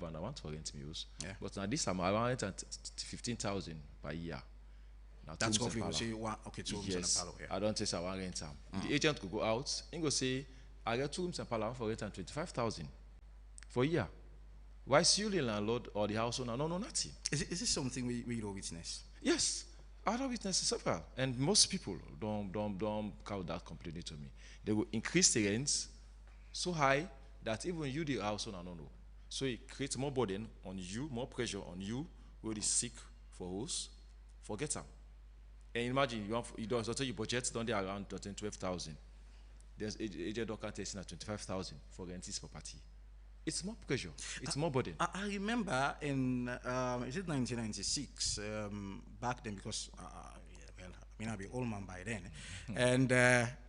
and I want to rent meals. Yeah. But now this time I want 15,000 per year. Now That's two rooms and confusing. So parlour. you want, okay, 2 rooms and a Yes, parlor. Yeah. I don't say I want rent them. The agent could go out and go say, I get 2 rooms and parlor for rent and 25,000 for a year. Why is you the landlord or the house owner? No, nothing. Is this something we don't witness? Yes, other witnesses several, and most people don't count that completely to me. They will increase the rents so high that even you, the house owner, don't know. So it creates more burden on you, more pressure on you, who is sick for house, forget them. And imagine you don't so your budget don't they around 12,000. There's agent don't can't at 25,000 for rent this property. It's more pressure. It's more burden. I remember in is it 1996 back then, because well, I mean I'll be old man by then, and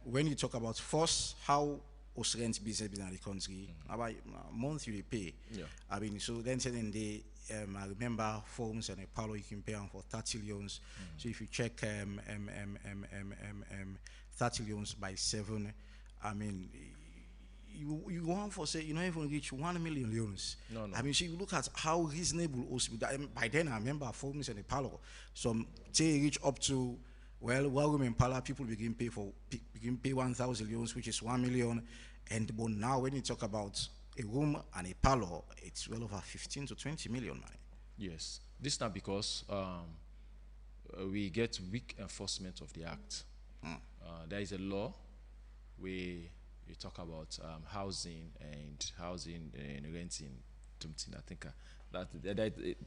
when you talk about first how us rent business in the country, about month you pay. Yeah. I mean, so then certain day I remember forms and a parlor you can pay on for 30 loans. So if you check 30 loans by 7, I mean, you want for say you don't even reach 1 million loans. No. I mean, so you look at how reasonable also by then. I remember forms and a parlor. Some say reach up to, well, 1 room in parlor, people begin pay 1,000 loans, which is 1 million. And but now when you talk about a room and a parlor, it's well over 15 to 20 million money. Yes. This not because we get weak enforcement of the act. There is a law where you talk about housing and renting. Something I think that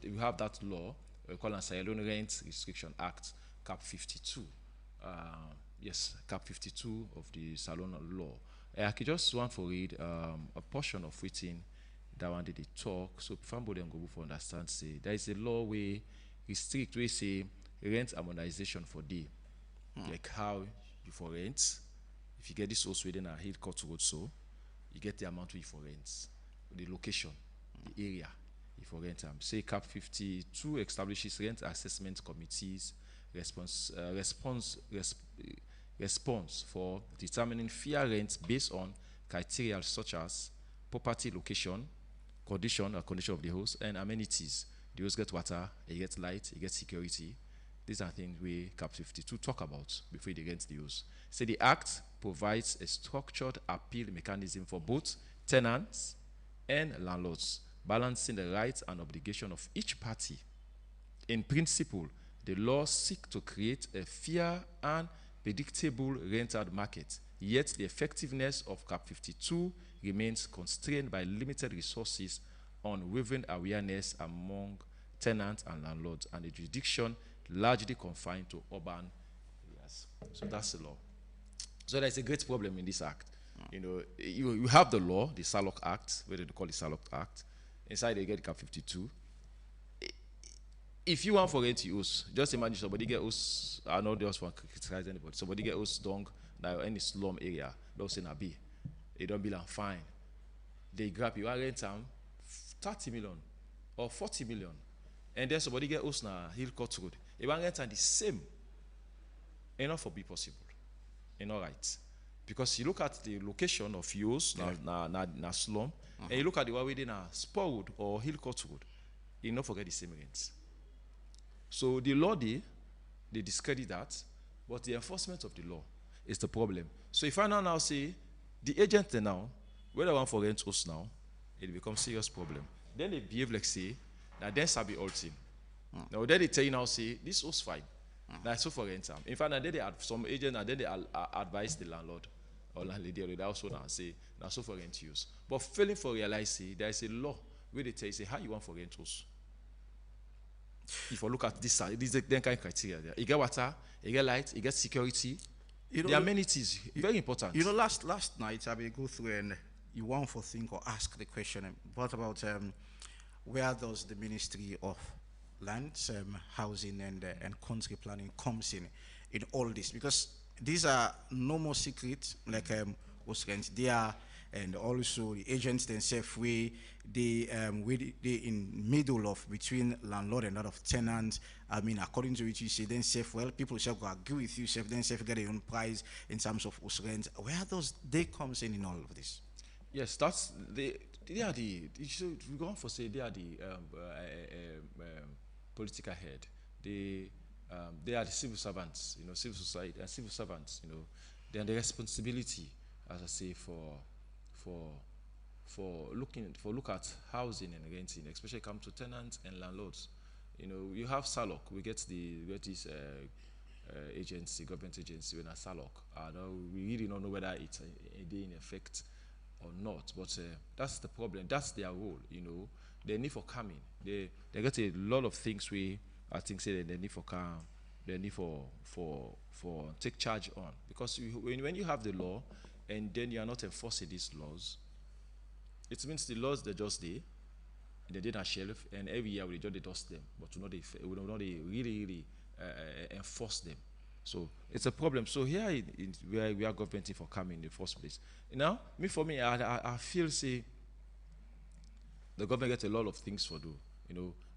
we have that law. We call it Salon Rent Restriction Act, Cap 52. Yes, Cap 52 of the Salon law. I could just want to read a portion of written that one did they talk. So somebody go for understand say there is a law where restrict we say rent harmonization for day. Like how you for rent. If you get this house within a hill court road, so you get the amount you for rent, the location, the area you for rent. Say Cap 52 establishes rent assessment committees response for determining fair rent based on criteria such as property location, condition of the house, and amenities. The house get water, you get light, you get security. These are things we Cap 52 talk about before they rent the house. So the Act provides a structured appeal mechanism for both tenants and landlords, balancing the rights and obligation of each party. In principle, the law seeks to create a fair and predictable rental market, yet the effectiveness of Cap 52 remains constrained by limited resources, unwavering awareness among tenants and landlords, and the jurisdiction largely confined to urban areas. So that's the law. So there's a great problem in this act. You know, you have the law, the Salok Act, whether they call it Salok Act. Inside they get Cap 52. If you want for rent to use, just imagine somebody get us. I know they just want to criticize anybody. Somebody get us dung now any slum area. They'll say na be. They don't be like fine. They grab you. I rent them 30 million or 40 million, and then somebody get us na Hill Court Road. If I rent the same, enough for be possible. All right, because you look at the location of yours na slum, and you look at the way they na Spur Road or Hill Court Road, you not forget the same rents. So the law they discredit that, but the enforcement of the law is the problem. So if I now say the agent now, whether one for rent us now, it becomes serious problem. Then they behave like say, now then sabi all thing. Now then they tell you now say this was fine. Now so for rent. In fact, now then they some agent and then they advise the landlord or landlady or the house owner and say now so for rent use. But failing for realize say there is a law where they tell you say how you want for rent use. If you look at this side, these kind of criteria there. You get water, you get light, you get security. You know, the amenities, very important. You know, last night I will go through and you want for think or ask the question, what about where does the Ministry of Lands, Housing and Country Planning comes in all this? Because these are no more secret, like they are, and also the agents themselves they in middle of between landlord and lot of tenants. I mean, according to which you say then safe, well, people shall go agree with you, safe then safe get their own price in terms of rent. Where does they comes in all of this? Yes, that's the they are we go on for say they are the political head. They are the civil servants, civil society and civil servants, They are the responsibility, as I say, for look at housing and renting, especially come to tenants and landlords. You have SALOC. We get this agency, government agency, when a SALOC. We really don't know whether it's a day in effect or not. But that's the problem. That's their role. They need for coming. They get a lot of things we I think say that they need for come. They need for take charge on, because when you have the law and then you are not enforcing these laws, it means the laws they just there, and they did a shelf, and every year we just they dust them, but we don't really enforce them. So it's a problem. So here where we are governmenting for coming in the first place. For me, I feel say the government get a lot of things for do.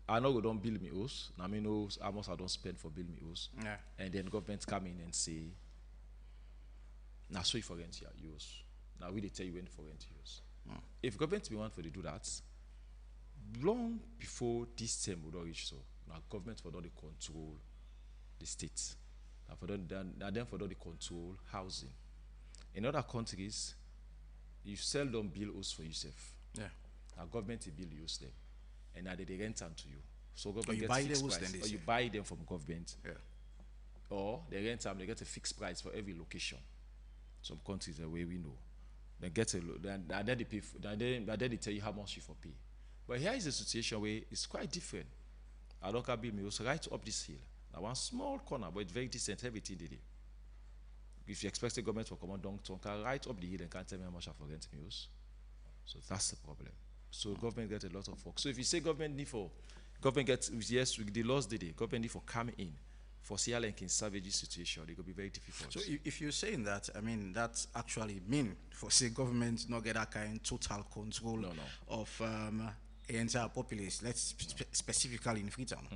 I know we don't build me house. I mean, how much I don't spend for build me house. Yeah. And then government come in and say, now so you for rent your use. Now we they tell you when for rent use. If government be want for they do that, long before this term would not reach, so now government for not control the state. Now for them for not control housing. In other countries, you seldom build house for yourself. Yeah. Now government will build use them, and now they rent them to you. So government you gets buy fixed the house, price, then they or you say. buy them from government, Yeah. or they rent them. They get a fixed price for every location. Some countries the way we know, they get then they pay. Then they tell you how much you for pay. But here is a situation where it's quite different. I don't can build me house right up this hill. Now one small corner, but it's very decent. Everything they did. If you expect the government to come on down, right up the hill and can't tell me how much I for rent me house. So that's the problem. So government get a lot of work. So if you say government gets, yes, with the laws they did, government need for come in for see like in savage situation, it could be very difficult. So if you're saying that, I mean, that's actually mean for say government not get that kind of total control of the entire populace. Let's specifically in Freetown.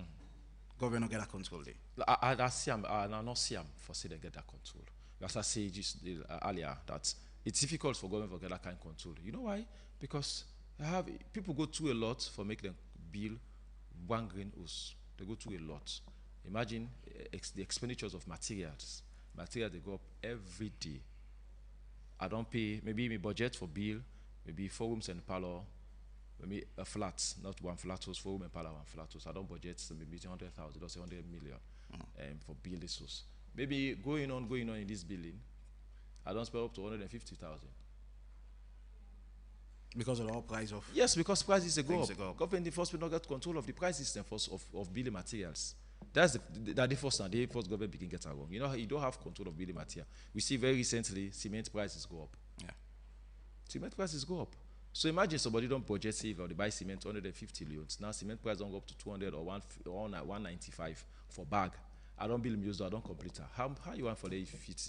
Government not get that control there. I see I not see for say they get that control. As I said just earlier, that it's difficult for government to get that kind of control. You know why? Because people go through a lot for make them build one green house. They go through a lot. Imagine the expenditures of materials. Materials they go up every day. I don't pay. Maybe my budget for bill, maybe 4 rooms and parlor, maybe a flat, not one flat house, 4 room and parlor, one flat house. I don't budget so maybe 100,000 or 100 million for build this house. Maybe going on in this building, I don't spend up to 150,000. Because of the whole price of Yes, because prices they go things up. they go up. Government enforcement not get control of the prices of building materials. That's the first now. The first government begin get it wrong. You don't have control of building material. We see very recently cement prices go up. Yeah. Cement prices go up. So imagine somebody don't budget save or they buy cement 150 millions. Now cement price don't go up to 200 or 195 for bag. I don't build mules, I don't complete her. How you want for the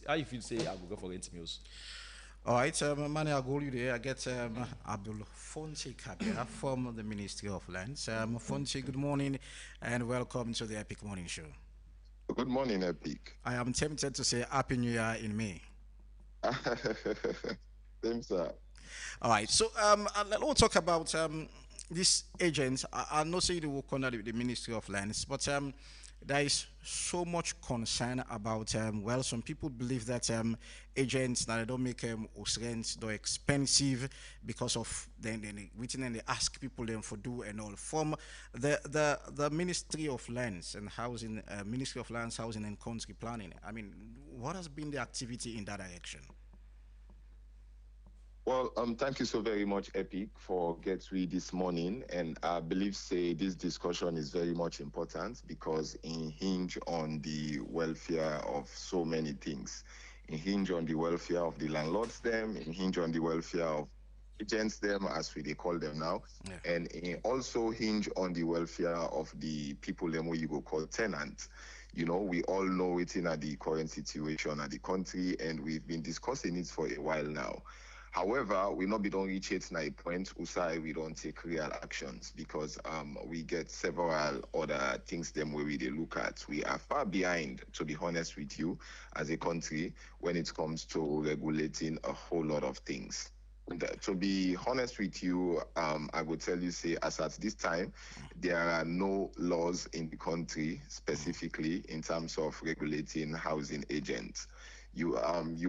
how you feel say I will go for rent mules? All right, Mane Agolu there. I get Abdul Fonse Kabira from the Ministry of Lands. Fonse, good morning and welcome to the Epic Morning Show. Good morning, Epic. I am tempted to say Happy New Year in May. Same, sir. All right, so let's talk about this agent. I know say you work under the Ministry of Lands, but there is so much concern about well, some people believe that agents now they don't make house rent though expensive because of then written and they ask people them for do and all. From the Ministry of Lands and Housing, Ministry of Lands, Housing and Country Planning. I mean, what has been the activity in that direction? Well, thank you so very much, Epic, for get we this morning. And I believe say this discussion is very much important because it hinge on the welfare of so many things. It hinge on the welfare of the landlords them, it hinge on the welfare of agents them, as we they call them now. Yeah. And it also hinge on the welfare of the people them what you go call tenants. We all know it in the current situation at the country, and we've been discussing it for a while now. However, we not be don't reach it to a point usai we don't take real actions because we get several other things them where we they look at. We are far behind, to be honest with you, as a country when it comes to regulating a whole lot of things. To be honest with you, I would tell you, say, as at this time, there are no laws in the country specifically in terms of regulating housing agents. You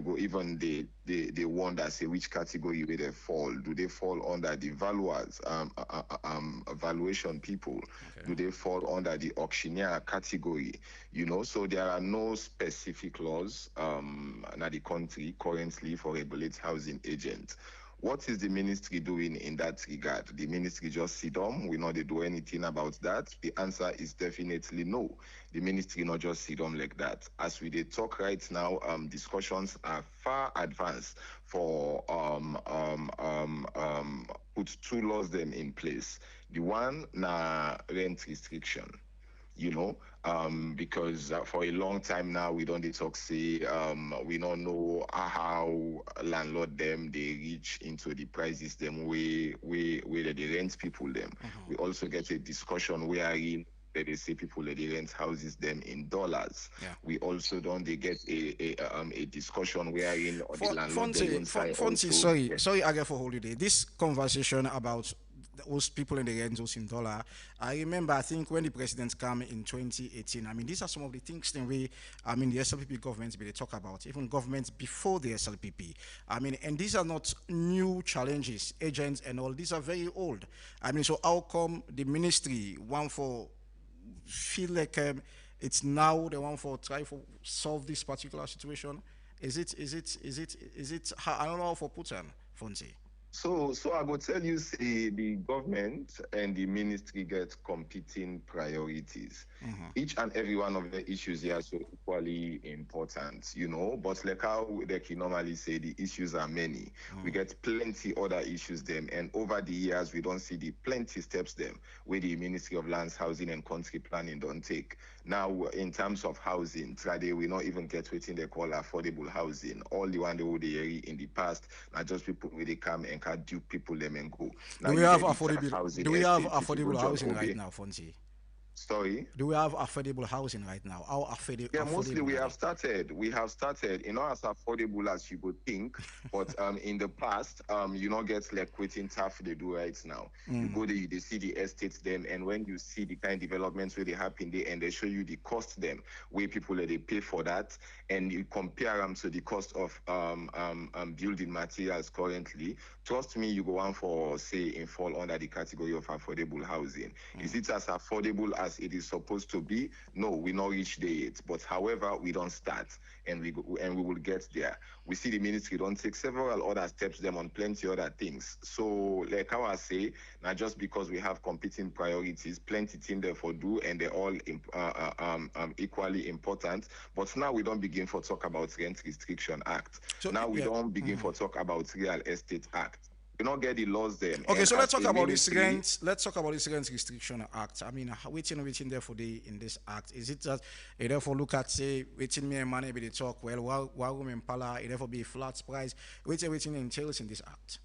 go even they wonder, say, which category will they fall? Do they fall under the valuers, valuation people? Okay. Do they fall under the auctioneer category? So there are no specific laws in the country currently for regulate housing agents. What is the ministry doing in that regard? The ministry just sit down, we not they do anything about that? The answer is definitely no. The ministry not just sit down like that. As we did talk right now, discussions are far advanced for put two laws them in place. The one na rent restriction, because for a long time now we don't talk, say, we don't know how landlord them they reach into the prices them where they rent people them. We also get a discussion wherein they say people that they rent houses them in dollars. Yeah. We also don't they get a discussion wherein the landlord they Fonte, don't sign Fonte, also. sorry, Yeah. sorry again for holiday. This conversation about those people in the rentals in dollar. I remember, I think when the president came in 2018. I mean, these are some of the things that the SLPP government they talk about, even governments before the SLPP. I mean, and these are not new challenges, agents and all. These are very old. I mean, so how come the ministry want for feel like it's now the one for try for solve this particular situation? I don't know how for put on Fonzie. So I go tell you, say, the government and the ministry get competing priorities. Each and every one of the issues here are so equally important, but like how they can normally say, the issues are many. We get plenty other issues them, and over the years we don't see the plenty steps them where the Ministry of Lands, Housing and Country Planning don't take. Now, in terms of housing, today we not even get what they call affordable housing. All the one they would in the past, not just people where they come and can dupe people them and go. Now Do we you have get the tough affordable? housing Do we have estates, if you go affordable John housing right Obey. now, Fonzie? Sorry. Do we have affordable housing right now? How affordable? Yeah, mostly affordable we are have they? started. We have started, as affordable as you would think. But in the past, you not get like quitting tough they do right now. You go there, they see the estates them, and when you see the kind of developments where they happen there, and they show you the cost them, where people they pay for that, and you compare them to the cost of building materials currently. Trust me, you go on for say and fall under the category of affordable housing. Is it as affordable as it is supposed to be? No, we not reach there yet. But however, we don't start, and we will get there. We see the ministry don't take several other steps them on plenty other things. So like how I say, not just because we have competing priorities, plenty things there for do, and they're all equally important. But now we don't begin for talk about Rent Restriction Act. So Now we yeah. don't begin for talk about Real Estate Act. We don't get the laws then. Okay, And so let's as talk a about this ministry, rent. Let's talk about this Rent Restriction Act. I mean, waiting there for the in this act. Is it that you therefore look at say waiting me and money be the talk well while women pala it therefore be flat price waiting entails in this act.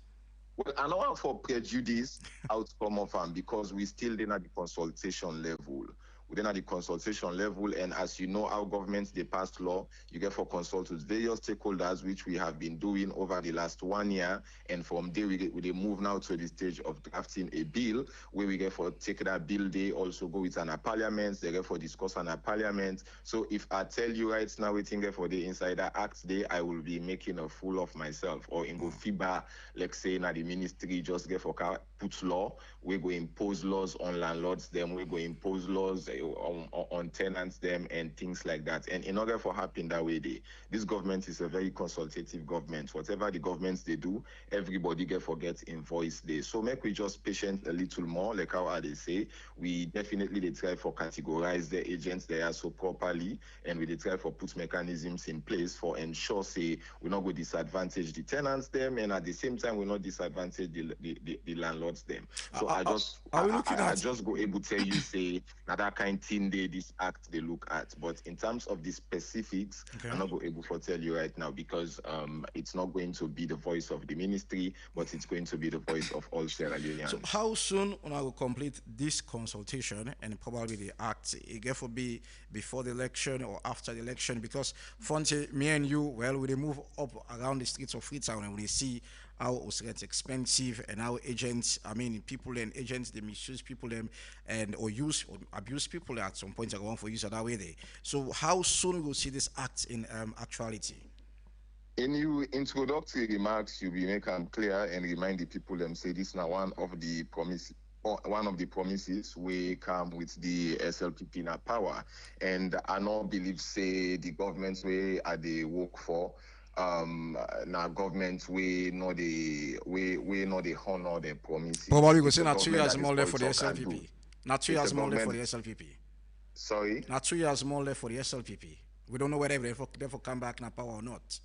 well, I know for prejudice outcome of them because we still didn't at the consultation level. We then at the consultation level, and as you know, our governments they passed law. You get for consult with various stakeholders, which we have been doing over the last 1 year. And from there, we move now to the stage of drafting a bill where we get for take that bill. They also go with an parliament. They get for discuss on a parliament. So if I tell you right now, waiting for the Insider Act Day, I will be making a fool of myself. Or in go FIBA, like say, now the ministry just get for put law. We go impose laws on landlords. Then we go impose laws on tenants them and things like that. And in order for happen that way, this government is a very consultative government. Whatever the governments they do, everybody get forget in voice day. So make we just patient a little more, like how they say. We definitely they try for categorize the agents they are so properly, and we they try for put mechanisms in place for ensure say we not go disadvantage the tenants them, and at the same time we not disadvantage the landlords them. So I just go able to tell you say that kind thing this act they look at, but in terms of the specifics, Okay. I'm not go able to tell you right now because it's not going to be the voice of the ministry, but it's going to be the voice of all Sierra Leoneans. So how soon when I will complete this consultation and probably the act? It therefore be before the election or after the election? Because Fonte, me and you, well, we move up around the streets of Freetown and we see how house rent expensive and how agents, I mean, people and agents, they misuse people and or use or abuse people at some point. I go on for use that way there. So how soon will see this act in actuality? In your introductory remarks, you will make them clear and remind the people them say this now one of the promises we come with the SLPP na power. And I not believe say the governments we are the work for now government we know the honor their promises. Probably we It's say a now 2 government years that is more left all for the talk and do. SLPP. Now two It's a years more left for the government, SLPP. sorry. Now 2 years more left for the SLPP. We don't know whether they for come back now power or not.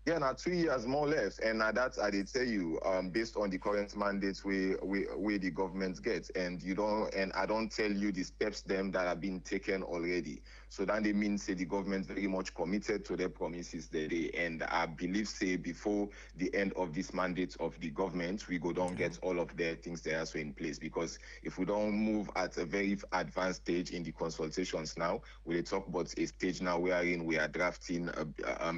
Yeah, now 3 years more or less, and that's I did tell you, based on the current mandates we the government gets, and you don't, and I don't tell you the steps them that have been taken already. So that they mean say the government very much committed to their promises that they, and I believe say before the end of this mandate of the government, we go down get all of their things there also in place, because if we don't move at a very advanced stage in the consultations now, we talk about a stage now wherein we are drafting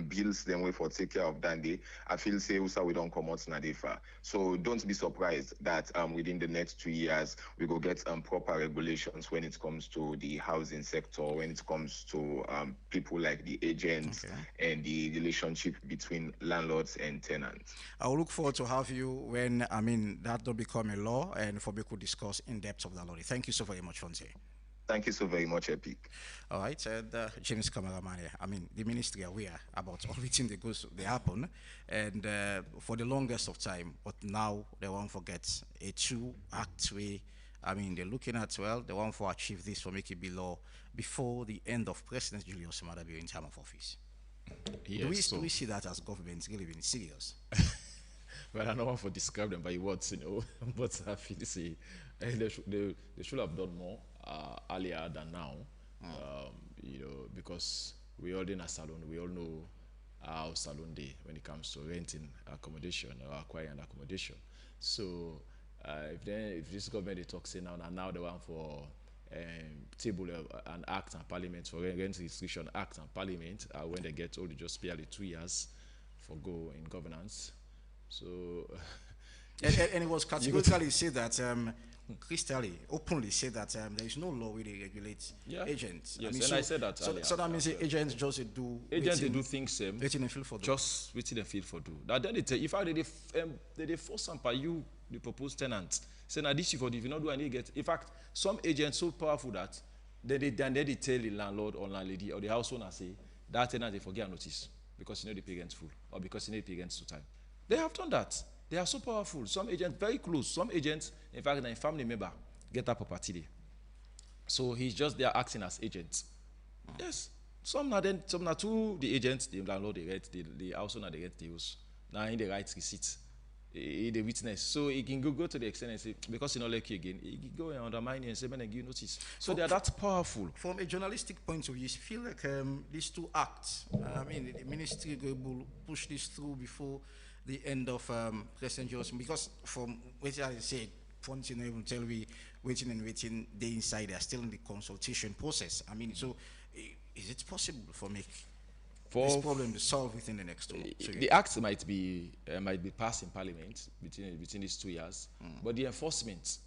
bills then we for take care of that day. I feel say also we don't come out Nadefa. So don't be surprised that within the next 2 years we go get proper regulations when it comes to the housing sector, when it comes to people like the agents and the relationship between landlords and tenants. I will look forward to have you when, I mean, that will become a law and for we could discuss in depth of that law. Thank you so very much, Fonte. Thank you so very much, Epic. All right, and James Cameraman, I mean, the ministry are aware about everything that goes, they happen, and for the longest of time, but now they won't forget a two-act way. I mean, they're looking at, well, they want to achieve this for make it be law before the end of President Julius Maada in term of office. Yes, Do we see that as government really being serious? well, I don't want to describe them by words, but I feel say they should have done more earlier than now, because we all in a salon, we all know how salon day when it comes to renting accommodation or acquiring accommodation. So if this government they talk say now they want for table an act and parliament for rent restriction act and parliament when they get only just barely 2 years for go in governance. So and it was categorically said that Crystally openly said that there is no law where they regulate agents. Yes, I mean, and so, I said that so, earlier. so that means agents just do agents they do things waiting and feel for just waiting and feel for do. That then they tell if I they force some by you the proposed tenant. Say now this you for do if you not do any get. In fact, some agents so powerful that they tell the landlord or landlady or the house owner say that tenant they forget a notice because they pay rent full or because they pay rent to time. They have done that. They are so powerful. Some agents very close. Some agents, in fact, a family member get that property there. So he's just there acting as agent. Yes. Some are too the agents, the landlord they rent, the house owner they rent the house. Now in the right receipt, the witness. So he can go to the extent and say because he not like you again, he can go and undermine you and say man and give notice. So they are that powerful. From a journalistic point of view, you feel like these two acts. I mean, the ministry will push this through before the end of President Johnson, because from what I said, Fonte even tell me waiting, they inside, they are still in the consultation process. I mean, so is it possible for this problem to solve within the next 2 years? The act might be passed in Parliament between these 2 years, but the enforcement.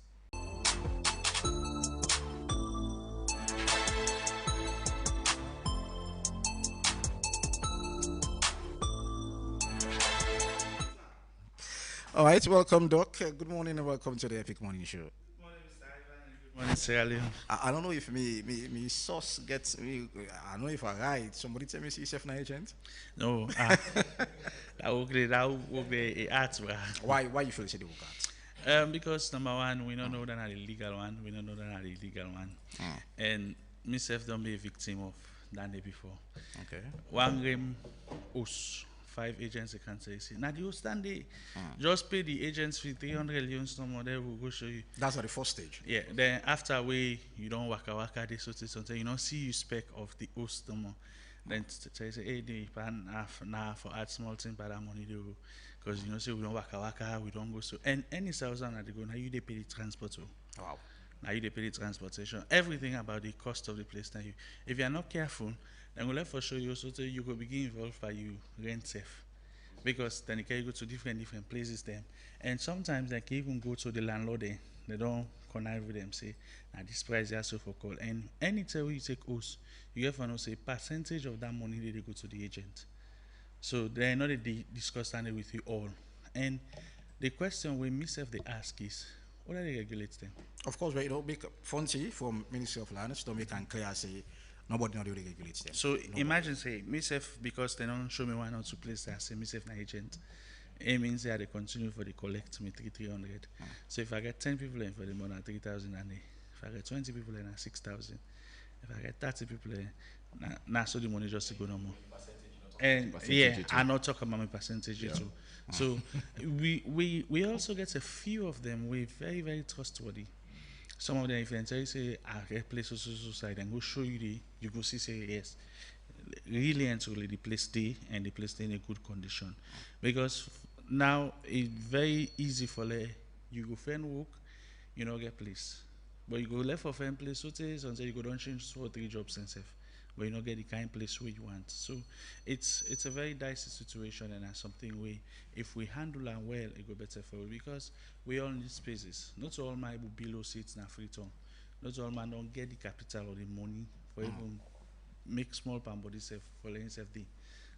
All right, welcome, Doc. Good morning and welcome to the Epic Morning Show. Good morning, Mr. Ivan. Good morning, Sierra Leone. I don't know if me source gets me. I don't know if I right. Somebody tell me see yourself an agent. No, that would be a art. Why you feel say they work out? Because number one, we don't know that are the legal one. We don't know that are the illegal one. And myself don't be a victim of that day before. Okay. One game us 5 agents, I can say. Now you stand there, just pay the agents fee 300 leones no more. They will go show you. That's at the first stage. Yeah. Then after you don't waka this something. You don't see you spec of the host no more. Then say hey, the pan now for add small thing by that money do, because say we don't waka we don't go so. And any thousand at the go now you they pay the transport too. Wow. Now you they pay the transportation. Everything about the cost of the place. Now if you are not careful. Then we'll for show you so you go begin involved by you rent safe. because then they can go to different places them, and sometimes they can even go to the landlord. They don't connive with them. Say, now this price is also for call. And anytime you take host, you get for know say percentage of that money they go to the agent. So they're not discuss standing with you all. And the question we myself they ask is, what are they regulate them? Of course, right, don't make Fonty from Ministry of Lands, don't make and clear say nobody not really regulates them. So Nobody. imagine say myself because they don't show me one or two places I say myself an agent. It means that they continue for the collect me 300. So if I get 10 people in for the money 3,000 and if I get 20 people in 6,000, if I get 30 people in, now so the money just to go no more. And yeah, I not talk about my percentage too. So we also get a few of them we very trustworthy. Some of them if they tell you say I get place so side and go show you you go see say yes. Really and truly the place stay and the place stay in a good condition. Because now it's very easy for you go find work, you know get place. But you go left for find place so until you go don't change 2 or 3 jobs and stuff. But you don't get the kind of place where you want. So it's a very dicey situation and that's something if we handle it well, it go better for us because we all need spaces. Not all my below seats na free time. Not all man don't get the capital or the money for even make small pan body self for themselves day.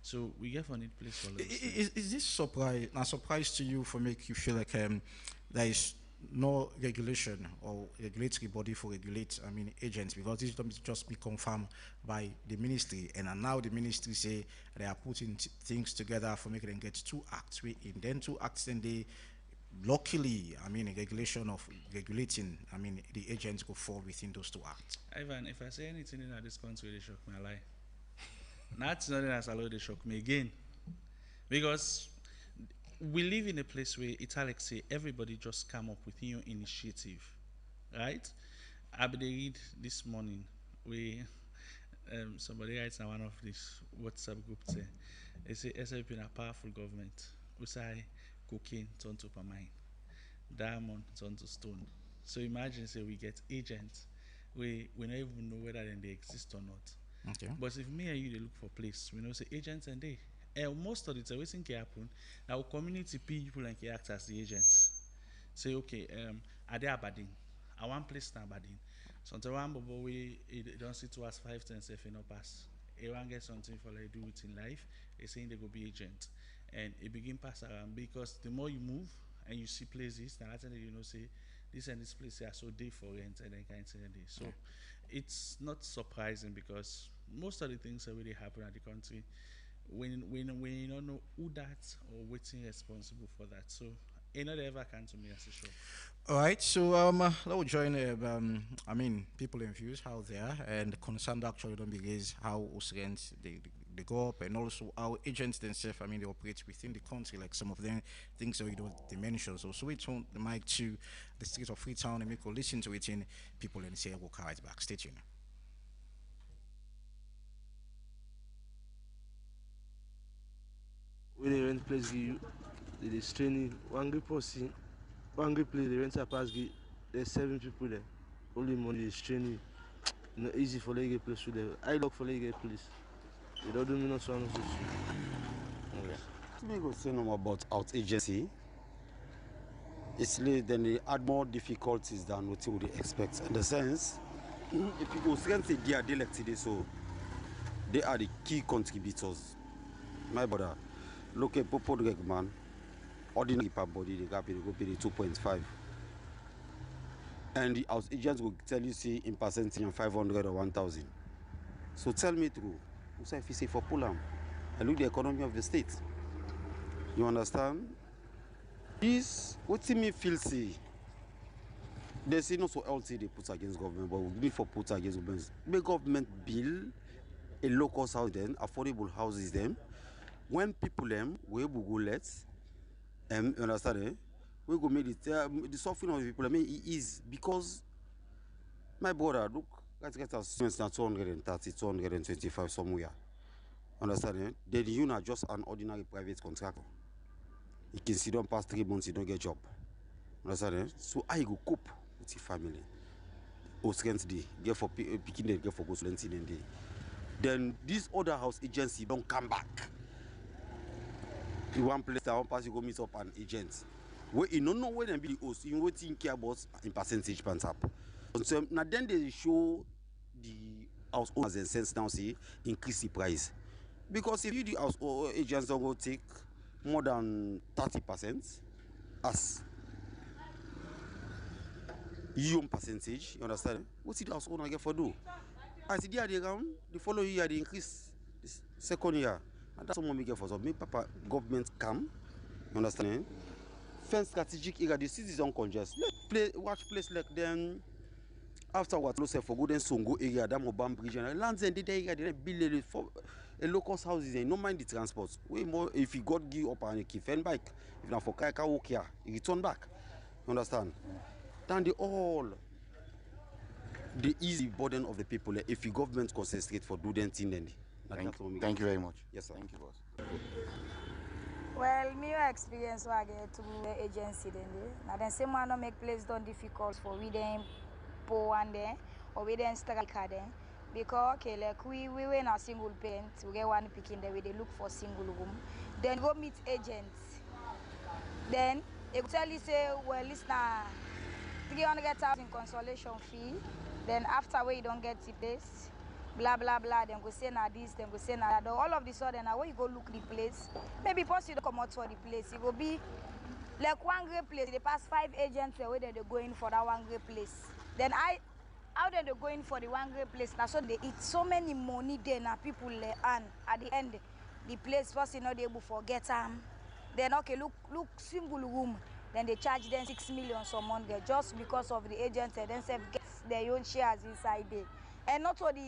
So we get for need place for Is this surprise to you for make you feel like there is no regulation or regulatory body for regulate agents because this don't just be confirmed by the ministry and now the ministry say they are putting things together for making them get 2 acts in then 2 acts and they luckily a regulation of regulating the agents go fall within those 2 acts. Ivan, if I say anything in this country they shock me, I lie. That's not as allowed they shock me again because we live in a place where italics say everybody just come up with new initiative, right? I read this morning we somebody writes in one of these WhatsApp groups they say SLP in a powerful government. We say cocaine turned to mine, diamond turned to stone. So imagine say we get agents we don't even know whether they exist or not. Okay. But if me and you they look for place, we know say agents and they. And most of the time, what can happen? Now, community people and can act as the agents. Say, okay, are they Aberdeen? I want place in Aberdeen. Sometimes one bobo we don't see to us 5 10 if no pass. Everyone get something for like do it in life. They saying they go be agent, and it begin pass around because the more you move and you see places, now that's you know say this and this place are so day for rent and then kind of day. So it's not surprising because most of the things that really happen at the country. When you don't know who that or what's responsible for that. So it not ever come to me as a shock. All right, so let's join people in views how they are and the concern actually don't be raised how Australians they go up and also how agents themselves they operate within the country like some of them things that we don't they mention. So switch on the mic to the streets of Freetown and make you listen to it in people and say we'll carry it back. Stay tuned. When they rent place give you, they training one group person, one group place they rent a pass give there's 7 people there. Only money is training. Not easy for they get place to there. I look for they get place. They don't do me no so no so. We go say no more about out agency. It's late, then they add more difficulties than what you would expect. In the sense, if you go say they are elected, so they are the key contributors. My brother, look at Popo man, ordinary per body, they go pay the 2.5. And the house agents will tell you, see, in percentage 500 or 1,000. So tell me through. So if you say for Pulam, I look the economy of the state. You understand? This, what me feel say, they say not so LT they put against government, but we need for put against government. Make government build a low-cost house then, affordable houses then. When people them, we will go let, you understand? Eh? We go make the suffering of the people. I mean, it is because my brother look, let's get us 230, 225 somewhere. Understand? Eh? Then you are just an ordinary private contractor. You can see them past 3 months, you don't get a job. Understand? Eh? So I go cope with your family. Strength day, get for picking them, get for go students in day. Then this other house agency don't come back. You want place that one pass you go meet up an agent. Where you don't know where them be the host, you wait think care about in percentage pants up. So now then they show the house owners and sense now say increase the price. Because if you the house agents don't go take more than 30% as your own percentage, you understand? What's the house owner get for do? As the year they round, the following year they increase this second year. And that's what we get for some. Make papa government come, you understand? First strategic area, the cities don't congest. Let play watch place like them after what no say for golden songo area, that mobile bridge and lands and the area they build for a locust houses and no mind the transport. Way more if you got give up and keep fan bike, if not for car walk here, you return back. You understand? Then the all the easy burden of the people if the government concentrate for do them thing then. Thank you very much. Yes, sir. Thank you, boss. Well, me experience what I get to the agency then. Now then same one no make place done difficult for we them poor one there or we then striker then. Because okay, like we were in a single parent, we get one picking there, we they look for single room. Then go meet agents. Then they will tell you say, well, listen, 300,000 consolation fee. Then after where you don't get the place, blah blah blah. Then go say na this, then go say na that. All of the sudden, now when you go look the place, maybe post you don't come out for the place. It will be like one great place. They pass 5 agents the way that they're going for that one great place. Then how they going for the one great place now? So they eat so many money there now. People earn at the end, the place first you know they able forget them. Then okay, look single room. Then they charge them 6 million some month just because of the agents and then self gets their own shares inside there. And not for the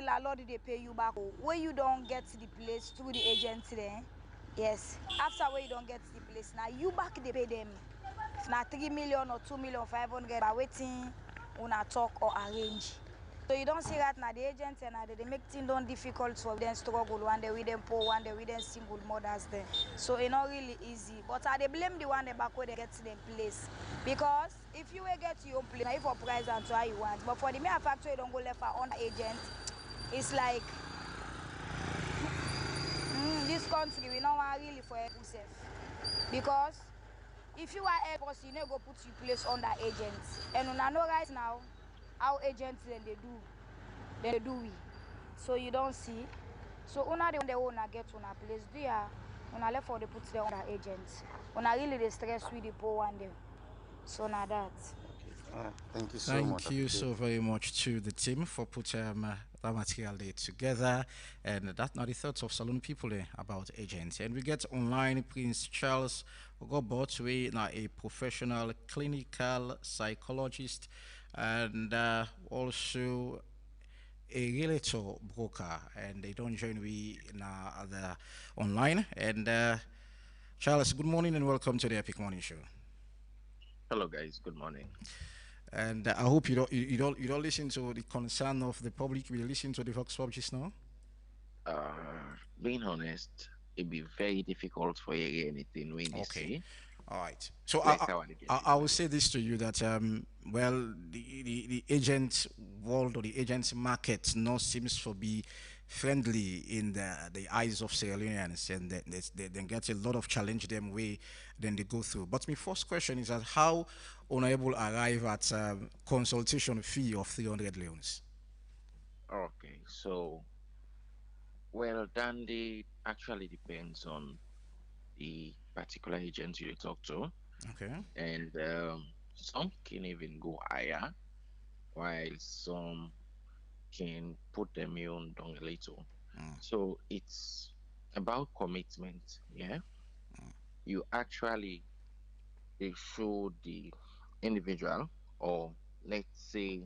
landlord they pay you back. When you don't get the place through the agents there, yes. After when you don't get the place, now you back they pay them. If now 3 million or 2,500,000 by waiting on a talk or arrange. So you don't see that now the agents and they make things don't difficult for them struggle one day with them poor, one day with them single mothers there. So it's not really easy. But they blame the one they back where they get to them place. Because if you will get your own place, now if for price and so how you want. But for the mere factory you don't go left for on agent, it's like this country we don't want really for help yourself. Because if you are help us, you know go put your place under agents. And when I know right now how agents then they do we. So you don't see. So una the owner get on a place do ya una left for the put them under agents. Una really they stress with the poor one there. So now that. Thank you so much. Thank you so very much to the team for putting that material there together. And that's not the thoughts of Salon people about agents. And we get online Prince Charles Ogobotwe, now a professional clinical psychologist and also a realtor broker. And they don't join me now the online. And Charles, good morning and welcome to the Epic Morning Show. Hello, guys. Good morning. And I hope you don't listen to the concern of the public. You listen to the Vox Pop just now. Being honest, it'd be very difficult for you to get anything when you see. All right. So Like I will say this to you that well the agent world or the agent market now seems to be friendly in the eyes of Sierra Leoneans, and they get a lot of challenge them way then they go through. But my first question is that how unable arrive at consultation fee of 300 leones? Okay, so well, Dandy actually depends on the particular agent you talk to, Okay. and some can even go higher, while some can put them on down a little. So it's about commitment. Yeah, you actually they show the individual, or let's say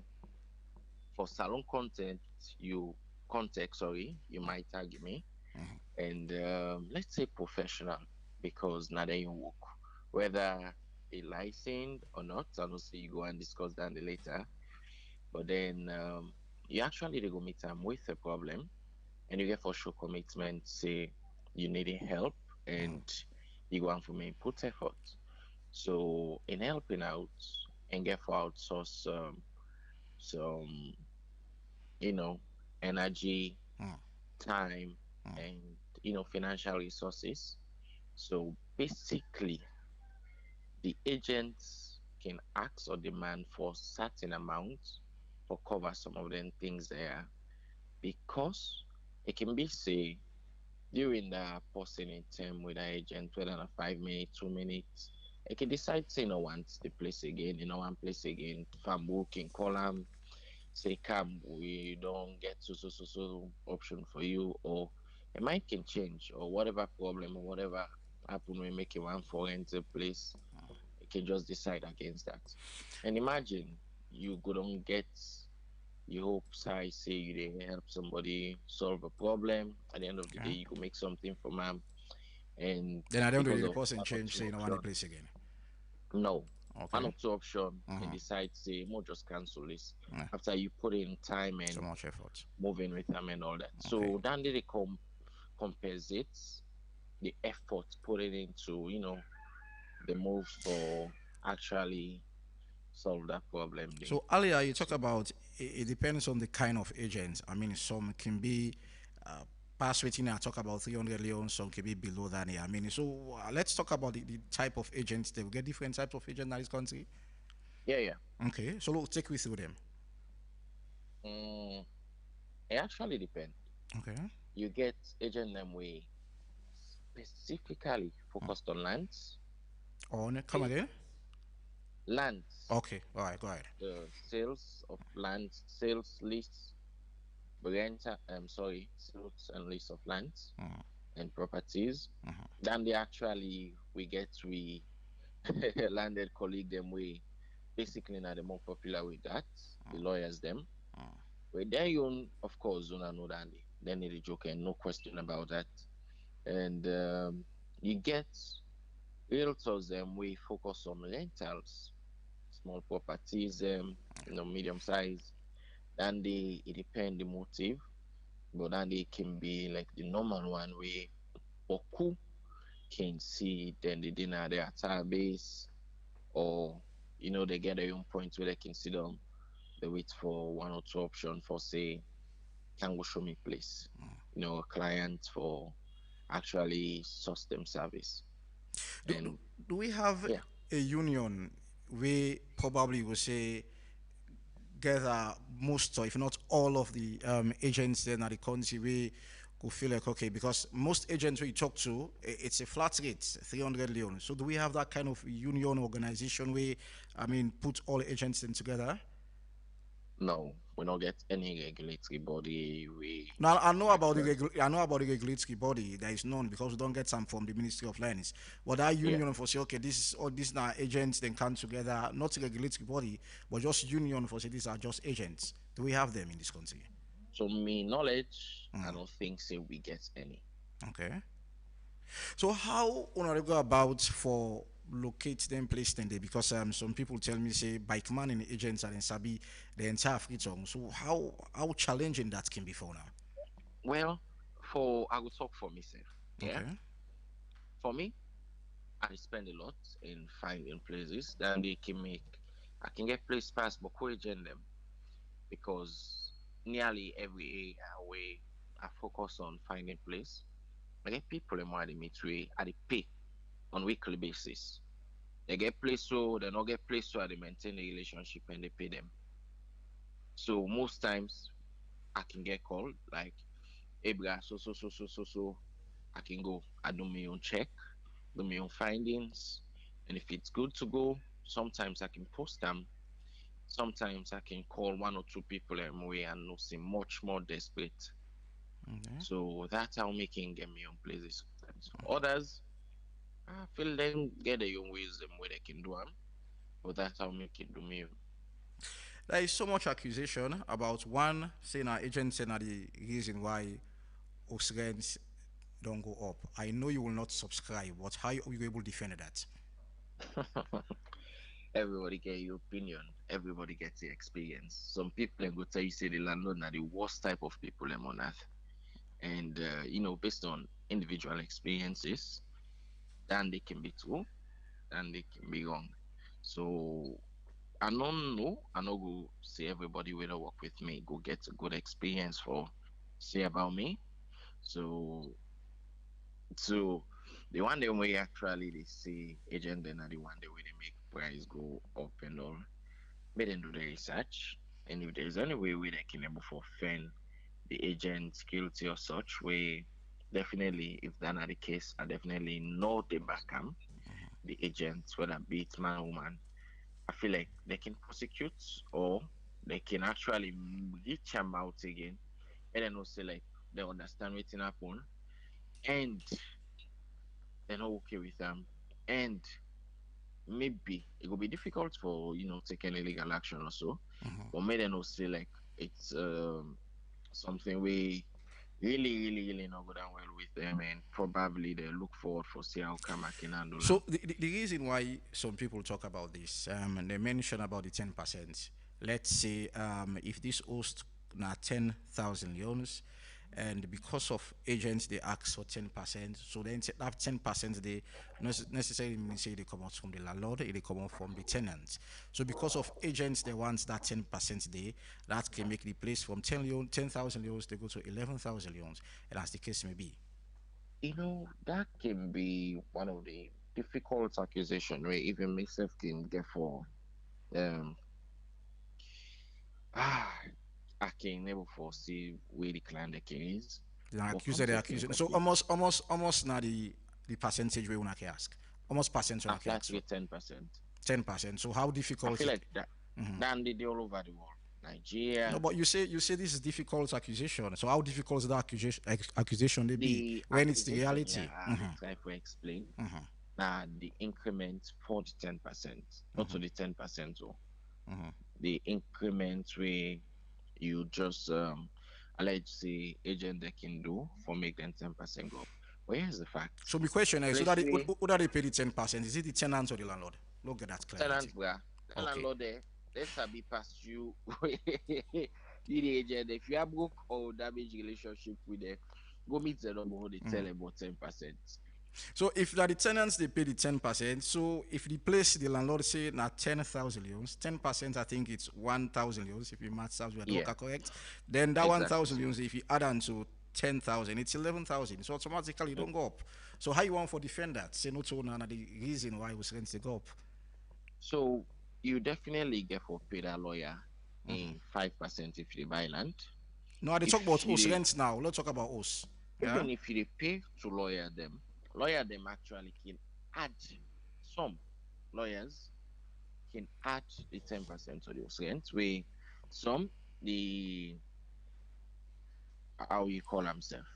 for salon content, you context, sorry, you might tag me, and let's say professional, because now they work, whether a licensed or not. I don't say you go and discuss that later, but then you actually they go meet them with a problem, and you get for sure commitment, say you needing help, and you go and for me put effort. So in helping out and get for outsource some, you know, energy, time, and financial resources. So basically, the agents can ask or demand for certain amounts for cover some of them things there, because it can be say during the person in term with the agent, whether a 5 minutes, 2 minutes, it can decide say no wants the place again, one place again, farm booking, call them, say come, we don't get so option for you, or it might can change, or whatever problem or whatever happen we make it one foreign place, it can just decide against that. And imagine you couldn't get, you hope I say you they help somebody solve a problem. At the end of the day, Okay. you could make something from them, and Then I don't do because the of person one or change, two say no one option, place again. no, one Okay. or two option, and Uh-huh. decide say more just cancel this Yeah. after you put in time So and much effort. moving with them and all that. Okay. So then they compensates the effort put it into the moves for actually solve that problem. There. So earlier you talked So about it depends on the kind of agent. I mean, some can be past rating. I talk about 300 leon. Some can be below that. I mean, so let's talk about the type of agents. They will get different types of agents in this country. yeah. Okay, so we'll take you through them. Mm, it actually depends. Okay. You get agent them way specifically focused on lands. On come Okay, again. lands, Okay, all right, go ahead. the sales of lands, sales lists, sales and lists of lands Mhm, and properties. mhm, Then they actually we landed colleague them we basically now the more popular with that, the lawyers them. mhm. With then you of course you know that then the joke and no question about that. And you get realtors them we focus on rentals, small properties, medium size. Then they it depend the motive, but then they can be like the normal one way Oku can see then they dinner their attire base, or they get their own point where they can sit down, they wait for one or two option for say can go show me place, a client for actually source them service. Do, do, And do we have yeah, a union we probably will say gather most or if not all of the agents then at the country we could feel like okay because most agents we talk to it's a flat rate 300 leon, so do we have that kind of union organization where I mean put all agents in together? no, we don't get any regulatory body we Now actually, I know about the regulatory body. There is none because we don't get some from the Ministry of Lands. But that yeah. union for say, okay, this is all these now agents then come together, not a regulatory body, but just union for say these are just agents. Do we have them in this country? So me knowledge, I don't think say we get any. Okay. So how wanna go about for locate them, place them there? Because some people tell me say bike man and agents are in Sabi the entire free song. So how challenging that can be for now? Well, for I will talk for myself. Yeah. Okay. For me, I spend a lot in finding places that they can make. I can get place pass but agent them, because nearly every area where I focus on finding place, I get people in my meet way at the pay on weekly basis. They get place so they not get place so they maintain the relationship and they pay them. So most times I can get called like, hey bruh, so I can go. I do my own check, do my own findings, and if it's good to go, sometimes I can post them. Sometimes I can call one or two people way and no seem much more desperate. Okay. So that's how making get me on places sometimes. Others, I feel them get their own ways them way they can do them, but that's how making do me. There is so much accusation about one saying our agent saying that the reason why house rents don't go up. I know you will not subscribe, but how are you able to defend that? Everybody get your opinion. Everybody gets the experience. Some people go tell you say the landlord are the worst type of people on earth, and based on individual experiences, then they can be true, and they can be wrong. So I don't know. I know go say everybody will work with me go get a good experience for say about me. So So the one them way actually they say agent then are the one the way they make price go up and all. May them do the research. And if there's any way they can able for fend the agent guilty or such way, definitely if that not the case, I definitely know the backcam, the agents, whether be it man or woman. I feel like they can prosecute or they can actually reach them out again and then also like they understand what's happen and they're not okay with them. And maybe it will be difficult for taking illegal action or so, but maybe then say like it's something we really not go down well with them, and probably they look forward for see how come I can handle them. So the reason why some people talk about this, and they mention about the 10%. Let's say if this host now 10,000 loans, and because of agents they ask for 10%, so then that 10% they not necessarily mean say they come out from the landlord, they come out from the tenant. So because of agents they want that 10% they that can make the place from 10,000 loans they go to 11,000 loans, and as the case may be. That can be one of the difficult accusation where even myself can get for um I can never foresee where the client the case. The But accuser, come the to think accuser. of So it, almost now the percentage we wanna ask. Almost percent I wanna flat ask for with 10%. 10%. So how I difficult feel it? like that than they all over the world. No, Nigeria, but you say this is difficult accusation. So how difficult is that accusation they be the when it's the accusation, reality? yeah, they try to explain the increment for the 10%, not to the 10%, so the increment where you just allege the agent they can do for make them 10% go up. But here's the fact. So my question is, Place where who that they pay the 10%? Is it the tenant or the landlord? Look at that clarity. tenant bra, the Okay. landlord there, let's be past you. You the agent, if you have broke or damaged relationship with them, go meet the number who they tell about 10%. So if that the tenants they pay the 10%, so if the place the landlord say na 10,000 loans, 10% I think it's 1,000 loans if you match out with Yeah, correct. Then that exactly. 1,000 loans if you add on to 10,000, it's 11,000. So automatically don't go up. So how you want for defend that? Say no to none of the reason why was rent to go up. So you definitely get for pay that lawyer in 5% if you buy land. No, they talk If about us you rents now. Let's talk about us. Yeah. even if you pay to lawyer them actually can add some lawyers can add the 10% to the rent where some the how you call themselves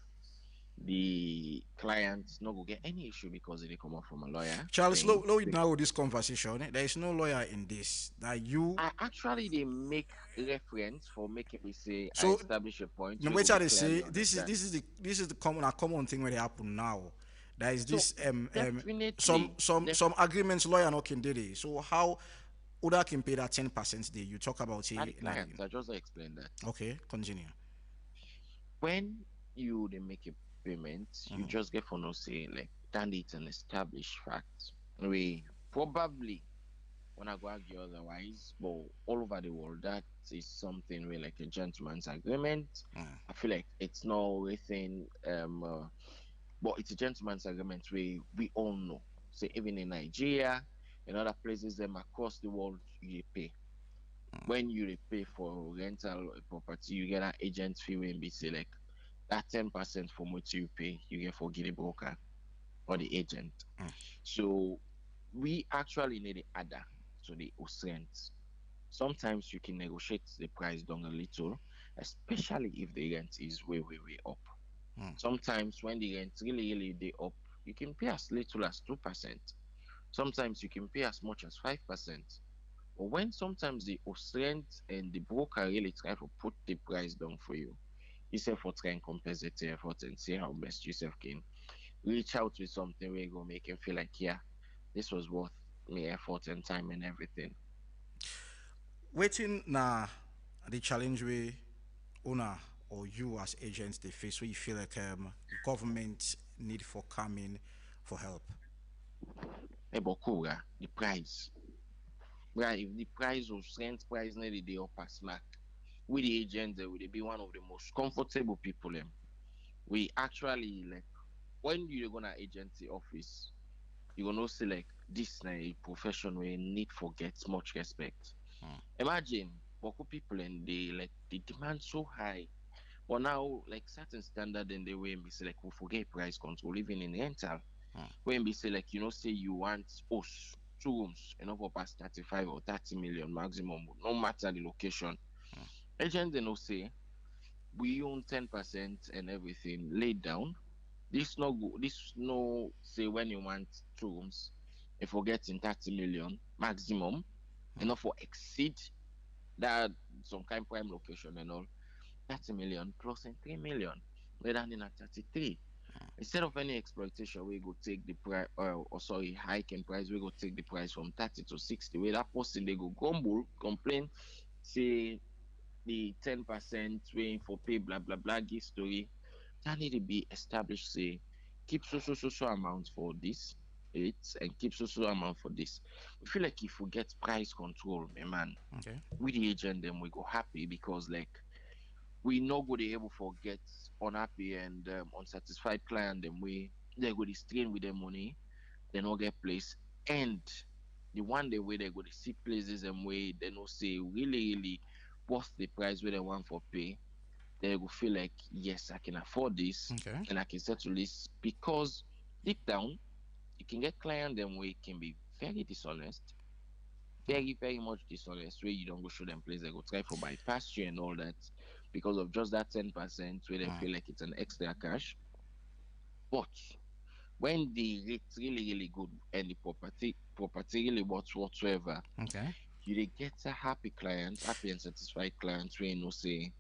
the clients not go get any issue because they come up from a lawyer Charles, saying low now this conversation. There is no lawyer in this. That you I actually they make reference for making me say I so establish a point no we will matter be they clearly say understand. this is the common thing where they happen now. There is So this definitely, some agreements lawyer no can do it. So how other can pay that 10% day you talk about at the it. clients, I just explained that Okay, continue. when you they make a payment, you just get for no say like that it's an established fact. We probably when I go argue otherwise, but all over the world that is something where like a gentleman's agreement. I feel like it's not within but it's a gentleman's agreement we all know. So even in Nigeria, in other places, them across the world, you pay. When you pay for rental property, you get an agent fee when be say like that 10% from what you pay, you get for the broker or the agent. So we actually need the adder to the rent. Sometimes you can negotiate the price down a little, especially if the rent is way up. Sometimes when the rent really they up, you can pay as little as 2%. Sometimes you can pay as much as 5%. But when sometimes the rent and the broker really try to put the price down for you, you say for try and compensate your effort and see how best yourself can reach out with something where you go make him feel like, yeah, this was worth me effort and time and everything. Waiting na the challenge way owner or you as agents they face where you feel like government need for coming for help. Hey, but cool, the price. Right, if the price of rent price nearly the upper slack, we the agents, we they be one of the most comfortable people. We actually like when you're gonna agency office, you're gonna see like this na a profession where need for get much respect. Imagine Boku people and they like the demand so high. But now like certain standard in the way we say like we forget price control even in rental. When we say like say you want us 2 rooms enough for past 35 or 30 million maximum, no matter the location. Agent they no say we own 10% and everything laid down. This no go this no say when you want 2 rooms, if we're getting 30 million maximum, enough for exceed that some kind prime location and all, 30 million plus and 3 million. We're landing at 33. Instead of any exploitation, we go take the price, or sorry, hike in price, we go take the price from 30 to 60. Where that person they go grumble, complain, say the 10% waiting for pay, blah blah blah, give story. That need to be established, say, keep so amount for this, and keep so amount for this. We feel like if we get price control, man, Okay. with the agent, then we go happy because like we no go dey able forget unhappy and unsatisfied client them we they go dey strain with their money, they no get place, and the one day where they go dey see places and way they no say really worth the price where they want for pay, they go feel like yes I can afford this Okay. and I can settle this because deep down you can get client them way can be very dishonest, very much dishonest where you don't go show them place they go try for bypass you and all that because of just that 10% where they feel like it's an extra cash. But when the rate's really good and the property really whatsoever, Okay. you dey get a happy client, happy and satisfied clients where you know say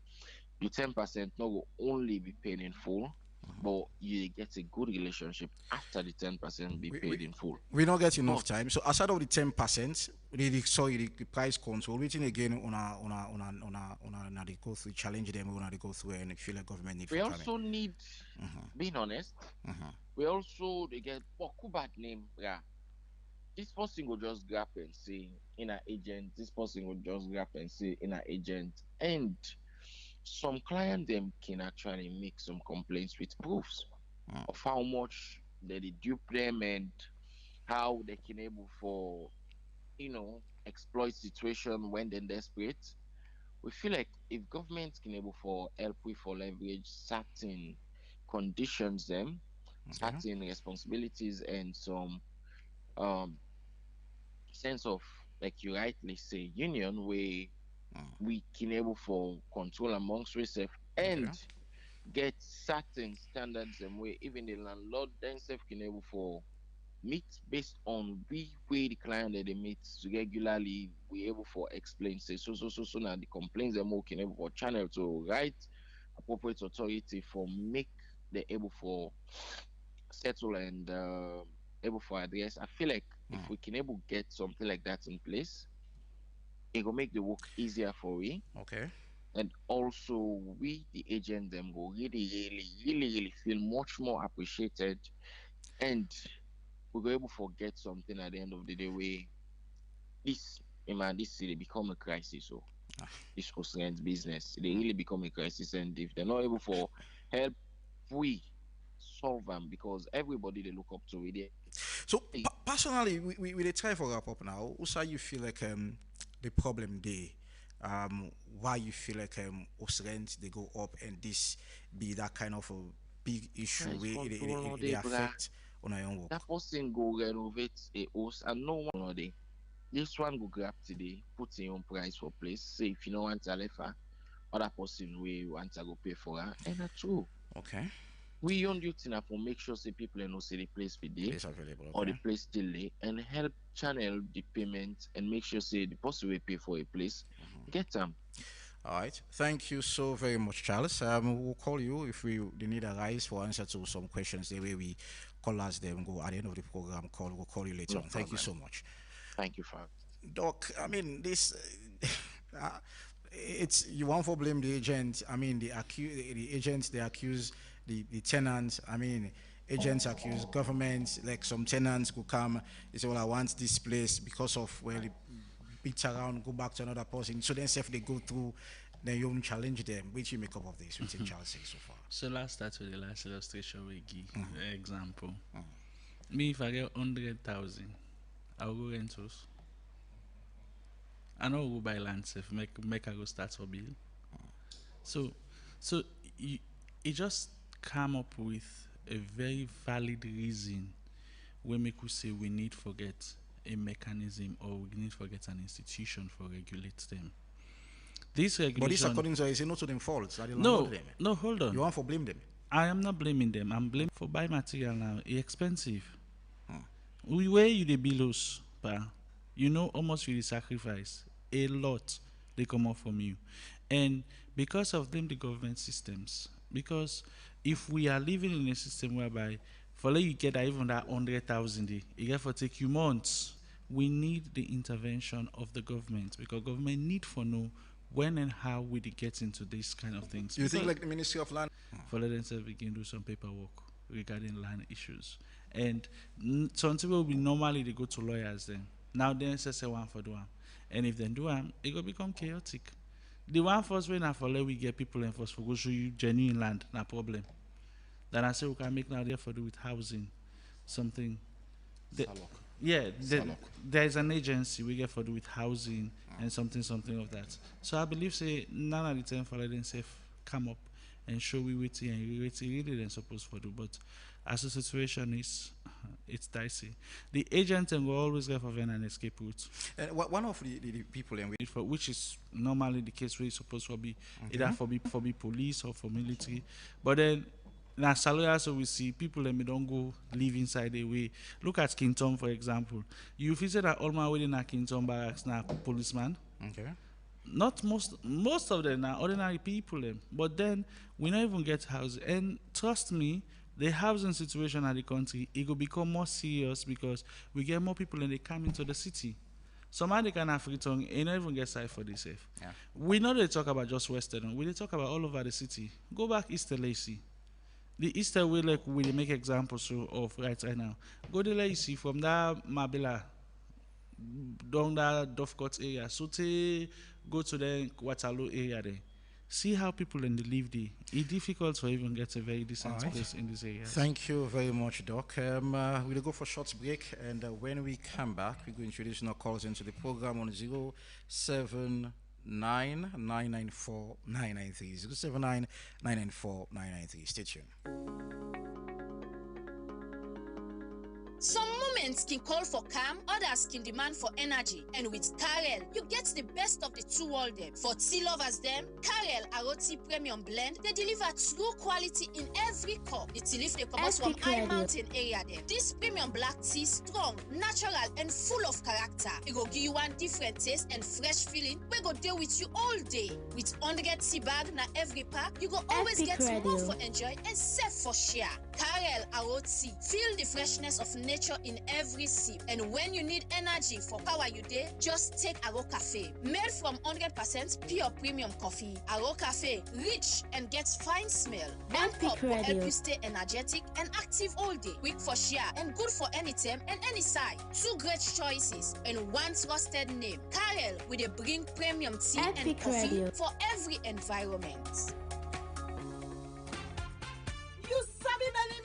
the 10% not will only be paid in full, but you get a good relationship after the 10% be We, paid we, in full. we don't get enough But time. So aside of the 10%, sorry, the price control, waiting again on a they go through challenge them, on they go through and feel like government need we for coming. also need, being honest, we also they get Boku bad name, yeah. This person will just grab and say in an agent, this person will just grab and say in an agent, and some client them can actually make some complaints with proofs of how much they dupe them and how they can able for exploit situation when they're desperate. We feel like if government can able for help with for leverage certain conditions them, Okay. certain responsibilities and some um sense of like you rightly say union where we can able for control amongst ourselves Okay. and get certain standards and way even the landlord themselves can able for meet based on we way the client that they meet regularly we able for explain say so now the complaints them can able for channel to write appropriate authority for make the able for settle and able for address. I feel like if we can able get something like that in place, it will make the work easier for we. Okay. And also we the agent them go really feel much more appreciated and we go able to get something at the end of the day where this man this city become a crisis so this Australian business they really become a crisis and if they're not able for help we solve them because everybody they look up to it. So personally, we dey try for wrap up now. Also, you feel like the problem there, why you feel like rent they go up and this be that kind of a big issue Price where control no it dey, bruh. affect on our own work. That person go renovate a house and no one no dey. This one go grab today, put in own price for place. Say if you don't want to left her, other person we want to go pay for her. And that's true. Okay. We own duty now for make sure say people know say the place be there Place available. or the Okay. place still there and help channel the payment and make sure say the person will pay for a place get them. All right. Thank you so very much, Charles. We'll call you if we need a rise for answer to some questions. The way we call us them go at the end of the program. We'll call you later No on. Thank you so problem. much. Thank you, Fab. Doc, I mean, this, uh, it's, you want to blame the agent. I mean, the agents, they accuse the tenants. I mean, agents accuse government, like some tenants could come, they say, well, I want this place because of, well, it beats around, go back to another person. So then, if they go through then you challenge them. Which you make up of this? Which you shall say so far? So let's start with the last illustration we give. Example. Me, if I get 100,000, I'll go rent house. I know go buy land safe, make I go start for bill. So it just come up with a very valid reason where make we say we need to get a mechanism or we need to get an institution for regulate them. This regulation. But this according to you, is not to them faults. No, hold on. You want to blame them? I am not blaming them. I'm blaming for buy material now. It's expensive. Where you the bills, pa? You know almost you the sacrifice a lot they come off from you, and because of them the government systems. Because if we are living in a system whereby for let you get that even that 100,000, it get for take you months. We need the intervention of the government because government need for know when and how we get into these kind of things. You think like the Ministry of Land? For let themselves begin do some paperwork regarding land issues. And some people will normally they go to lawyers then. Now they say one for do them. And if they do them, it will become chaotic. The one first way now for let we get people enforced for go show you genuine land, no problem. Then I say we can make now therefore do with housing something. There is an agency we get for do with housing and something of that. So I believe say none of the time for letting safe come up and show we waiting and really they're supposed to do. But as the situation is, it's dicey. The agent will always get for an escape route. One of the people which is normally the case where it's supposed to be either for be police or for military. But then now salary so we see people that don't go live inside the way. Look at King Tom for example. You visit that all my within a King Tom barracks now policeman. Okay. Not most of them are ordinary people but then we don't even get houses. And trust me, the housing situation in the country, it will become more serious because we get more people and they come into the city. Somebody can have free tongue and not even get side for this safe. Yeah. We know they talk about just Western, we they talk about all over the city. Go back East Lacey. The Easter way like we make examples of right now. Go to Lacey from that Mabila down that Dovecot area. So go to the Waterloo area there. See how people in the live there. It's difficult to even get a very decent place in this area. Thank you very much, Doc. We'll go for a short break, and when we come back, we're going to introduce our calls into the program on 079-994-993. 079-994-993. Stay tuned. Some moments can call for calm, others can demand for energy. And with Karel, you get the best of the two worlds. For tea lovers them, Karel Aroti Premium Blend, they deliver true quality in every cup. The tea leaf they come from high mountain area them. This premium black tea strong, natural and full of character. It will give you one different taste and fresh feeling. We go deal with you all day. With 100 tea bag na every pack, you go always get more for enjoy and safe for share. Karel Aroti, feel the freshness of nature in every sip. And when you need energy for power you day, just take Aro Cafe. Made from 100% pure premium coffee. Aro Cafe, rich and gets fine smell. One cup will help you stay energetic and active all day. Quick for share and good for any time and any side. Two great choices and one trusted name. Karel with a bring premium tea and coffee for every environment. You sabi Benny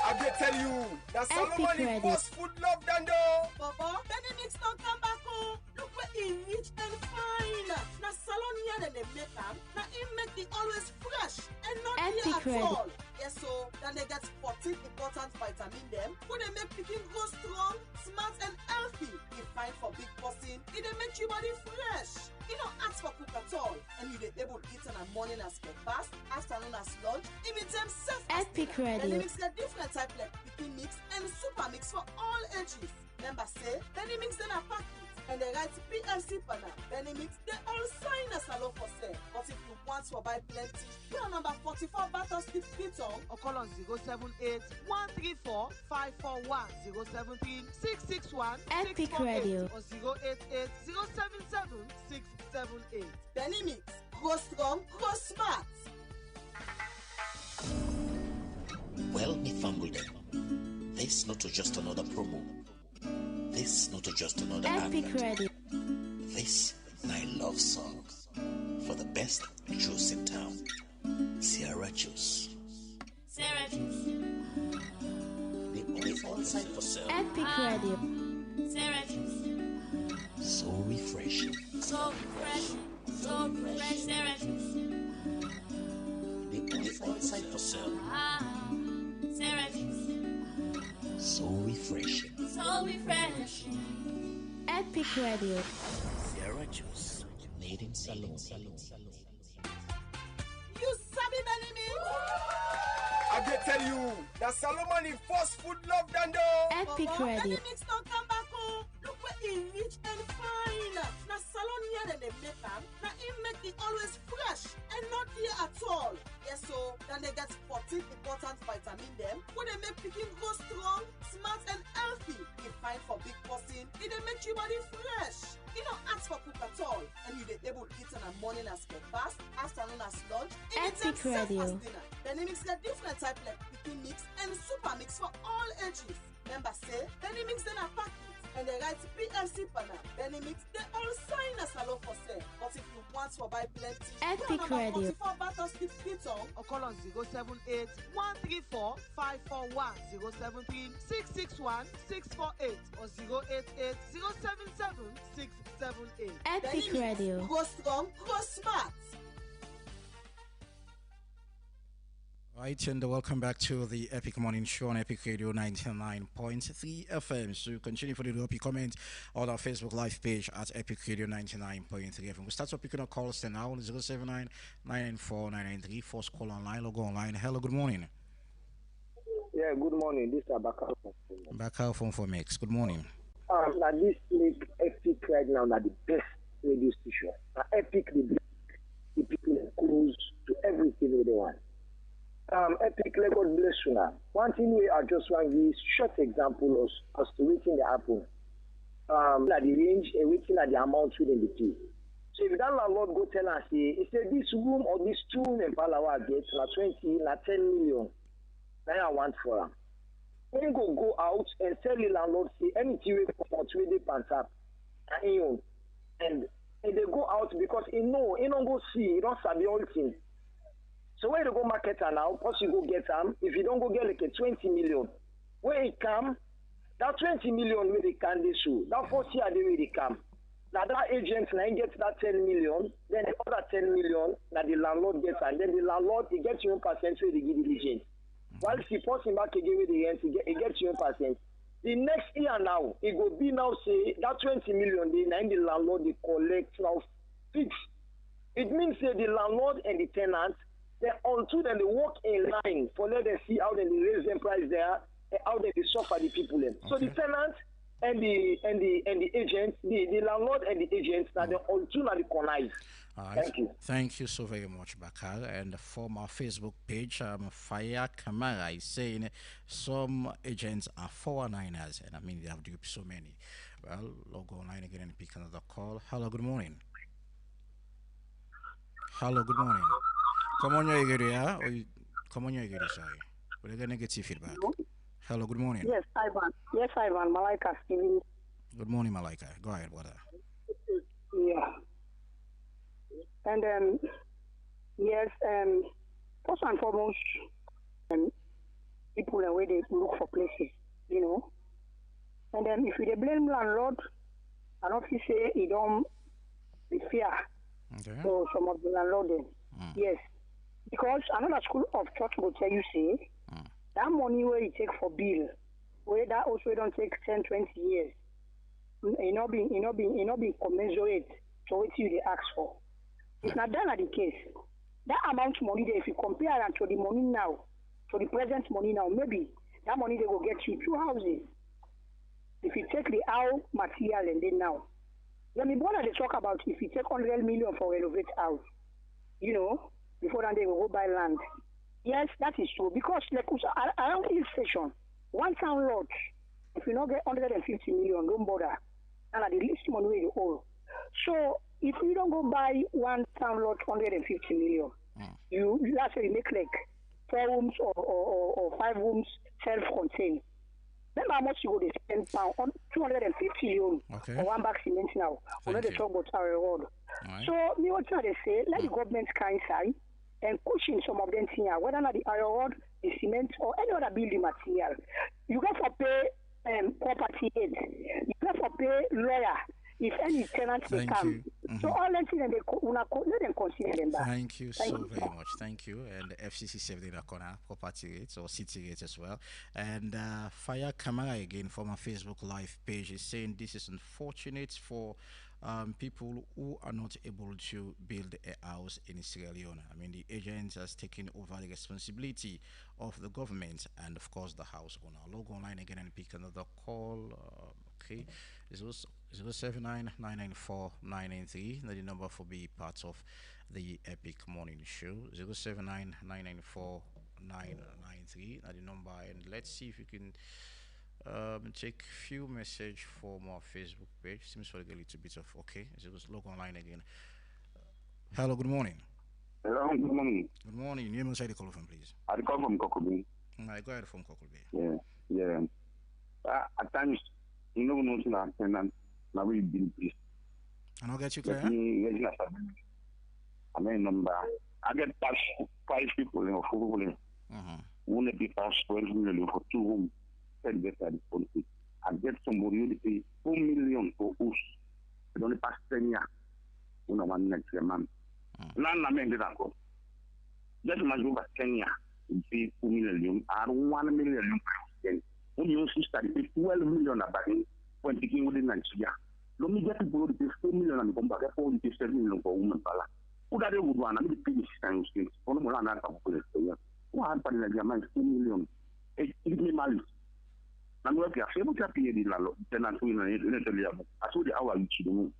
I tell you, that Solomon is most food love Dando. Baba, Benny Mix don't come back home. Look where he rich and fine. Now salon here than they make them. Now he make it always fresh and not here at all. Yes, so then they get 14 important vitamin them. When they make picking grow strong, smart and healthy. You find for big person, it they make your body fresh. You don't ask for cook at all. And you they able to eat in the morning as breakfast, afternoon as lunch, even them self as dinner. Then they mix the different type like picking mix and super mix for all ages. Remember say, then they mix them a packet. And they write PLC panel. Then they mix, they all sign a salon for sale. But if you want to buy plenty, call number 44 Batter Street, Freetown, or call on 078-134-541-073-661-648 or 088-077-678. Benny Mix, grow strong, grow smart. Well, me family, this not just another promo. This not just another ad. This my love song. best juice in town. Sierra Juice. Sarah Juice. The only on-site for sale. Epic Radio. Sarah Juice. So refreshing. So refreshing. So refreshing. Sarah Juice. The only on-site for sale. Sarah Juice. So refreshing. So refreshing. Epic Radio. Sierra Juice. Made in Salon. You sabi Benimi? I can tell you, that Solomon in first food love than Epic Radio. Benimix don't come back home. Look where he rich and fine. Now salon here and they make them. Now he make it always fresh and not here at all. Yes, so then they get 14 important vitamin them. When they make picking go strong, smart and healthy. It fine for big person. It they make your body fresh. You don't ask for cook at all. And you they able to eat in the morning as breakfast, afternoon as lunch, Epic Radio. as dinner. Then they mix the different type like picking mix and super mix for all ages. Remember say, then they mix them a packet. And they write PLC panel. Then they mix they all sign as a lot for sale. But if you want to buy plenty, Epic Radio. 44 Battle Street Piton or call on 078 134 541 073 661 648 or 088 077 678. Epic Radio. Go strong, go smart. Right, and welcome back to the Epic Morning Show on Epic Radio 99.3 FM. So continue for the drop your comment on our Facebook live page at Epic Radio 99.3 FM. We'll start picking up calls now 079 994 993. First call online or go online. Hello, good morning. Yeah, good morning. This is Abaka. Bakar from Mix. Good morning. Now this make Epic right now the best radio station. Now Epic the people close to everything they want. Epic, let God bless you now. One thing I just want to give short example as to waiting the happen. At the range, waiting at the amount within the fee. So if that landlord go tell us, he said this room or this 2 room in Palawa get na 20, na 10 million. Now I want for him. When you go out and tell the landlord, say anything we come out with the pants up. And they go out because he don't go see, he don't sabi all things. So where you go market now, once you go get them, if you don't go get like a 20 million, where it come, that 20 million where they can they show, that 40 are the way they come. Now that agent now he gets that 10 million, then the other 10 million that the landlord gets, and then the landlord he gets your percent where they give the agent. While he puts him back again with the rent, he gets your percent. The next year now, it will be now say that 20 million, the landlord they collect now fixed. It means say the landlord and the tenant. Then until then they work in line for let them see how they raise them price there and how they suffer the people then. Okay. So the tenant and the agent, the landlord and the agents now they until now they connive. Thank you. Thank you so very much, Bakar. And from our Facebook page, Fire Kamara is saying some agents are 419ers, and I mean they have duped so many. Well, log online again and pick another call. Hello, good morning. Hello, good morning. Come on, your area, or come on, your area, sorry. We're going to get your feedback. Hello, good morning. Yes, Ivan. Yes, Ivan. Malaika speaking. Good morning, Malaika. Go ahead, brother. Yeah. And yes, first and foremost, people are where they look for places, you know. And then if you blame landlord, and if you say you don't be fair, so some of the landlord, yes. Because another school of thought will tell you, say, that money where you take for bill, where that also don't take 10, 20 years, it not be commensurate to what you they ask for. It's not done at the case. That amount of money, if you compare that to the money now, to the present money now, maybe that money they will get you 2 houses. If you take the house material and then now, let me bother to talk about if you take 100 million for renovate house, you know, before then they will go buy land. Yes, that is true. Because like around hill station, one town lot, if you not get 150 million, don't bother. And at the least money we owe. So if you don't go buy one town lot 150 million, you let's say you make like 4 rooms or 5 rooms self-contained. Remember how much you go to spend on 250 million for one bag cement now. We're not talking about our reward. So So, me what try to say, let the government kind side and cushion some of them things, whether not the iron rod, the cement, or any other building material. You got to pay property aid. You got to pay lawyer if any tenants they come. So all them things let them consider them back. Thank you so very much. Thank you. And the FCC saved in the corner, property rates or city rates as well. And Fire Camera again from our Facebook Live page is saying this is unfortunate for people who are not able to build a house in Sierra Leone. I mean, the agents has taken over the responsibility of the government and, of course, the house owner. Log online again and pick another call. Okay, 079 994 993. The number for be part of the Epic Morning Show. 079 994 993. The number, and let's see if you can take few message from our Facebook page. Seems to get a little bit of okay. Just log online again. Hello, good morning. Hello, good morning. Good morning. You must say the call from, please. I call from Kokobi. I go ahead from Kokobi. Yeah. At times, you know, nothing and now we been pleased. And I'll get you clear. I mean, number. I get past 5 people in a full room. One be past 12 million for 2 rooms. I get somebody who pay 4 million for us. It only past 10 years. You know, one next year, man. Now, I mean, go. Just imagine over 10 years, you pay 4 million, or 1 million. When you sister, you pay 12 million about it when picking within Nigeria. Let me get people to pay 4 million and come back, therefore, you pay 7 million for a woman. Who that would want? I mean, the pay this thing. For no more than that, who had for Nigeria, 4 million. It me malice. And what you are able to pay the tenant who in I told you how I reach the moon.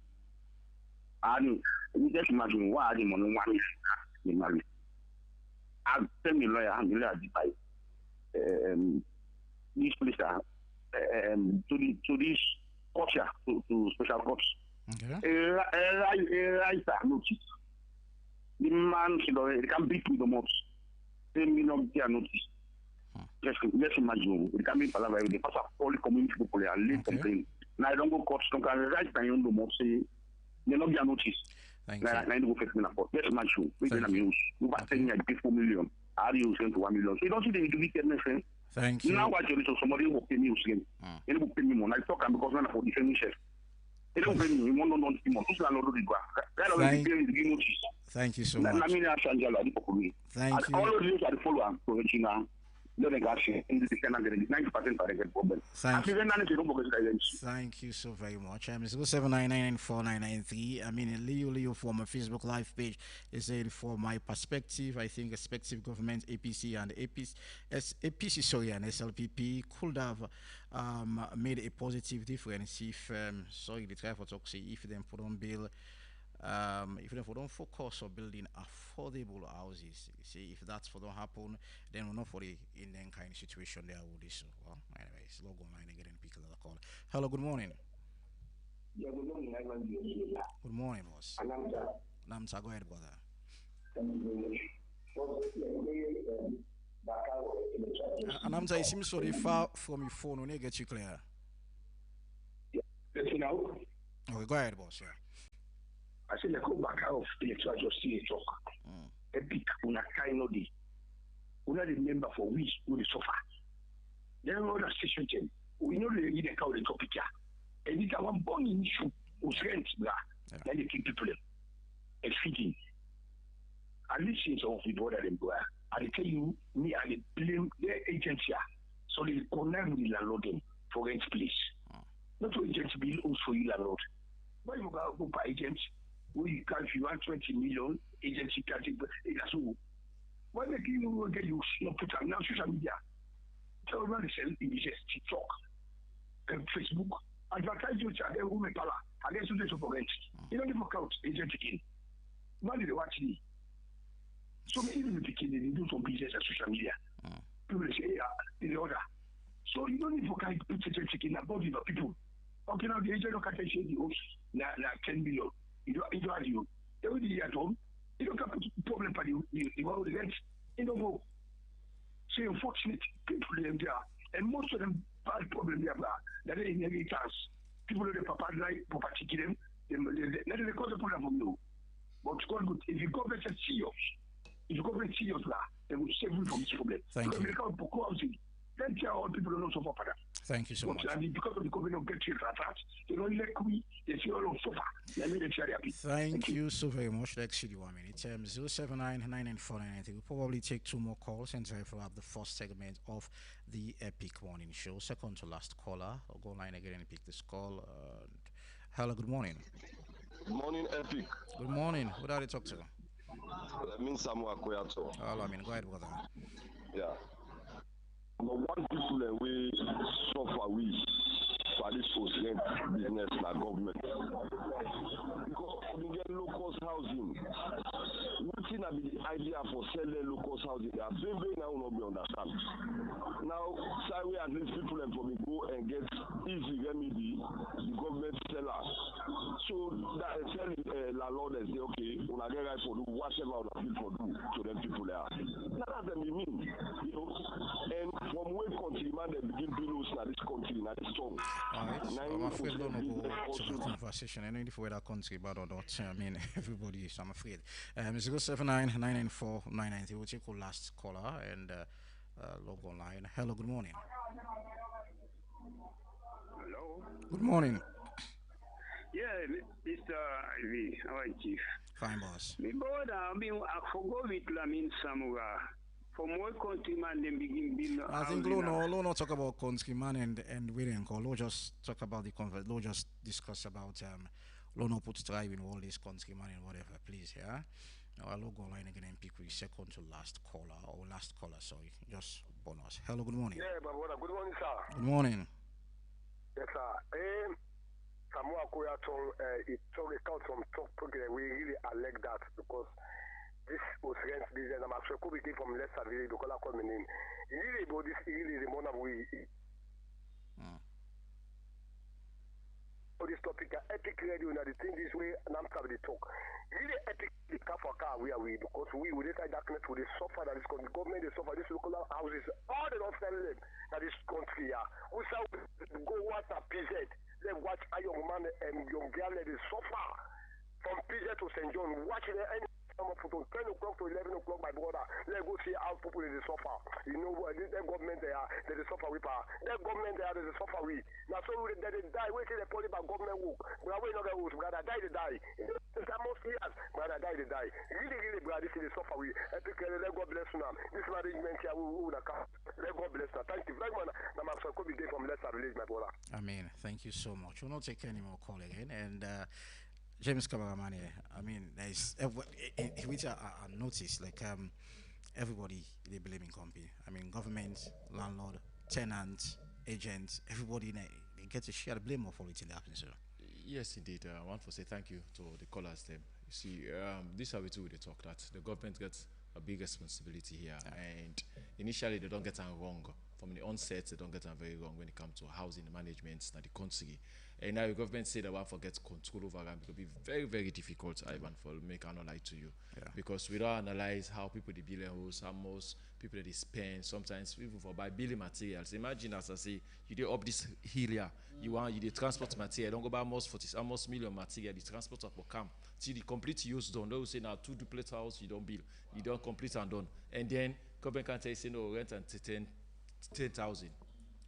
And you just imagine why I'm on 1 million married. I'll tell me lawyer, I'm going to this place to this culture, to special courts. A writer notice. The man, he can beat with the most. 10 million notice. Let's imagine we can be palaver with the pass of all the community people and late complain. Now I don't go courts, don't can write down on the most say they not get notice. Thank you. Now I go fetch me for. Let's imagine we can use. We got 10 years, 4 million. Are you saying to 1 million? So you don't see the wickedness, friend. Thank you. Now what you so somebody will pay me again. They will pay me more. I talk because now for defending chef. They don't pay me. You want not to more. Who's not to go? That already pay the notice. Thank you so much. Thank you. All of these are the followers to Regina. Thank you so very much. I'm 0799949993. I mean, Leo for my Facebook Live page is saying for my perspective, I think respective government, APC and APC, sorry, and SLPP could have made a positive difference if, sorry, the try for talk, if them put on bill. If they don't focus on building affordable houses, see if that's for don't happen, then we're not for the Indian kind of situation there would issue. Well, anyways, log online again and pick another call. Hello, good morning. Yeah, good morning, Good morning, boss. Namsa, go ahead, brother. And Namsa, it seems so far from your phone when you get you clear. Let me know. Okay, go ahead, boss. Yeah. I said, let's go back out the electoral justice talk. Epic, una kind of the. Una remember for which we suffer. There are other situations. We know the leader called the topic here. And it's our born issue who's rent, then they keep people and feeding. I listen to the border employer. I tell you, me, I blame their agency. So they connect with the landlord for rent place. Not for agency bill, also you landlord. Why you go by agents? We can if you want 20 million agency can take so why they give you get you not put on now social media. Tell them they sell in just TikTok and Facebook. Advertise you to them women power. I guess you just for rent. You don't even count agent in. Money they watch me. So even the beginning they do some business on social media. People say in the order. So you don't need to kind of put agent in above the people. Okay, now the agent can say the host na 10 million. You don't have you. They will be at home. You don't have problem for the rent. You don't go. So unfortunate people them there. And most of them bad problem there that they inheritance. People that papa like property them, they cause a problem from you. But God, good. If the government is serious, if the government is serious now, they will save you from this problem. Thank you. Because Boko housing, then tell all people don't suffer for that. Thank you so much. And because of the government get you that, they don't let me, they feel all suffer. Let me let you happy. Thank you so very much. Let's see the 1 minute. 079994990. We'll probably take 2 more calls and try to have the first segment of the Epic Morning Show. Second to last caller. I'll go online again and pick this call. Hello, good morning. Good morning, Epic. Good morning. Who did I talk to? That means Samuel Koyato. Hello, go ahead, brother. Yeah. But one people we suffer with for this post-rent business na government. Because we get low-cost housing. What thing be the idea for selling low-cost housing? They are very now not be understand. Now, say we at least people and for me go and get easy remedy the government seller. So that tell landlord and say, okay, when I get right for do whatever I feel for do to them people there. That's what they mean, you know. And from where country man they begin bills na this country na this song. Alright, I'm afraid we'll not go to the conversation. I know if we're that country bad or not. I mean, everybody is. I'm afraid. 079994990. We'll take our last caller and log online. Hello, good morning. Hello. Good morning. Yeah, Mr. Ivy, how are you, Chief? Fine, boss. Me brother, I forgot with Lamin Samura. For more countryman, then begin build. I think Lo not talk about countryman and waiting call. Lo just talk about the convert. Lo just discuss about Lo no put drive in all these countryman and whatever. Please, yeah. Now I'll go online again and pick with second to last caller or last caller. Sorry, just bonus. Hello, good morning. Yeah, my brother. Good morning, sir. Good morning. Yes, sir. Samuel Koyato, it took out from talk program. We really elect that because this was rent business. I'm actually could be from Leicester Village because I call my name. Really, about this, really the one of we. For this topic, epic radio, now the thing this way, and I'm having the talk. Really epic, the car for car, we are we because we with this darkness, with the suffer that is going, the government, they suffer, these local houses, all they don't sell them, that is country, yeah. We shall go watch a PZ, then watch a young man and young girl, they suffer from PZ to St. John, watching any. From 10 o'clock to 11 o'clock, my brother, let's go see how people they suffer. You know what? The government they suffer with power. The government they suffer with. Now, so they die. Wait till they call it by government work. But we not going to brother die, they die. It's almost years, brother die, they die. Really, brother, this is the suffer with. Epic, let God bless you now. This management here, who will come. Let God bless you. Thank you very much. I'm also going to be from Leicester Village, my brother. I mean, thank you so much. We'll not take any more call again. And, James Kabaramani, I mean, there's which I noticed, like everybody they blame in company. I mean, government, landlord, tenant, agent, everybody they get to share the blame of all it that happens. Yes, indeed. I want to say thank you to the callers. Them, you see, this is how we do the talk that the government gets a big responsibility here, and initially they don't get it wrong. From the onset, they don't get it very wrong when it comes to housing management in the country. And now the government say that one forgets control over them. It will be very, very difficult, Ivan, for make an lie to you. Because we don't analyze how people they build house, how most people they spend, sometimes even for buy building materials. Imagine as I say, you do up this hill here, you transport material, don't go buy almost million material, the transport up will come. See the complete use done. They will say now 2 duplex house you don't build, you don't complete and done. And then government can tell you say no rent and 10,000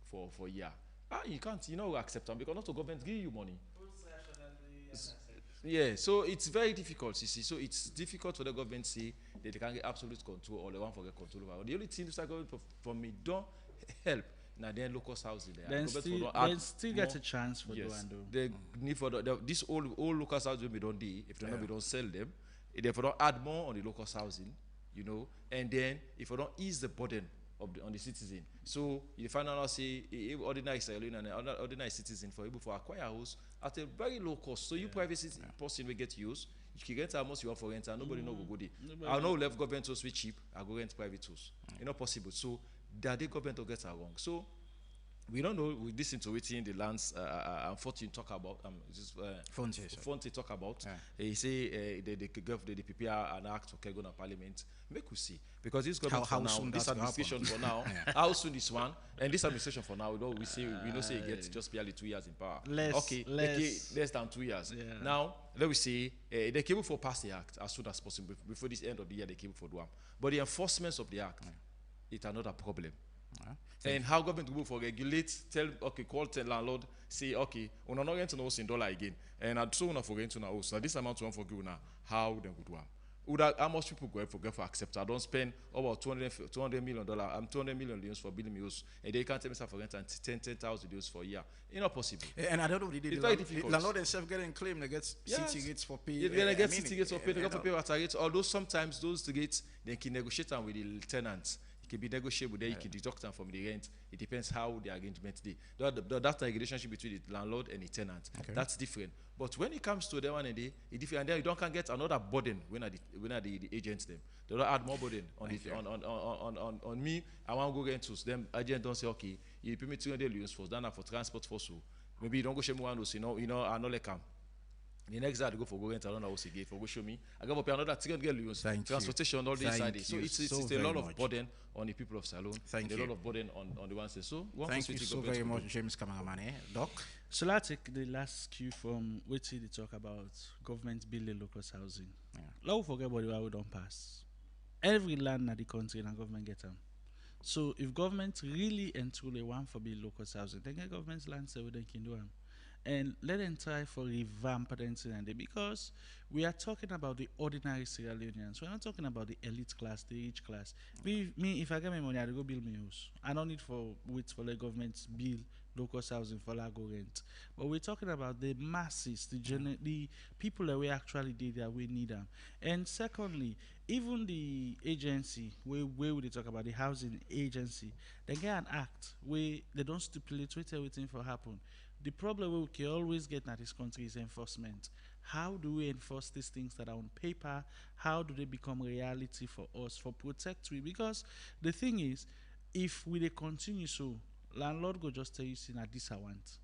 for a year. You can't, accept them because not the government give you money. Yeah, so it's very difficult, you see. So it's difficult for the government to say that they can get absolute control or they want to get control over. The only thing that government from me don't help. Now then local housing there. Then still get a chance for yes. do. They need for this all local housing we don't do. If we don't sell them, if we don't add more on the local housing, and then if we don't ease the burden on the citizen. So you find out say ordinary citizen for able to acquire a house at a very low cost. So you private person will get used. You can rent almost you want for rent and nobody know go there. I know left government house cheap, I go rent private house. It's not possible. So the government will get it wrong. So we don't know. We listen to it in the lands. Unfortunately, talk about Fonte talk about. He say they prepare an act to go to Parliament. Make we see, because this government for now, this administration for now, how soon is one, and this administration for now, we know say it gets just barely 2 years in power. Less than 2 years. Yeah. Now let me see, they came for pass the act as soon as possible before this end of the year. They came for do. But the enforcement of the act, it's another problem. And how government will for regulate, call tell landlord, say, okay, we're not going to know $1 again. And I so not forget to know. So this amount to forgive now, how they would do. How much people go for accept? I don't spend about $200 million, $200 million for building meals, and they can't tell me for rent and 10,000 euros for a year. It's not possible. And I don't know, it's very difficult. Landlord themselves getting claim they get city rates for pay. They're gonna get city rates for pay. They got for pay water rates. Although sometimes those rates they can negotiate them with the tenants. It can be negotiable. There you can deduct them from the rent. It depends how the arrangement is. That's the relationship between the landlord and the tenant. Okay. That's different. But when it comes to the one and it's different. And then you don't can get another burden when the agents them. They don't add more burden on me. I want to go into them. Agent don't say, okay, you pay me 200 euros for that for transport for so. Maybe you don't go show me one who say no, I know like the next day I go for go rent another house again for go show me. I go pay another 300 euros transportation all the inside. So it's a lot of burden on the people of Salone. Thank you. A lot of burden on the ones. So thank you so very much, James Cameraman. Doc. So let's take the last cue from which they talk about government building local housing. Yeah. Let's forget about the way we don't pass. Every land in the country and government get them. So if government really and truly want for build local housing, then get government's land so they can do them. And let them try for revamp the because we are talking about the ordinary Sierra Leoneans. We're not talking about the elite class, the rich class. Me, if I get my money, I go build my house. I don't need for wait for the government build local housing for la go rent. But we're talking about the masses, the people that we actually did that we need them. And secondly, even the agency where we talk about the housing agency, they get an act where they don't stipulate what everything for happen. The problem we can always get in this country is enforcement. How do we enforce these things that are on paper? How do they become reality for us, for protectory? Because the thing is, if we continue so, landlord go just tell you, see, now this I want.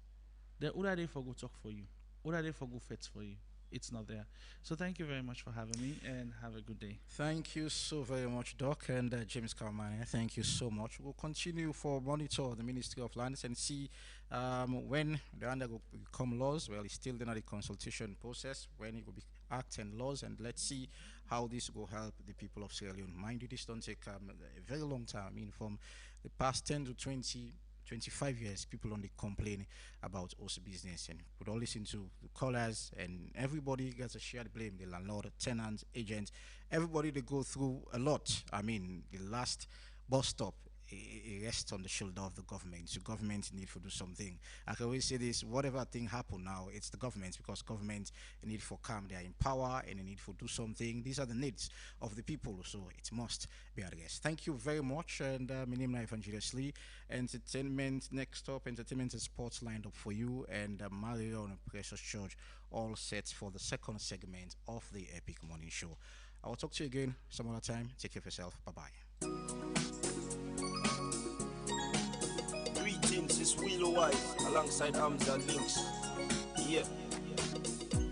The other day for go talk for you. Other day for go fetch for you. It's not there. So thank you very much for having me and have a good day. Thank you so very much, Doc, and James Carmine. Thank you so much. We'll continue for monitor the Ministry of Lands and see when the land will become laws. Well, it's still in the consultation process when it will be acts and laws, and let's see how this will help the people of Sierra Leone. Mind you, this don't take a very long time. I mean, from the past 10 to 25 years, people only complain about us business, and we all listen to the callers, and everybody gets a shared blame. The landlord, tenants, agents, everybody they go through a lot. I mean, the last bus stop, it rests on the shoulder of the government. So government need to do something. I can always say this, whatever thing happen now, it's the government, because government need for calm, they are in power and they need to do something. These are the needs of the people, so it must be addressed. Thank you very much, and my name is Evangelist Lee. Entertainment next up, entertainment and sports lined up for you, and Mario and Precious George all set for the second segment of the Epic Morning Show. I will talk to you again some other time. Take care of yourself. Bye-bye. Greetings, it's Willow White alongside Hamza Links. Yeah,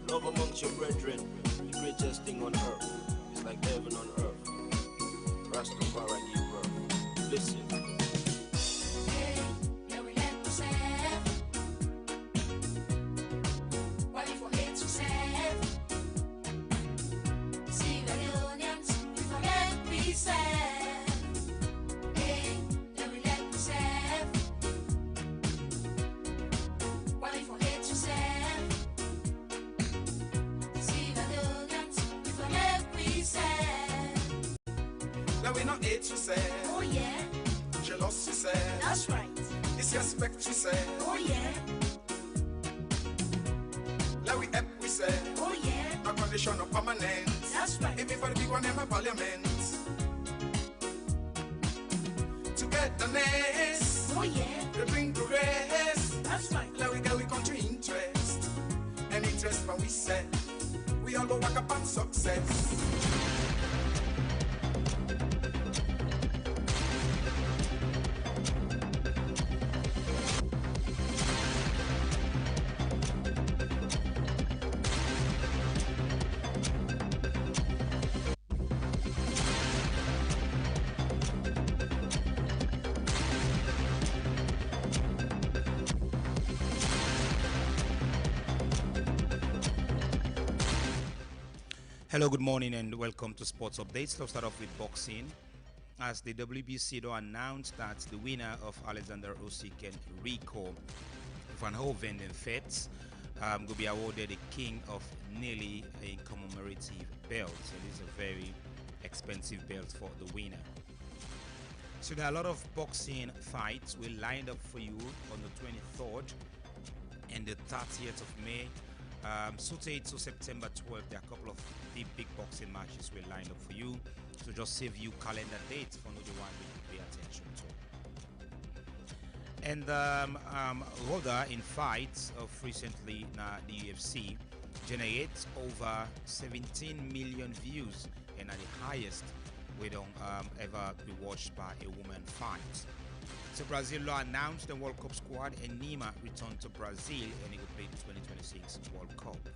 love amongst your brethren, the greatest thing on earth. It's like heaven on earth. Rastafari give birth. Listen. We not hate you say, oh yeah. Jealous you say, that's right. Disrespect you say, oh yeah. Let we help we say, oh yeah. No condition of permanent, that's right. If for the big one in my parliament. Togetherness, oh yeah. They bring progress, that's right. Let we get we country interest, and interest when we say, we all go back up on success. Hello, good morning, and welcome to Sports Updates. Let's start off with boxing. As the WBC announced that the winner of Alexander Usyk and Rico Van Hoven and Fetz will be awarded the King of Nearly a commemorative belt. So this is a very expensive belt for the winner. So there are a lot of boxing fights we lined up for you on the 23rd and the 30th of May. Saturday to September 12th, there are a couple of big boxing matches we lined up for you. So just save you calendar dates for the one we pay attention to. And Roda in fights of recently the UFC generates over 17 million views and are the highest we don't ever be watched by a woman fight. So Brazil announced the World Cup squad and Nima returned to Brazil and he will play the 2026 World Cup.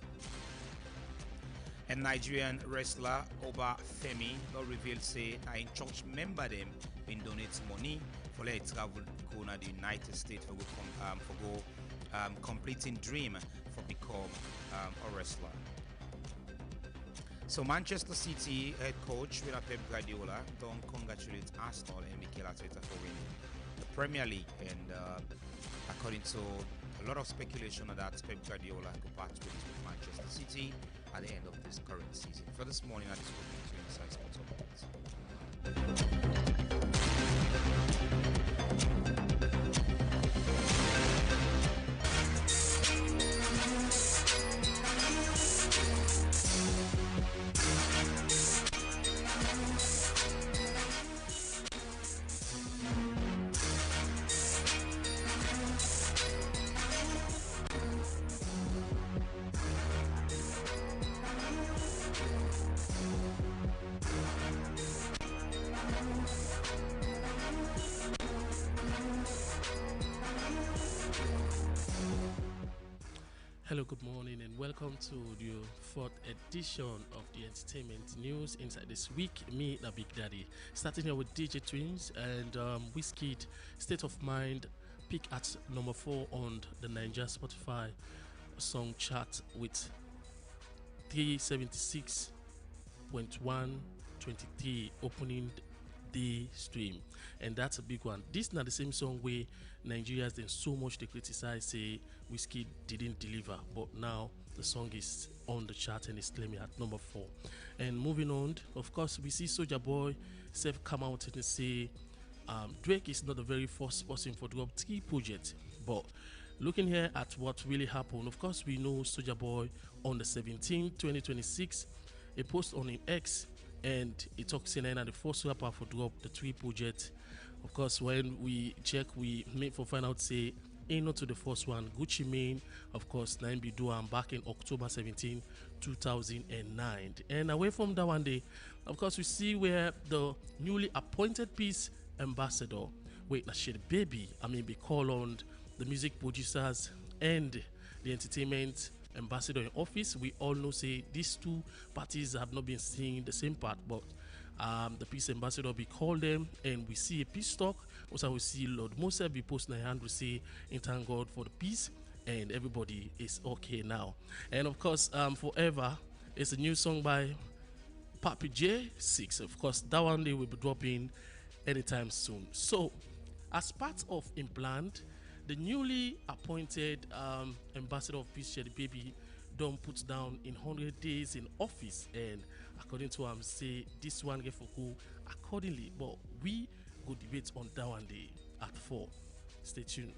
And Nigerian wrestler Oba Femi will reveal say in church member them been donate money for let travel go to the United States for go completing dream for become a wrestler. So Manchester City head coach Pep Guardiola don't congratulate Arsenal and Mikel Arteta for winning the Premier League, and according to a lot of speculation that Pep Guardiola could part ways with Manchester City at the end of this current season. For this morning, I just will to Inside Sports Updates. Hello, good morning, and welcome to the fourth edition of the entertainment news inside this week. Me, the Big Daddy, starting here with DJ Twins and Wizkid, State of Mind, peak at number 4 on the Niger Spotify song chart with 376.123 opening the stream, and that's a big one. This not the same song where Nigerians then so much they criticize say Wizkid didn't deliver, but now the song is on the chart and is claiming at number 4. And moving on, of course, we see Soulja Boy self come out and say Drake is not the very first person for drop 3 projects, but looking here at what really happened, of course, we know Soulja Boy on the 17th, 2026, a post on his X, and it talks in the first rapper for drop the 3 projects. Of course, when we check, we made for find out say ain't not to the first one. Gucci Mane, of course, 9B Duan back in October 17, 2009. And away from that one day, of course, we see where the newly appointed peace ambassador, wait, na shit, baby, be called on the music producers and the entertainment ambassador in office. We all know say these two parties have not been seeing the same part, but the peace ambassador be call them, and we see a peace talk. Also we see Lord Moses be posting a hand, we say in thank God for the peace, and everybody is okay now. And of course, Forever is a new song by Papi J6. Of course, that one day will be dropping anytime soon. So as part of Implant, the newly appointed ambassador of peace, Shady Baby, don't put down in 100 days in office, and according to him, say this one get for go accordingly. But we go debate on that one day at 4. Stay tuned.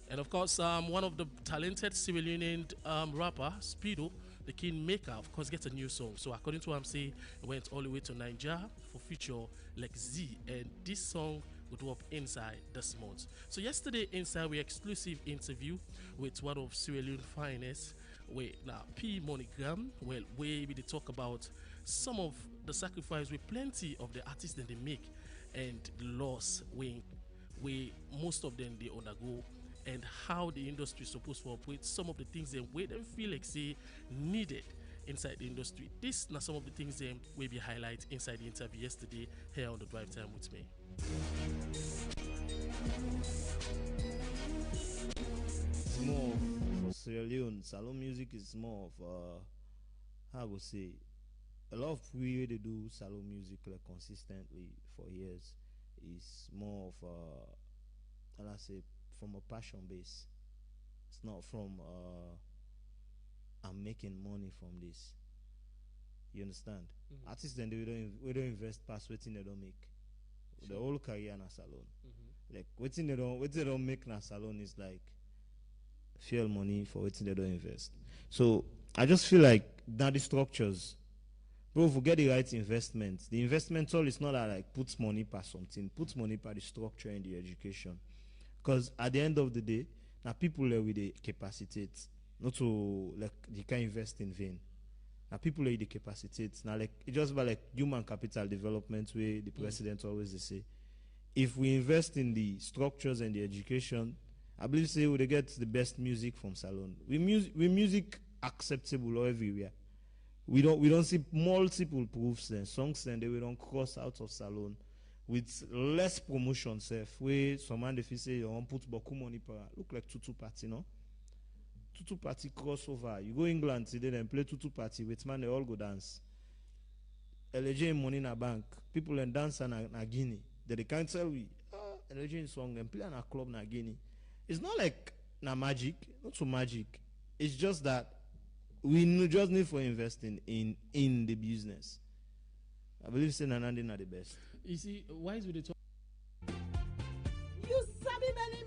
And of course, one of the talented Sierra Leonean rapper, Speedo, the Kingmaker, of course, gets a new song. So according to him, say he went all the way to Nigeria for feature like Z, and this song would drop inside this month. So yesterday inside we exclusive interview with one of Sierra Leone finest, wait now P Monogram, well where we talk about some of the sacrifice with plenty of the artists that they make and the loss we most of them they undergo, and how the industry is supposed to operate, some of the things that we them feel like say needed inside the industry. This are some of the things that we be highlight inside the interview yesterday here on the Drive Time with me. It's more for Sierra Leone. Salon music is more of how I would say a lot of we they do salon music like consistently for years is more of a, and I say from a passion base. It's not from I'm making money from this. You understand? Mhm. Artists then we don't invest past waiting they don't make. The Sure. whole career na salon. Mhm. Like waiting they don't make na salon is like fuel money for waiting they don't invest. So I just feel like now the structures, bro, if we get the right investment, the investment all is not that like puts money per something, puts money per the structure and the education. Because at the end of the day, now people with the capacitate, not to like they can invest in vain. Now people with the capacitate. Now like it's just about like human capital development where the president always they say. If we invest in the structures and the education, I believe say we get the best music from salon. We music acceptable everywhere. We don't see multiple proofs then songs then they will don't cross out of salon with less promotion self where some man if you say you want put boku money per look like tutu party, no? Tutu party crossover. You go England today and play tutu party with man they all go dance. LJ money in a bank. People and dance na Guinea. They can't tell we LJ song and play in a club na Guinea. It's not like na magic, not so magic. It's just that we just need for investing in the business. I believe say Nanandi are the best. You see, why is we the talk? You sabi Benny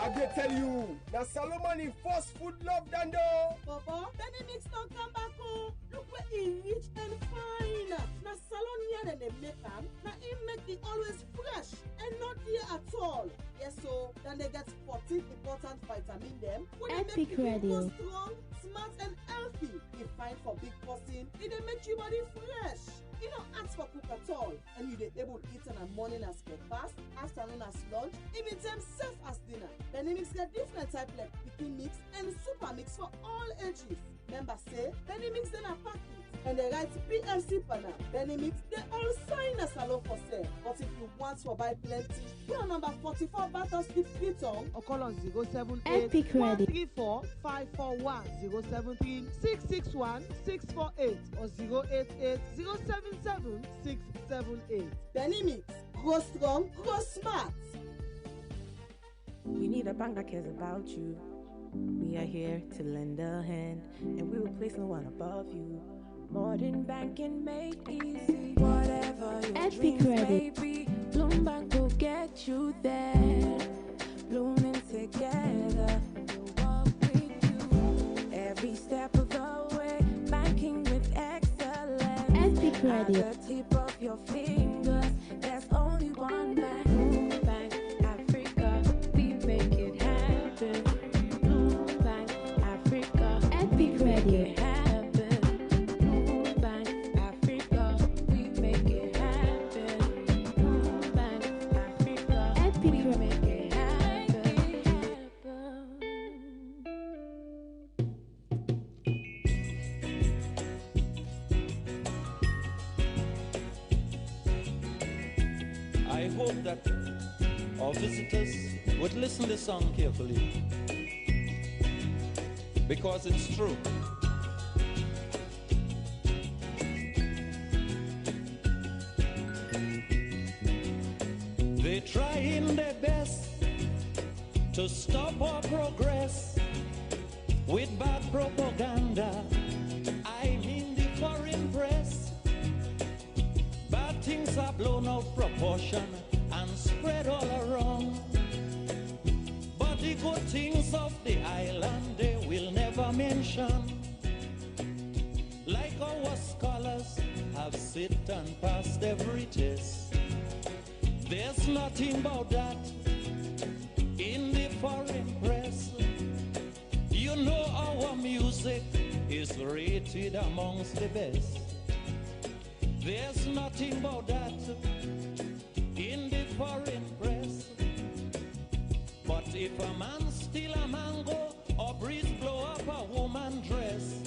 I can tell you, now Solomon in fast food love than though. Papa, Benny Mix don't come back oh. Look where he rich and fine. Now salon here they make them. Now he make it always fresh and not here at all. Yes, so then they get 14 important vitamin them. When they Epic make you Radio. go strong, smart and healthy. You find for big person, it they make your body fresh. You don't ask for cook at all, and you they able to eat in the morning as breakfast, afternoon as lunch, even time self as dinner. Then they mix get different type like picking mix and super mix for all ages. Members say Benny mix then a packet and they write PLC panel. Benny mix they all sign a salon for sale. But if you want to buy plenty, call number 44 Battle Street Freetown or call on 078 Epic Radio. 134 541 073 661 648 or 088 077 678. Benny mix, grow strong, grow smart. You need a bank that cares about you. We are here to lend a hand, and we will place no one above you. Modern banking made easy. Whatever your Epic dreams Radio. may be, Bloom Bank will get you there. Blooming together, we'll walk with you every step of the way. Banking with excellence. Epic Radio. At the tip of your fingers, there's only one bank. Bloom Bank Africa, we make it happen. Bloom Bank Africa, Epic we make Radio. it happen. Bloom Bank Africa, we make it happen. Bloom Bank Africa, Epic we Radio. make it happen. I hope that our visitors would listen to the song carefully, because it's true. They're trying their best to stop our progress with bad propaganda. I mean the foreign press. Bad things are blown out of proportion and spread all around. But the good things of the island they will never mention. Like our scholars have sit and passed every test. There's nothing about that in the foreign press. You know our music is rated amongst the best. There's nothing about that in the foreign press. But if a man steal a mango or breeze blow up a woman dress,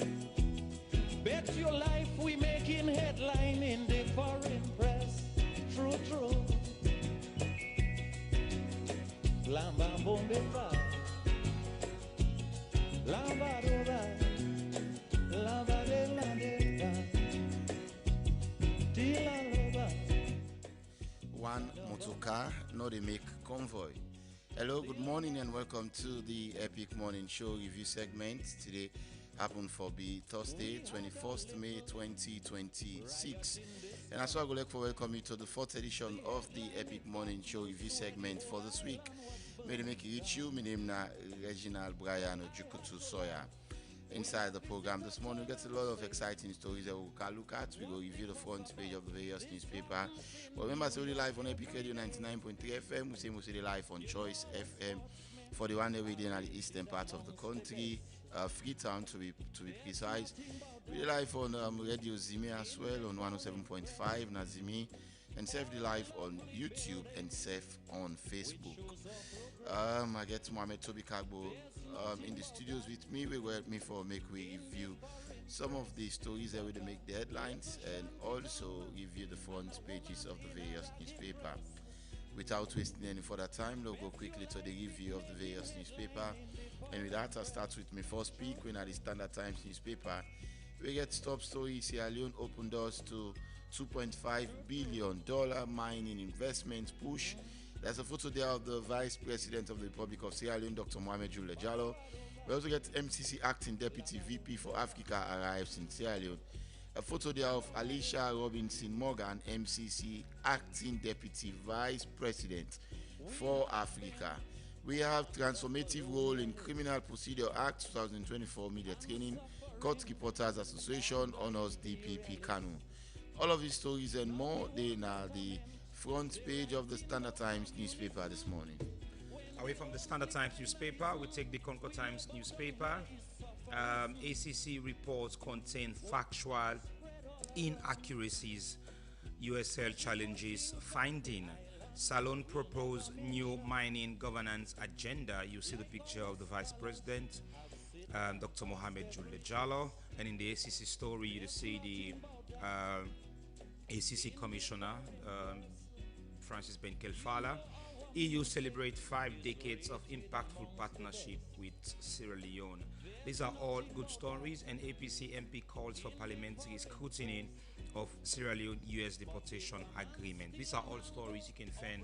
bet your life we making headline in the foreign press. True, true. Lamba bombe ba, lamba do ba, lamba de la de ba. motorcar, nor they make convoy. Hello, good morning, and welcome to the Epic Morning Show review segment. Today happened for be Thursday, 21st May 2026. And as well, I would like to welcome you to the fourth edition of the Epic Morning Show review segment for this week. May they make it reach you. My name is Reginald Brian Ojukutu Soya. Inside the program this morning, we get a lot of exciting stories that we can look at. We will review the front page of the various newspaper. But remember, we're live on Epic Radio 99.3 FM. We say we're live on Choice FM for the one that we're in the eastern part of the country, Freetown to be precise. We're live on Radio Zimi as well on 107.5 Nazimi, and Surf the live on YouTube and Surf on Facebook. I get Mohamed Toby Kagbo in the studios with me. We will me for make we review some of the stories that will make the headlines and also review the front pages of the various newspaper. Without wasting any further time, we'll go quickly to the review of the various newspaper. And with that, I'll start with my first peek when at the Standard Times newspaper. We get top story: Sierra Leone open doors to $2.5 billion mining investment push. There's a photo there of the Vice President of the Republic of Sierra Leone, Dr. Mohamed Jallow. We also get MCC Acting Deputy VP for Africa arrives in Sierra Leone. A photo there of Alicia Robinson Morgan, MCC Acting Deputy Vice President for Africa. We have transformative role in Criminal Procedure Act 2024 media training. Court Reporters Association honors DPP Kanu. All of these stories and more, they are the front page of the Standard Times newspaper this morning. Away from the Standard Times newspaper, we take the Concord Times newspaper. ACC reports contain factual inaccuracies. USL challenges finding. Salon propose new mining governance agenda. You see the picture of the Vice President, Dr. Mohamed Jallow, and in the ACC story, you see the ACC Commissioner, Francis Ben Kelfala. EU celebrate 5 decades of impactful partnership with Sierra Leone. These are all good stories, and APC MP calls for parliamentary scrutiny of Sierra Leone US deportation agreement. These are all stories you can find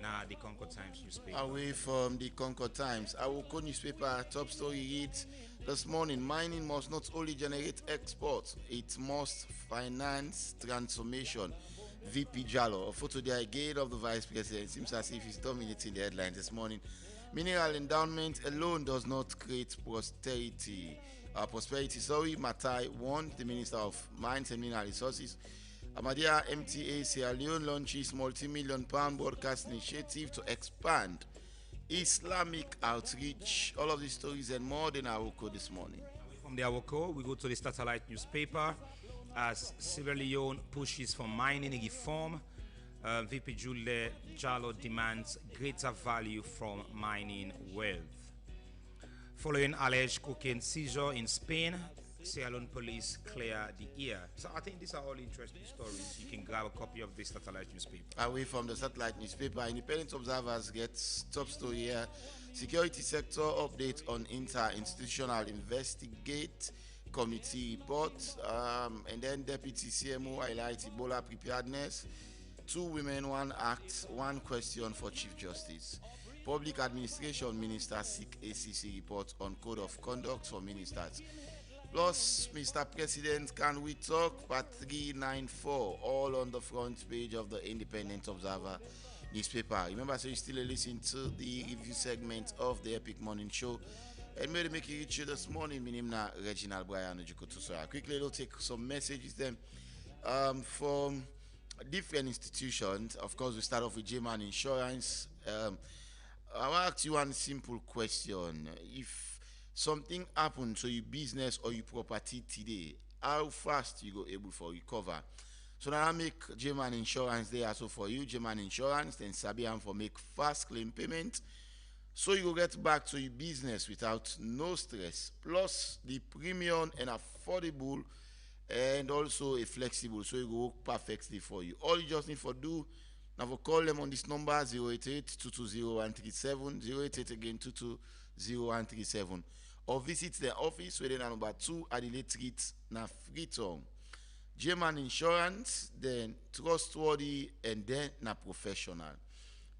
now the Concord Times newspaper. Away from the Concord Times, our newspaper top story reads this morning: mining must not only generate exports, it must finance transformation. VP Jallow, a photo there again of the Vice President. Seems as if he's dominating the headlines this morning. Mineral endowment alone does not create prosperity. Matai Won, the Minister of Mines and Mineral Resources. Amadia MTA Sierra Leone launches multi-million pound broadcast initiative to expand Islamic outreach. All of these stories and more than Awoko this morning. From the Awoko, we go to the Satellite newspaper. As Sierra Leone pushes for mining reform, VP Jallow demands greater value from mining wealth. Following alleged cocaine seizure in Spain, Sierra Leone police clear the air. So I think these are all interesting stories. You can grab a copy of the Satellite newspaper. Away from the Satellite newspaper, Independent Observers gets top story here. Security sector update on inter-institutional investigate committee report, and then Deputy CMO highlights Ebola preparedness. 2 women, 1 act, 1 question for Chief Justice. Public Administration Minister seek ACC report on Code of Conduct for Ministers. Plus, Mr. President, can we talk? Part 394, all on the front page of the Independent Observer newspaper. Remember, so you still listen to the review segment of the Epic Morning Show. And may make it reach you this morning. My name is Reginald Brian Ojukutu. Quickly, we'll take some messages then from different institutions. Of course, we start off with J-Man Insurance. I will ask you one simple question. If something happened to your business or your property today, how fast you go able for recover? So now I make J-Man Insurance there. So for you, J-Man Insurance, then Sabian for make fast claim payment. So you go get back to your business without no stress, plus the premium and affordable and also a flexible, so it will work perfectly for you. All you just need to do now for call them on this number 088-220-137, 088 again 220-137, or visit their office where they are number 2 Adelaide Street na Freetown. German Insurance, then trustworthy and then na professional.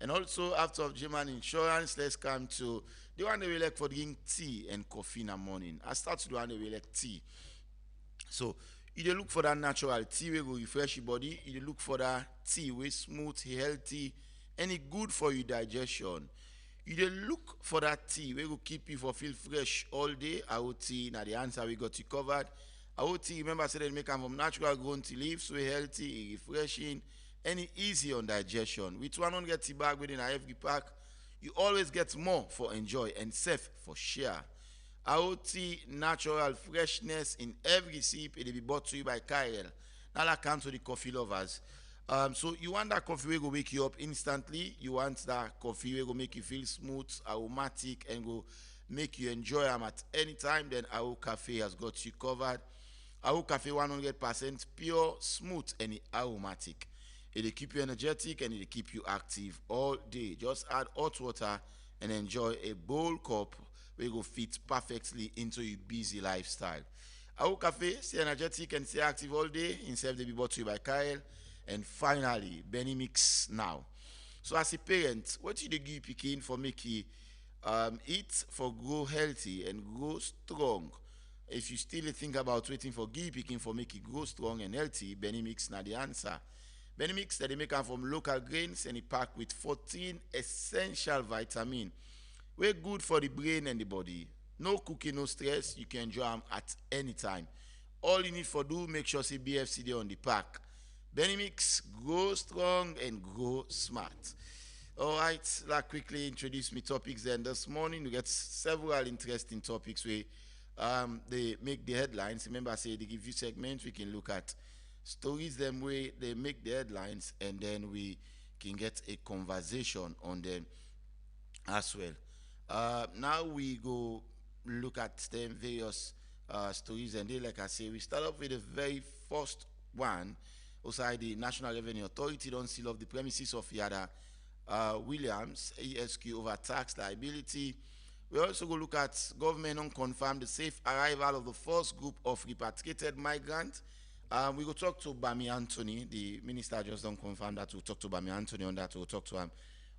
And also, after German insurance, let's come to the one that we like for drinking tea and coffee in the morning. I start to the one that we like tea. So, you dey look for that natural tea wey go refresh your body. You dey look for that tea wey smooth, healthy, and it good for your digestion. You dey look for that tea wey go keep you for feel fresh all day. Our tea, now the answer we got you covered. Our tea, remember, say they make am from natural grown tea leaves, so healthy, refreshing, and it easy on digestion. With 100 tea bag within a every pack, you always get more for enjoy and safe for share. Our tea, natural freshness in every sip, it will be brought to you by Kyle. Now that comes to the coffee lovers. So you want that coffee will go wake you up instantly. You want that coffee will go make you feel smooth, aromatic, and go make you enjoy them at any time. Then our cafe has got you covered. Our cafe 100% pure, smooth, and aromatic. It'll keep you energetic and it'll keep you active all day. Just add hot water and enjoy a bowl cup where you go fit perfectly into your busy lifestyle. Our cafe, stay energetic and stay active all day. Instead, they be brought to you by Kyle. And finally, Benny Mix now. So as a parent, what you dey give pikin for make you eat for grow healthy and grow strong? If you still think about waiting for give pikin for make it grow strong and healthy, Benny Mix now the answer. Benny Mix that they make am from local grains and it packed with 14 essential vitamins. We're good for the brain and the body. No cooking, no stress. You can enjoy them at any time. All you need for do, make sure say BFCD on the pack. Benny Mix, grow strong and grow smart. All right, let's quickly introduce me topics then. This morning we get several interesting topics where they make the headlines. Remember, I say they give you segments. We can look at stories them way they make the headlines, and then we can get a conversation on them as well. Now we go look at them various stories, and they, like I say, we start off with the very first one. Also, the National Revenue Authority don't seal off the premises of Yada Williams ESQ over tax liability. We also go look at government unconfirmed the safe arrival of the first group of repatriated migrants. We go talk to Bami Anthony. The minister just don't confirm that. We'll talk to Bami Anthony on that. We'll talk to him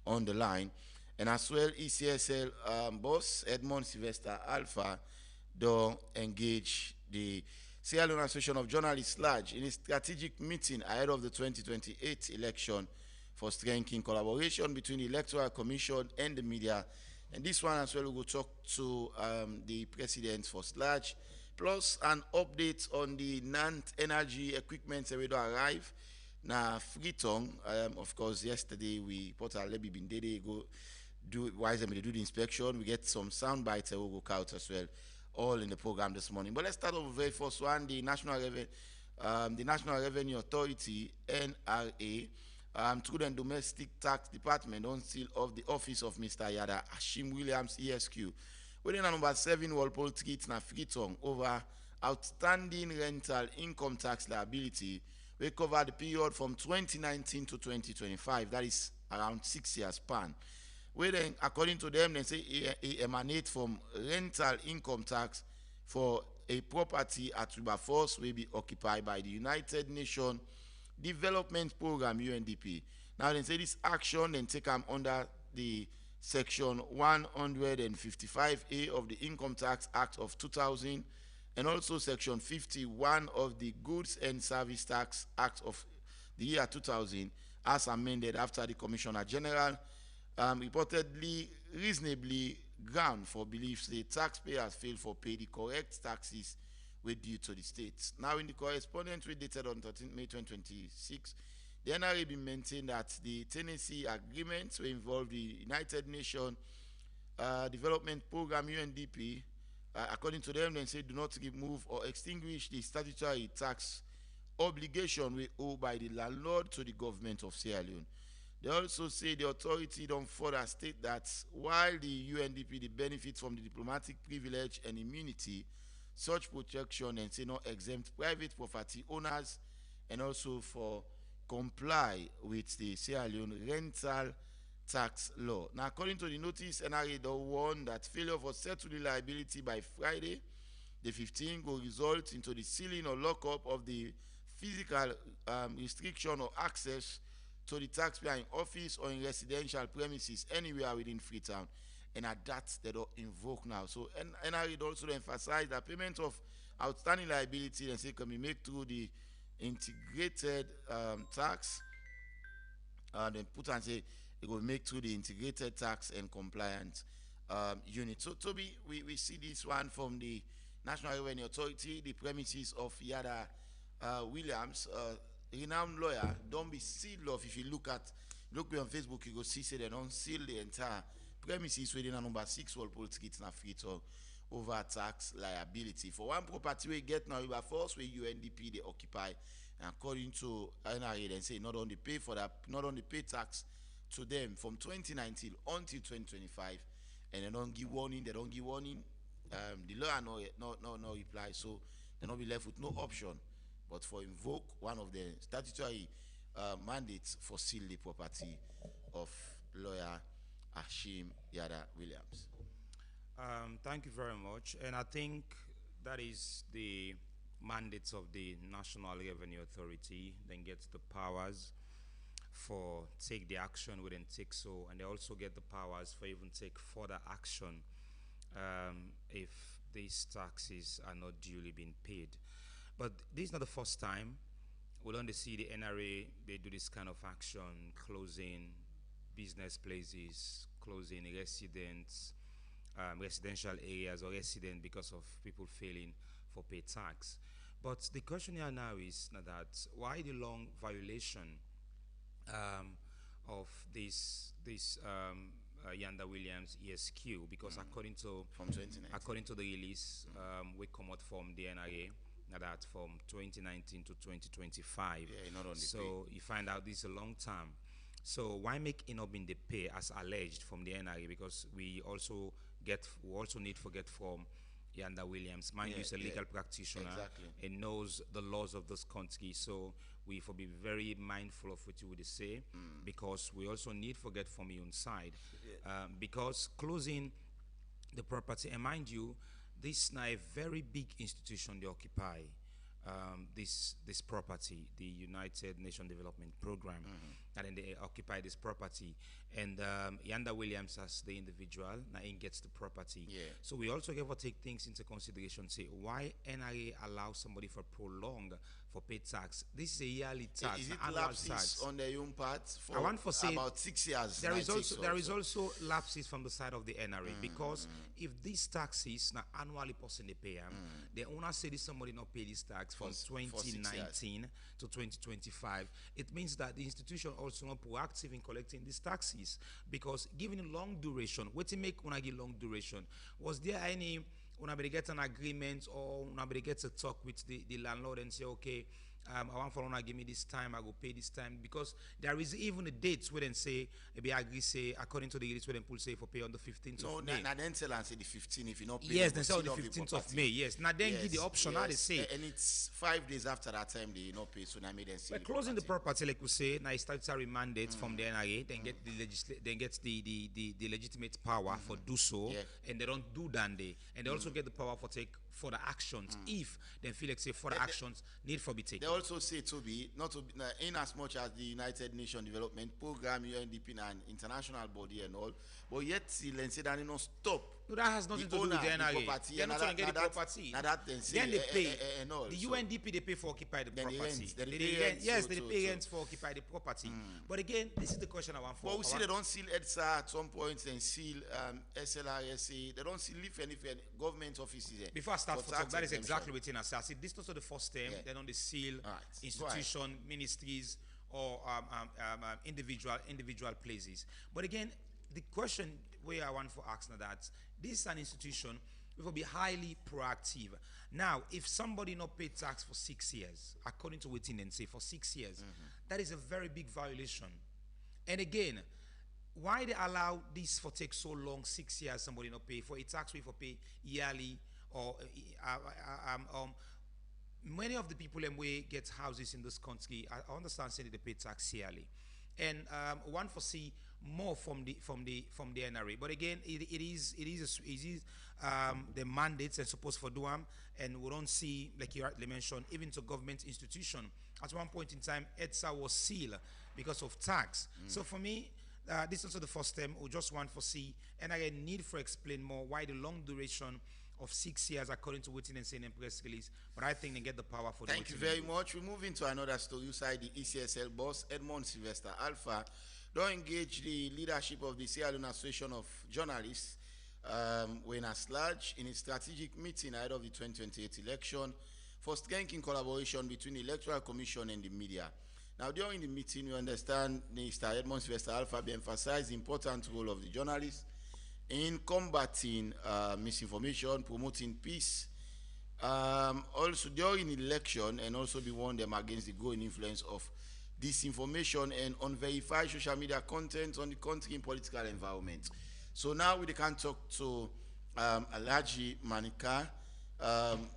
on the line. And as well, ECSL boss Edmond Sylvester Alpha don't engage the Sierra Leone Association of Journalists Large in a strategic meeting ahead of the 2028 election for strengthening collaboration between the Electoral Commission and the media. And this one as well, we'll talk to the president for SLARGE, plus an update on the NANT energy equipment that will arrive. Now, Freetown, of course, yesterday we put our levy bin day go do wise them to do the inspection. We get some sound bites that will go out as well, all in the program this morning. But let's start off with the very first one, the National Revenue Authority, NRA, through the Domestic Tax Department, don't seal off the office of Mr. Yada Ashim Williams ESQ. Within number 7 Walpole Street, na Freetown, over outstanding rental income tax liability, we cover the period from 2019 to 2025. That is around 6 years span. Where then, according to them, they say it emanates from rental income tax for a property at Riverforce will be occupied by the United Nations Development Program, UNDP. Now, they say this action then take them under the Section 155A of the Income Tax Act of 2000 and also Section 51 of the Goods and Service Tax Act of the year 2000 as amended after the Commissioner General reportedly reasonably ground for beliefs the taxpayers failed for pay the correct taxes with due to the states. Now, in the correspondence dated on 13 May 2026, the NRA been maintained that the Tennessee agreements will involve the United Nations Development Program UNDP. According to them, they say do not remove or extinguish the statutory tax obligation we owe by the landlord to the government of Sierra Leone. They also say the authority don't further state that while the UNDP benefits from the diplomatic privilege and immunity, such protection and say not exempt private property owners and also for comply with the Sierra Leone rental tax law. Now, according to the notice, NRA warned that failure for settle the liability by Friday, the 15th, will result into the sealing or lockup of the physical restriction or access to the taxpayer in office or in residential premises anywhere within Freetown. And at that, they don't invoke now. So NRA also emphasize that payment of outstanding liability and say can be made through the integrated tax, and then put and say it will make through the integrated tax and compliance unit. So Toby, we see this one from the National Revenue Authority, the premises of Yada Williams, renowned lawyer. Don't be sealed off. If you look on Facebook, you go see say they don't seal the entire premises within a number 6 Walpole Street na Freetown over tax liability. For one property we get now, we are forced with UNDP they occupy, and according to NRA, they say not only pay for that, not only pay tax to them from 2019 until 2025, and they don't give warning. The lawyer no reply, so they not be left with no option but for invoke one of the statutory mandates for seal the property of lawyer Ashim Yada Williams. Thank you very much. And I think that is the mandates of the National Revenue Authority, then gets the powers for take the action within take so, and they also get the powers for even take further action if these taxes are not duly being paid. But this is not the first time. We'll only see the NRA, they do this kind of action, closing business places, closing residents, residential areas or resident because of people failing for pay tax. But the question here now is that why the long violation of this Yanda Williams ESQ? Because according to the release, we come out from the NRA that from 2019 to 2025. Yeah, not only so pay. You find out this is a long term. So why make it not been the pay as alleged from the NRA? Because we also need to get from Yanda Williams. Mind you, is a legal practitioner and knows the laws of this country. So we will be very mindful of what you would say, because we also need to get from your own side. Because closing the property, and mind you, this is now a very big institution they occupy. This property, the United Nations Development Program, and then they occupy this property. And Yanda Williams, as the individual, now he gets the property. So we also have to take things into consideration. Say why NRA allows somebody for prolong for pay tax. This is a yearly tax, is it annual lapses tax. on their own part for I want to say about 6 years? There is also lapses from the side of the NRA, because if these taxes now annually person they pay, the owner say this somebody not pay this tax from 2019 to 2025. It means that the institution also not proactive in collecting these taxes, because given a long duration, what to make when I get long duration? Was there any when I get an agreement, or when I get a talk with the landlord and say, okay, I want for to give me this time, I go pay this time? Because there is even a date where they say, maybe I agree, say, according to the dates where they pull say for pay on the 15th of May. No, then tell and say the 15th if you not pay. Yes, they say on the 15th of May, yes. Now then give the option, how they say. And it's 5 days after that time they not pay, so now made them see. But closing the property, like we say, now it starts a mandate from the NRA, then get the legitimate power for do so, and they don't do that day. And they also get the power for take further actions if they feel like say further actions need for be taken. They also say to be in as much as the United Nations Development Program, UNDP, and international body and all, but yet still and say that they not stop. No, that has nothing to do with the NRA. They're not trying to get the property. Then they pay. And all, the so UNDP they pay for occupy the property. Yes, they pay rent for occupy the property. But again, this is the question I want for. But we see they don't seal EDSA at some point and seal SLRSA. They don't seal anything government offices. Before I start for talk, that is exactly what I say. I said this is not the first time. They don't seal institution, ministries, or individual places. But again, the question where I want to ask now that this is an institution, we will be highly proactive. Now, if somebody not pay tax for 6 years, according to what they say, for 6 years, that is a very big violation. And again, why they allow this for take so long, 6 years, somebody not pay for a tax we for pay yearly, or many of the people we get houses in this country, I understand saying they pay tax yearly. And one for see more from the NRA. But again, it is the mandates and supposed for DUAM, and we don't see, like you rightly mentioned, even to government institution. At one point in time, EDSA was sealed because of tax. So for me, this is also the first time we just want to see NRA need for explain more why the long duration of 6 years according to waiting and saying in press release. But I think they get the power for Thank you very much. We move into another story. Inside the ECSL boss, Edmond Sylvester Alpha, don't engage the leadership of the Sierra Leone Association of Journalists when a sludge in a strategic meeting ahead of the 2028 election for strengthening collaboration between the Electoral Commission and the media. Now, during the meeting, we understand Mr. Edmond Sylvester Alpha emphasized the important role of the journalists in combating misinformation, promoting peace, also during the election, and also be warned them against the growing influence of disinformation and unverified social media content on the country and political environment. So now we can talk to Alhaji Manika,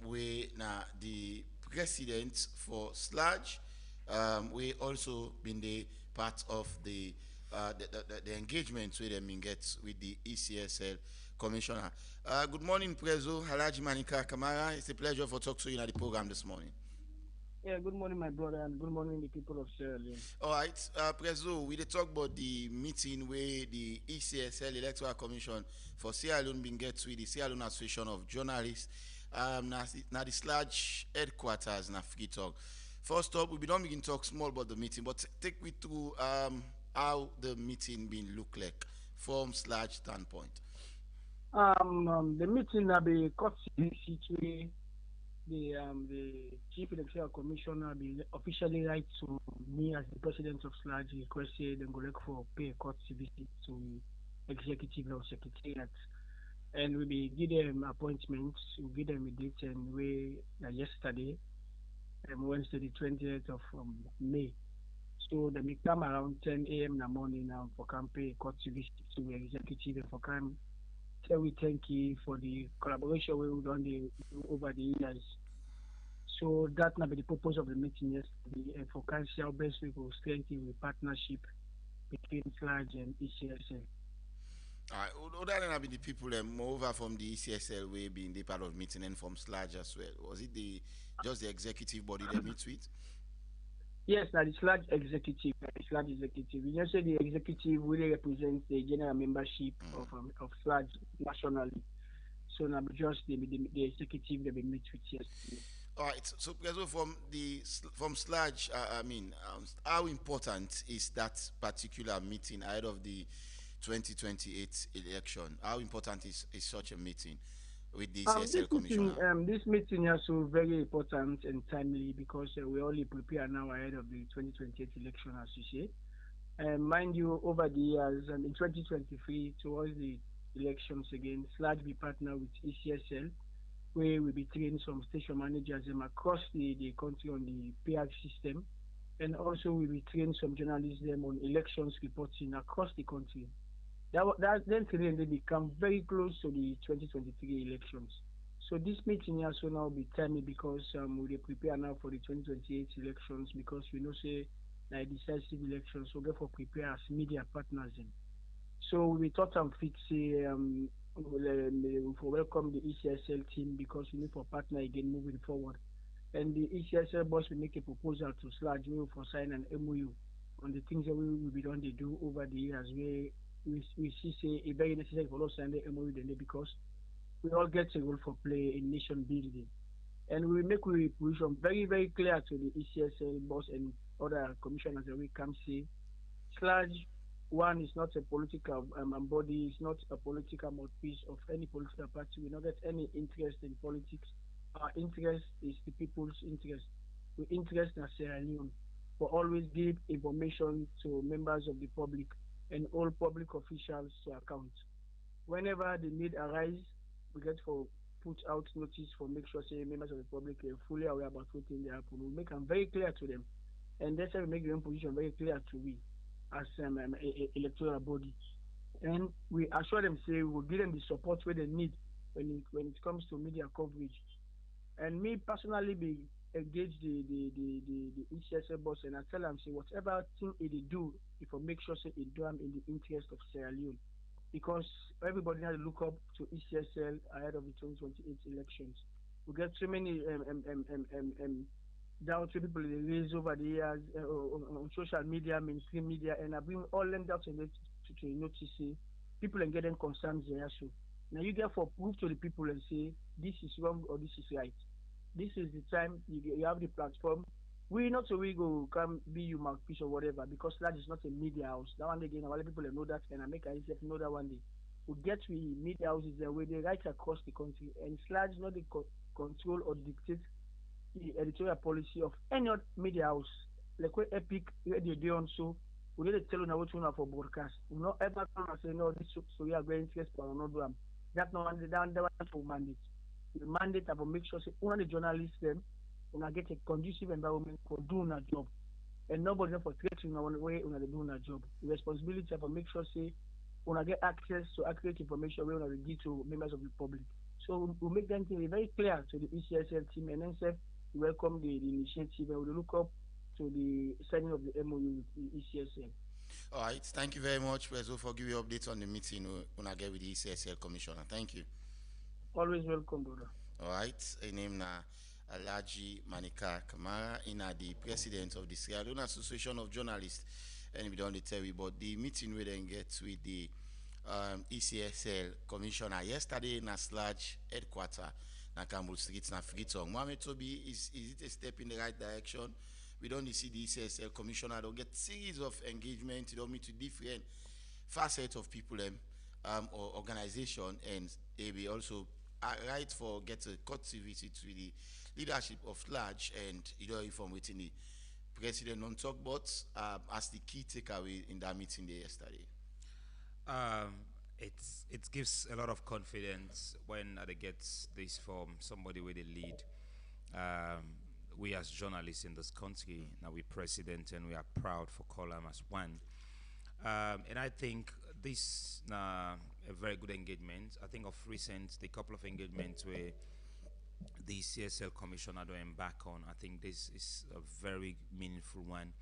we now the president for SLAJ. We also been the part of the engagement with them get with the ECSL commissioner. Good morning, Prezo Alhaji Manika Kamara. It's a pleasure for talking to you in the program this morning. Yeah, good morning, my brother, and good morning, the people of Sierra Leone. All right, Prezo, we talk about the meeting where the ECSL Electoral Commission for Sierra Leone been get with the Sierra Leone Association of Journalists. Now the SLAJ headquarters na Free Talk. First up, we don't begin talk small about the meeting, but take me through how the meeting been look like from SLAJ standpoint. The meeting will be cut situation. The Chief Electoral Commissioner will officially write to me as the president of SLAJ, requested and go look for pay a court visit to executive or secretariat. And we will give them appointments, we give them a date, and we yesterday, Wednesday the 20th of May. So they may come around 10 a.m. in the morning now for campaign court visit to the executive and for come. So we thank you for the collaboration we've done over the years. So that may be the purpose of the meeting yesterday, and for council best we will strengthen the partnership between SLAJ and ECSL. All right, other than the people moreover from the ECSL way being the part of the meeting and from SLAJ as well, was it just the executive body they meet with? Yes, that is SLAJ executive. SLAJ executive. You know, say the executive really represents the general membership of SLAJ nationally. So now just the executive they meet with yesterday. All right. So from SLAJ, how important is that particular meeting ahead of the 2028 election? How important is such a meeting with the CSL Commissioner? This meeting is also very important and timely because we only prepare now ahead of the 2028 election, as you say. Mind you, over the years, and in 2023, towards the elections again, SLAJ be partner with ECSL, where we be training some station managers across the country on the PR system, and also we be training some journalists on elections reporting across the country. Then they become very close to the 2023 elections. So this meeting also now be timely because we prepare now for the 2028 elections because we know say like decisive elections, so therefore prepare as media partners in. So we thought and fix for welcome the ECSL team because we need for partner again moving forward. And the ECSL boss will make a proposal to SLAJ for sign an MOU on the things that we will be done they do over the years where we see say a very necessary for us to sign the MOU because we all get a role for play in nation building. And we make a position very, very clear to the ECSL boss and other commissioners that we can see. SLAJ, one, is not a political body, it's not a political mouthpiece of any political party. We don't get any interest in politics. Our interest is the people's interest. We interest in Sierra Leone for always give information to members of the public and all public officials to account. Whenever the need arises, we get for put out notice for make sure say members of the public are fully aware about what they happen. We make them very clear to them, and that's how we make the own position very clear to we as electoral body. And we assure them say we will give them the support where they need when it comes to media coverage. And me personally be engage the ECSL boss and I tell them say whatever thing it do, if I make sure say it do them in the interest of Sierra Leone, because everybody had to look up to ECSL ahead of the 2028 elections. We get so many down to people they raise over the years on social media, mainstream media, and I bring all them down to notice say people and getting concerns there. So now you therefore prove to the people and say this is wrong or this is right. This is the time you have the platform. We not so we go come be you mouthpiece or whatever because that is not a media house. That one again, a lot of people know that, and I make myself know that one day. We get we media houses where they right across the country, and Sludge not the control or dictate the editorial policy of any other media house. Like where Epic Radio they on so we need to tell you what you know for broadcast. We not ever come and say no, this so we are going interest or not do them. That no one that one for mandate. The mandate have to make sure say one of the journalists them when get a conducive environment for doing a job. And nobody for threatening one way when they doing a job. The responsibility have to make sure say when I get access to accurate information when I give to members of the public. So we make them thing very clear to the ECSL team and then say welcome the initiative and we look up to the signing of the MOU with the ECSL. All right, thank you very much, Prezo, for giving you updates on the meeting when I get with the ECSL Commissioner. Thank you. Always welcome, brother. All right, a name na Alaji Manika Kamara, the president of the Sierra Leone Association of Journalists, and we don't tell you about the meeting we then get with the ECSL Commissioner yesterday in a Sludge headquarters. Na Campbell Street, na Freetown. Mohamed Toby, is it a step in the right direction? We don't see the ECSL Commissioner, don't get series of engagement, you don't meet to different facets of people or organization, and we also right for get a courtesy visit to the leadership of Sludge, and you know from within the president on talk about as the key takeaway in that meeting there yesterday. It gives a lot of confidence when they get this from somebody with a lead. We as journalists in this country, now we president and we are proud for column as one. And I think this a very good engagement. I think of recent, the couple of engagements where the CSL Commissioner do embark on, I think this is a very meaningful one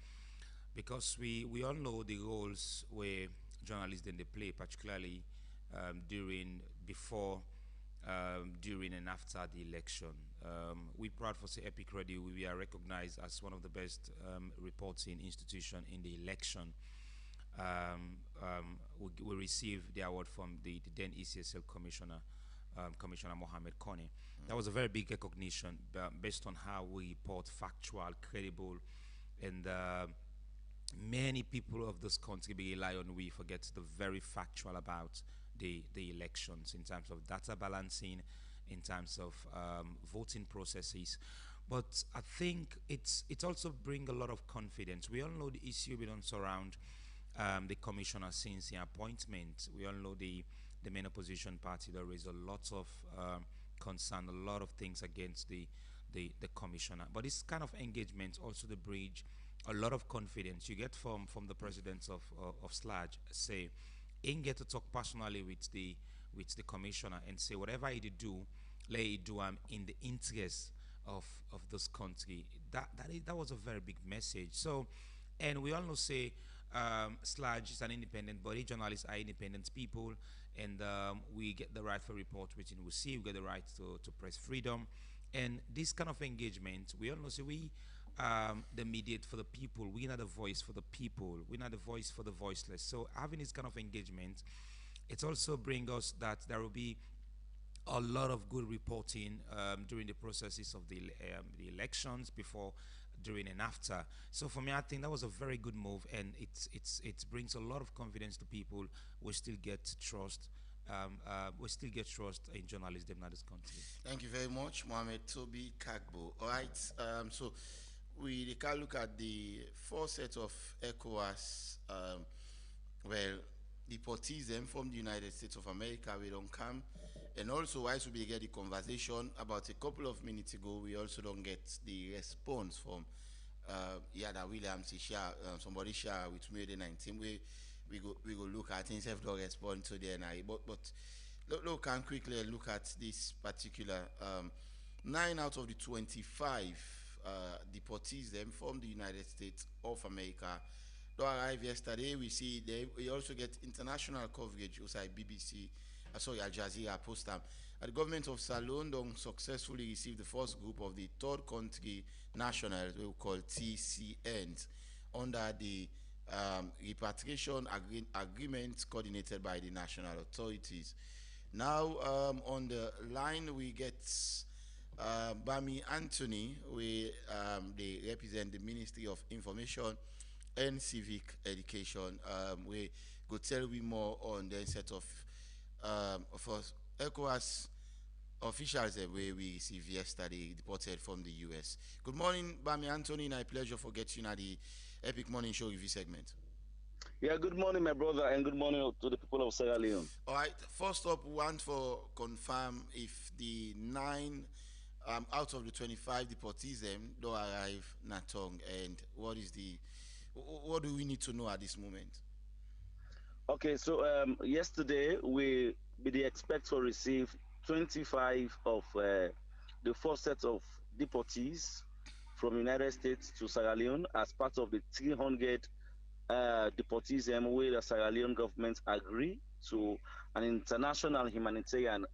because we all know the roles where journalists then they play, particularly before, during and after the election. We're proud for say Epic Radio. We are recognized as one of the best reporting institution in the election. We received the award from the then ECSL Commissioner, Commissioner Mohamed Kone. That was a very big recognition based on how we report factual, credible, and many people of this country rely on we forget the very factual about the elections in terms of data balancing, in terms of voting processes. But I think it also brings a lot of confidence. We all know the issue we don't surround the commissioner since the appointment. We all know the main opposition party. There is a lot of concern, a lot of things against the commissioner. But this kind of engagement also the bridge a lot of confidence you get from the presidents of Sludge. Say, in get to talk personally with the commissioner and say whatever he do, let it do in the interest of this country. That was a very big message. So, and we all know say Sludge is an independent body. Journalists are independent people, and we get the right for report within we see. We get the right to press freedom, and this kind of engagement. We all know say we. The mediate for the people. We're not a voice for the people. We're not a voice for the voiceless. So having this kind of engagement, it also brings us that there will be a lot of good reporting during the processes of the elections, before, during, and after. So for me, I think that was a very good move, and it brings a lot of confidence to people. We still get trust. We still get trust in journalism in this country. Thank you very much, Mohamed Toby Kagbo. All right. So we can look at the four sets of ECOWAS, deportees them from the United States of America, we don't come. And also, whilst we get the conversation about a couple of minutes ago, we also don't get the response from Yada Williams, somebody share with me the 19. We go look at things, have to respond to the NI. But look, can quickly look at this particular 9 out of the 25 deportees them from the United States of America. They arrived yesterday. We also get international coverage, also BBC, Al Jazeera post them. The government of Salone don't successfully received the first group of the third country nationals, we call TCNs, under the repatriation agreement coordinated by the national authorities. Now on the line we get Bami Anthony. They represent the Ministry of Information and Civic Education. We go tell you more on the set of ECOWAS officials that we received yesterday, deported from the U.S. Good morning, Bami Anthony, and a pleasure for getting at the Epic Morning Show review segment. Yeah, good morning, my brother, and good morning to the people of Sierra Leone. All right, first up, we want to confirm if the 9 out of the 25 deportees don't arrive Natong, and what do we need to know at this moment? Okay, so yesterday we expect to receive 25 of the first set of deportees from United States to Sierra Leone as part of the 300 deportees where the Sierra Leone government agree to an international humanitarian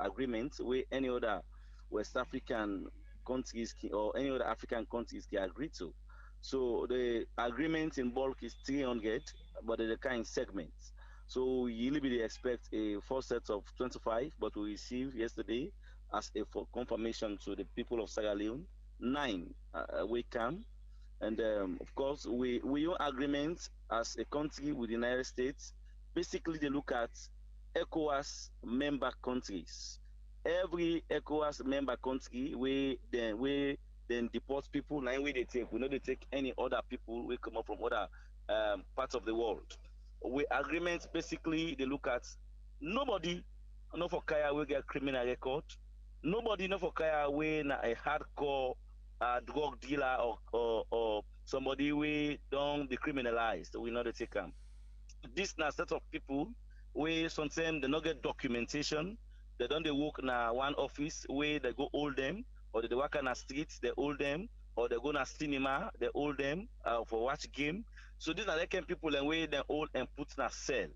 agreement where any other West African countries or any other African countries can agree to. So the agreement in bulk is 300, but the kind segments. So we usually expect a first set of 25, but we received yesterday as a for confirmation to the people of Sierra Leone 9 we come. And of course, we own agreements as a country with the United States. Basically, they look at ECOWAS member countries. Every ECOWAS member country, we then deport people, like we they take. We know they take any other people we come up from other parts of the world. We agreements basically they look at nobody, no for Kaya we get criminal record. Nobody, no for Kaya we na a hardcore drug dealer or somebody we don't decriminalized. We know they take them. This na set of people we sometimes they not get documentation. They don't they work na one office where they go hold them, or they work on the streets, they hold them, or they go na cinema, they hold them for watch game. So these are the kind of people and where they hold and put in a cell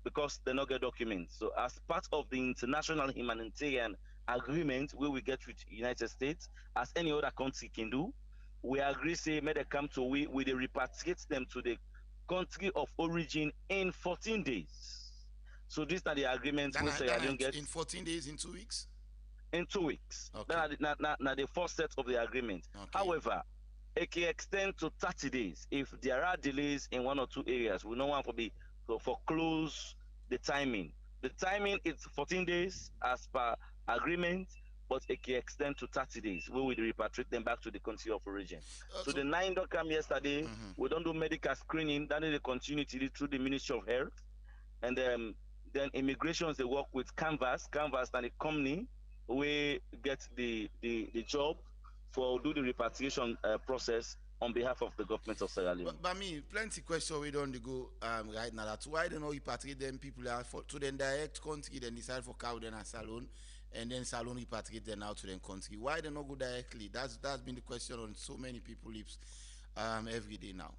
because they not get documents. So as part of the international humanitarian agreement where we get with United States, as any other country can do, we agree say may they come to we they repatriate them to the country of origin in 14 days. So these are the agreements we say get in 14 days, in 2 weeks? In 2 weeks. Okay. Now the first set of the agreement. Okay. However, it can extend to 30 days if there are delays in one or two areas. We don't want to be for close the timing. The timing is 14 days as per agreement, but it can extend to 30 days. We will repatriate them back to the country of origin. So the 9 don't come yesterday. We don't do medical screening. That is the continuity through the Ministry of Health. And then immigrations, they work with Canvas and the company we get the job for do the repatriation process on behalf of the government of Sierra Leone. But me, plenty questions we don't go right now. That's why they don't repatriate them people are to the direct country, then decide for Cowden and Salone, and then Salone repatriate them out to the country. Why they not go directly? That's been the question on so many people's lips every day now.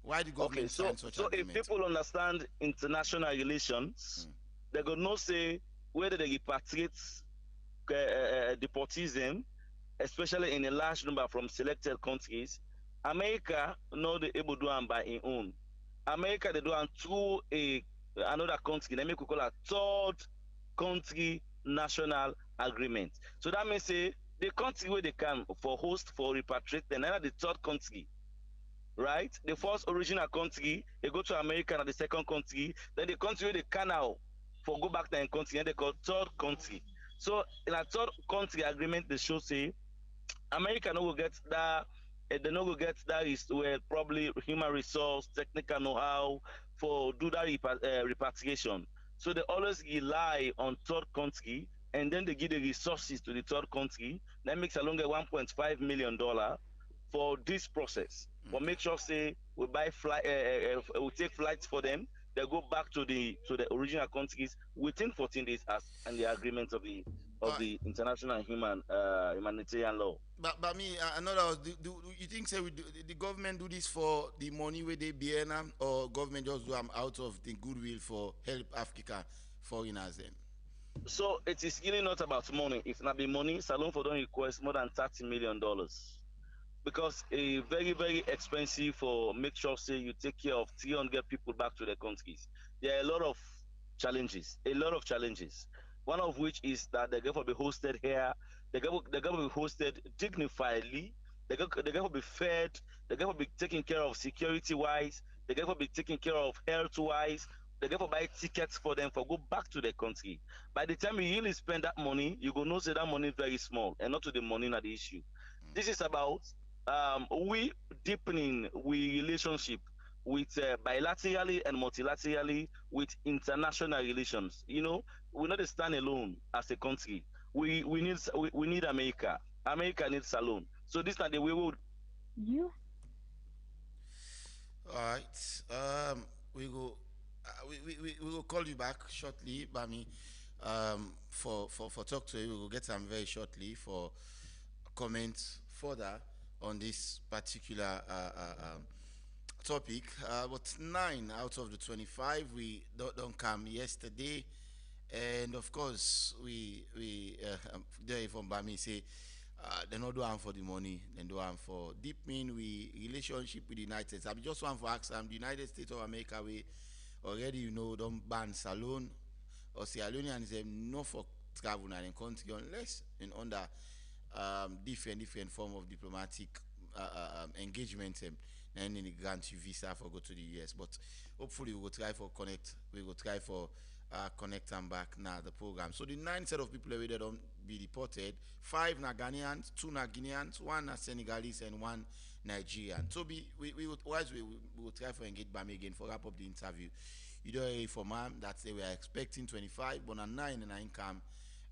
Why the government sign such agreement? If people understand international relations, they go no say whether they repatriate deportees, especially in a large number from selected countries. America not able to do them by its own. America they do them through another country. They make we call a third country national agreement. So that means say the country where they can for host for repatriate, then another the third country. Right? The first original country, they go to America and the second country, then the country where they can now for go back to the country, and they call third country. So in a third country agreement, they show say America no will get that. They no will get that is where probably human resource, technical know-how for do that repatriation. So they always rely on third country, and then they give the resources to the third country. That makes along $1.5 million for this process. But make sure say we buy we take flights for them. They go back to the original countries within 14 days as and the agreement of the international humanitarian law. But me, another. Do you think say the government do this for the money where they be earn, or government just do them out of the goodwill for help Africa foreigners then? So it is really not about money. If not be money, Salon for don't request more than $30 million. Because a very, very expensive for make sure say you take care of 300 people back to their countries. There are a lot of challenges, One of which is that they're going to be hosted here, they're going to be hosted dignifiedly, they're going to be fed, they're going to be taken care of security wise, they're going to be taken care of health wise, they're going to buy tickets for them for go back to their country. By the time you really spend that money, you go know say that money is very small and not to the money not the issue. This is about we deepening we relationship with bilaterally and multilaterally with international relations. You know, we not stand alone as a country. We need America. America needs Salon. So this is the way we would. You. All right. We go. We will call you back shortly, Bami. For talk to you, we will get some very shortly for comments further on this particular topic. But 9 out of the 25 we don't come yesterday, and of course we there from Bami say they not do am for the money, they do am for deepening we relationship with the United States. I just want to ask the United States of America we already don't ban Salon or Sierra Leoneans no for travel in the country unless in under different form of diplomatic engagement and in grant you visa for go to the US. But hopefully we will try for connect. We will try for connect them back now the program. So the 9 set of people that don't be deported, 5 na Ghanaians, 2 na Guineans, 1 na Senegalese, and 1 Nigerian. So we will try for engage Bami again for wrap up the interview. You don't hear from them that they were expecting 25, but on 9 and 9 come.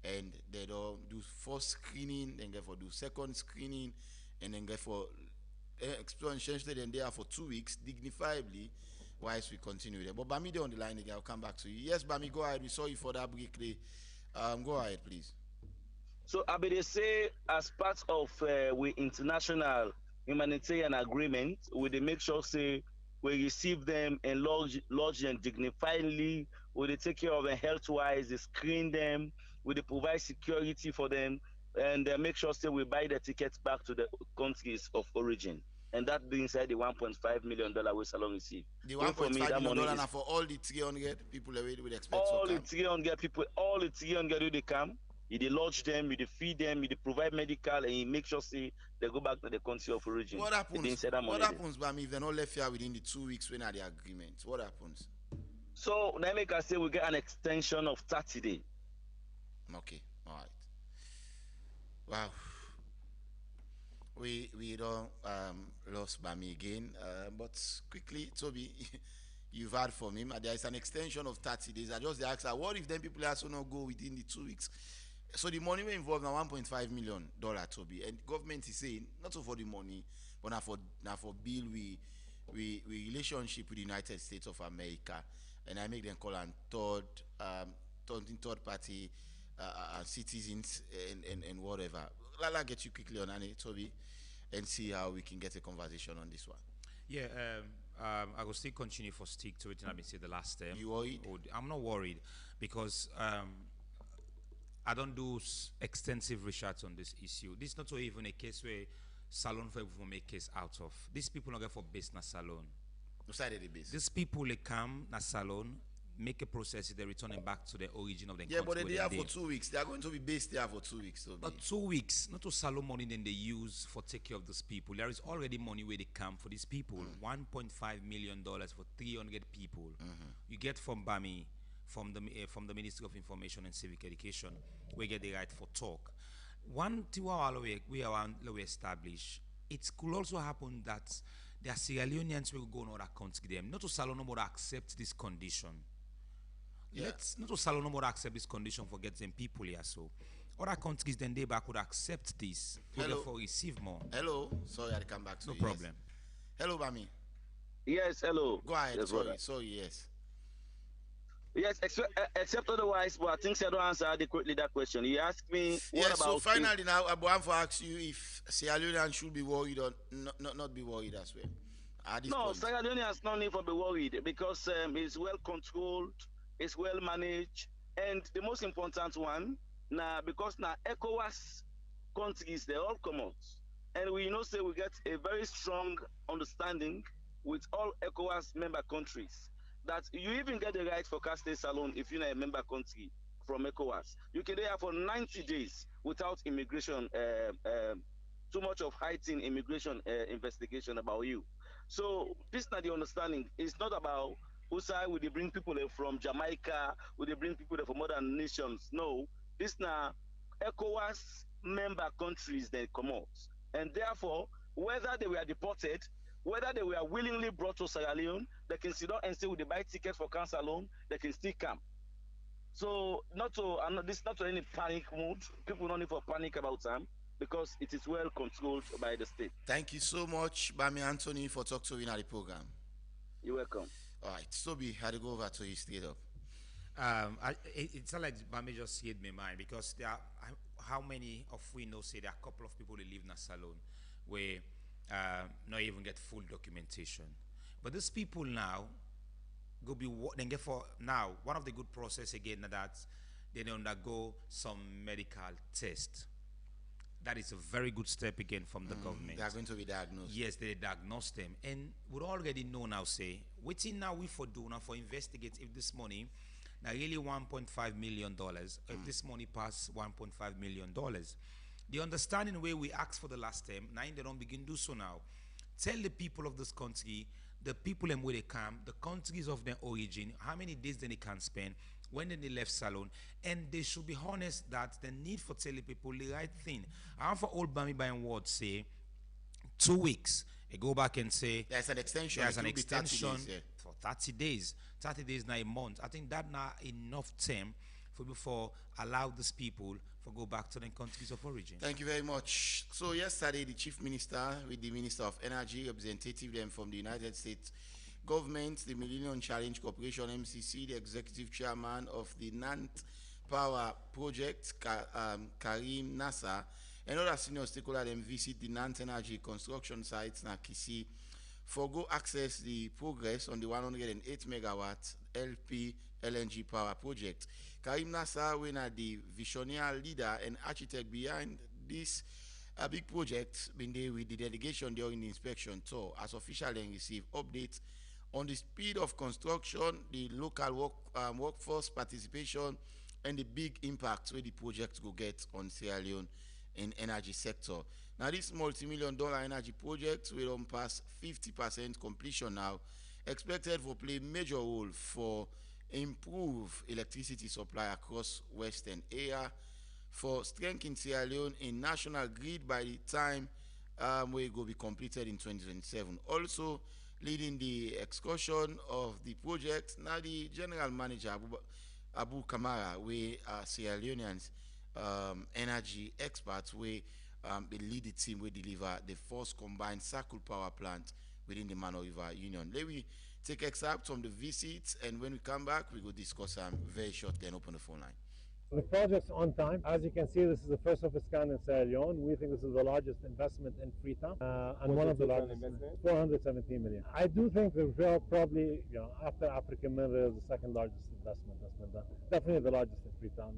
And they don't do first screening, then get for do second screening, and then get for experience then they are for 2 weeks dignifiedly whilst we continue there. But Bami on the line again, I'll come back to you. Yes, Bami, go ahead. We saw you for that briefly. Go ahead, please. So I they say as part of we international humanitarian agreement, we they make sure say we receive them and lodge them dignifiedly, we they take care of them health wise, they screen them, we they provide security for them, and make sure say we buy the tickets back to the countries of origin. And that being said, the $1.5 million we Salon receive. The $1.5 million is for all the 300 people that we would expect. All the 300 people, all the 300 who they come, they lodge them, they feed them, they provide medical, and he make sure say they go back to the country of origin. What happens? What happens, Bami, if they're not left here within the 2 weeks when are the agreement? What happens? So now make us say we get an extension of 30 days. Okay, all right. Wow. We don't lost Bami again, but quickly, Toby, you've heard from him. There is an extension of 30 days. I just asked her, what if then people also not go within the 2 weeks? So the money we involved now $1.5 million, Toby, and government is saying not for the money, but now for build we relationship with the United States of America, and I make them call on third party citizens and whatever. I'll get you quickly on Annie, Toby, and see how we can get a conversation on this one. Yeah, I will still continue for stick to it, and I've been saying the last time. You worried? I'm not worried because I don't do extensive research on this issue. This is not even a case where Salon for people make case out of. These people not get for business Salon. These people they come na Salon, make a process, they return them back to the origin of the country. Yeah, but they're there for 2 weeks. They are going to be based there for 2 weeks. So but 2 weeks, not to Salon money then they use for take care of those people. There is already money where they come for these people. $1.5 million for 300 people. You get from Bami, from the Ministry of Information and Civic Education, we get the right for talk. One thing we establish, it could also happen that there are Sierra Leoneans will go in other countries them. Not to Salon no more accept this condition. Yeah. Let's not to Salon no more accept this condition for get them people here. So other countries then they back would accept this, would therefore receive more. Hello, sorry I come back to no you. problem. Yes. Hello, Bami. Yes, hello. Go ahead. Yes, sorry, yes. Yes, except otherwise, but I think I don't answer adequately that question. You asked me what Yes, so about finally now, I want to ask you if Sierra Leoneans should be worried or not be worried as well at this no, point. Sierra Leone has no need for be worried because it's well controlled, it's well managed, and the most important one now because now ECOWAS countries they all come out, and we say we get a very strong understanding with all ECOWAS member countries that you even get the right for car stay salon if you're not a member country from ECOWAS. You can be there for 90 days without immigration, too much of heightened immigration investigation about you. So this not the understanding. It's not about Usai will they bring people from Jamaica, will they bring people from other nations. No, this now ECOWAS member countries they come out. And therefore, whether they were deported, whether they were willingly brought to Sierra Leone, they can sit down and say, will they buy tickets for cancer alone, they can still come. So this not to any panic mood. People don't need for panic about them because it is well controlled by the state. Thank you so much, Bami Anthony, for talking to me in the program. You're welcome. All right, Sobi, had to go over to his straight up. It's not like Bami just said my mind because there are, how many of we know say there are a couple of people who live in a salon where not even get full documentation. But these people now go be then get for now one of the good process again that they undergo some medical test. That is a very good step again from the government. They are going to be diagnosed. Yes, they diagnose them. And we already know now, say, waiting now we for do now for investigate if this money, now really $1.5 million, if this money pass $1.5 million. The understanding way we asked for the last time, now they don't begin do so now. Tell the people of this country, the people and where they come, the countries of their origin, how many days they can spend, when they left salon, and they should be honest that the need for telling people the right thing. I for old Bami buying word say 2 weeks. I go back and say there's an extension. There's an extension 30 days, yeah. for 30 days. 30 days now a month. I think that now enough time for before allow these people for go back to their countries of origin. Thank you very much. So yesterday the Chief Minister with the Minister of Energy, representative them from the United States government, the Millennium Challenge Corporation MCC, the executive chairman of the Nant Power Project, Karim Nasser, and other senior stakeholders them visit the Nant Energy construction sites na Kisi for go access the progress on the 108 megawatt LP LNG power project. Karim Nasser, when the visionary leader and architect behind this big project, been there with the delegation during the inspection tour, as officially received updates on the speed of construction, the local workforce participation, and the big impact where the project will get on Sierra Leone in energy sector. Now, this multi-million-dollar energy project will pass 50% completion now, expected to play major role for improve electricity supply across Western area, for strengthening Sierra Leone in national grid by the time we will be completed in 2027. Also, leading the excursion of the project, now the general manager Abu Kamara, we are Sierra Leoneans energy experts, we lead the team, we deliver the first combined circle power plant within the Mano River Union. Let me take excerpts from the visits, and when we come back, we will discuss very shortly and open the phone line. The project's on time. As you can see, this is the first of its kind in Sierra Leone. We think this is the largest investment in Freetown, and one of the largest, 417 million. I do think that we're probably, after African Minerals, the second largest investment that's been done. Definitely the largest in Freetown.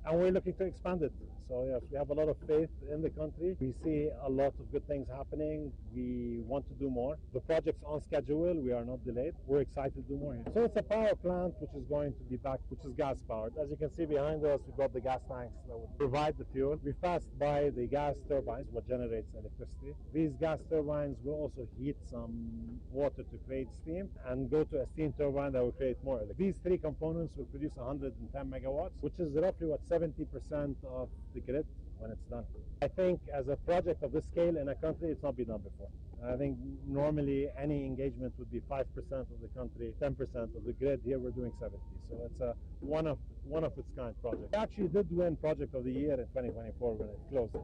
And we're looking to expand it. So yes, we have a lot of faith in the country. We see a lot of good things happening. We want to do more. The project's on schedule. We are not delayed. We're excited to do more here. So it's a power plant which is going to be back, which is gas powered. As you can see behind us, we've got the gas tanks that will provide the fuel. We fast by the gas turbines, what generates electricity. These gas turbines will also heat some water to create steam and go to a steam turbine that will create more electricity. These three components will produce 110 megawatts, which is roughly 70% of the grid when it's done. I think as a project of this scale in a country, it's not been done before. I think normally any engagement would be 5% of the country, 10% of the grid. Here we're doing 70. So it's a one of its kind project. We actually did win Project of the Year in 2024 when it closed.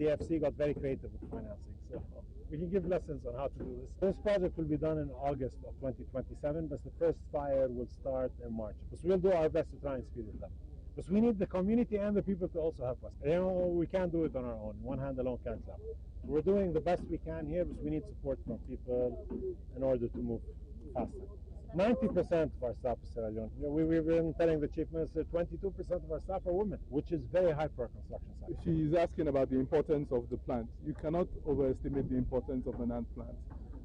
DFC got very creative with financing. So We can give lessons on how to do this. This project will be done in August of 2027, but the first fire will start in March. But we'll do our best to try and speed it up. But we need the community and the people to also help us. We can't do it on our own. One hand alone can't clap. We're doing the best we can here, but we need support from people in order to move faster. 90% of our staff is Sierra Leone. We've been telling the chief minister 22% of our staff are women, which is very high for a construction site. She's asking about the importance of the plant. You cannot overestimate the importance of the NANT plant.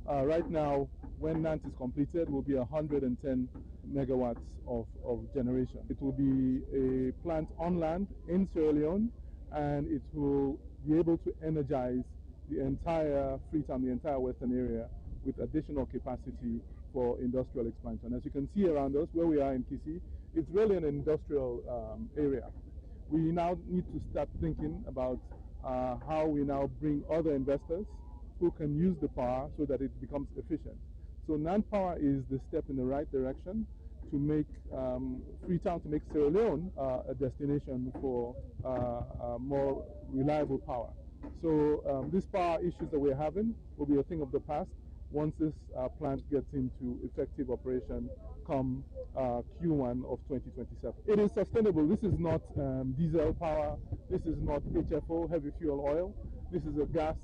Right now, when NANT is completed, will be 110 megawatts of generation. It will be a plant on land in Sierra Leone, and it will be able to energize the entire Freetown, the entire western area, with additional capacity for industrial expansion. As you can see around us, where we are in Kisi, it's really an industrial area. We now need to start thinking about how we now bring other investors who can use the power so that it becomes efficient. So NAND power is the step in the right direction to make Freetown, to make Sierra Leone a destination for more reliable power. So these power issues that we're having will be a thing of the past once this plant gets into effective operation come Q1 of 2027. It is sustainable. This is not diesel power. This is not HFO, heavy fuel oil. This is a gas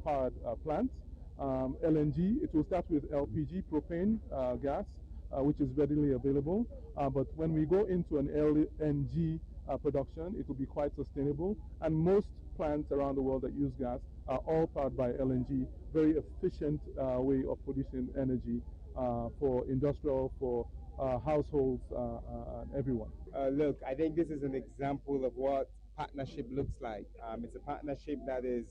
powered plant. LNG, it will start with LPG, propane gas, which is readily available. But when we go into an LNG production, it will be quite sustainable. And most plants around the world that use gas are all powered by LNG, very efficient way of producing energy for industrial, for households, and everyone. Look, I think this is an example of what partnership looks like. It's a partnership that is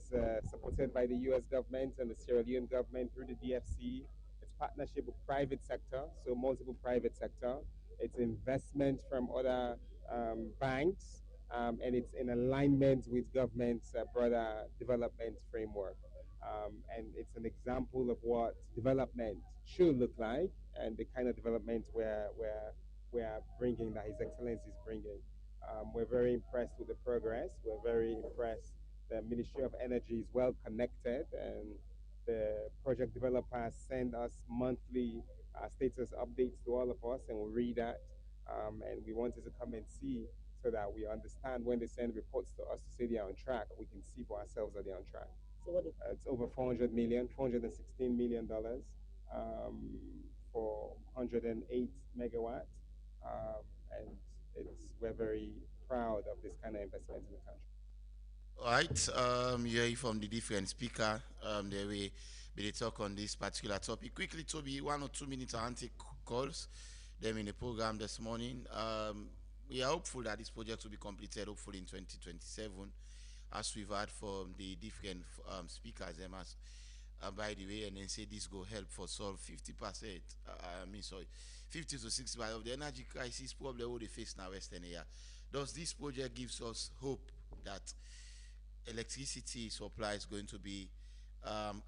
supported by the U.S. government and the Sierra Leone government through the DFC. It's partnership with private sector, so multiple private sector. It's investment from other banks, and it's in alignment with government's broader development framework. And it's an example of what development should look like and the kind of development we're bringing, that His Excellency is bringing. We're very impressed with the progress. We're very impressed. The Ministry of Energy is well connected, and the project developers send us monthly status updates to all of us, and we read that. And we wanted to come and see so that we understand when they send reports to us to say they are on track, we can see for ourselves that they're on track. So what it's over $416 million for 108 megawatts. And we're very proud of this kind of investment in the country. All right, you hear from the different speaker. They talk on this particular topic. Quickly, Toby, 1 or 2 minutes, I'll take calls. Them in the program this morning. We are hopeful that this project will be completed hopefully in 2027, as we've heard from the different speakers. By the way, and then say this go help for solve 50%. 50 to 60% of the energy crisis problem we face now Western area. Does this project gives us hope that electricity supply is going to be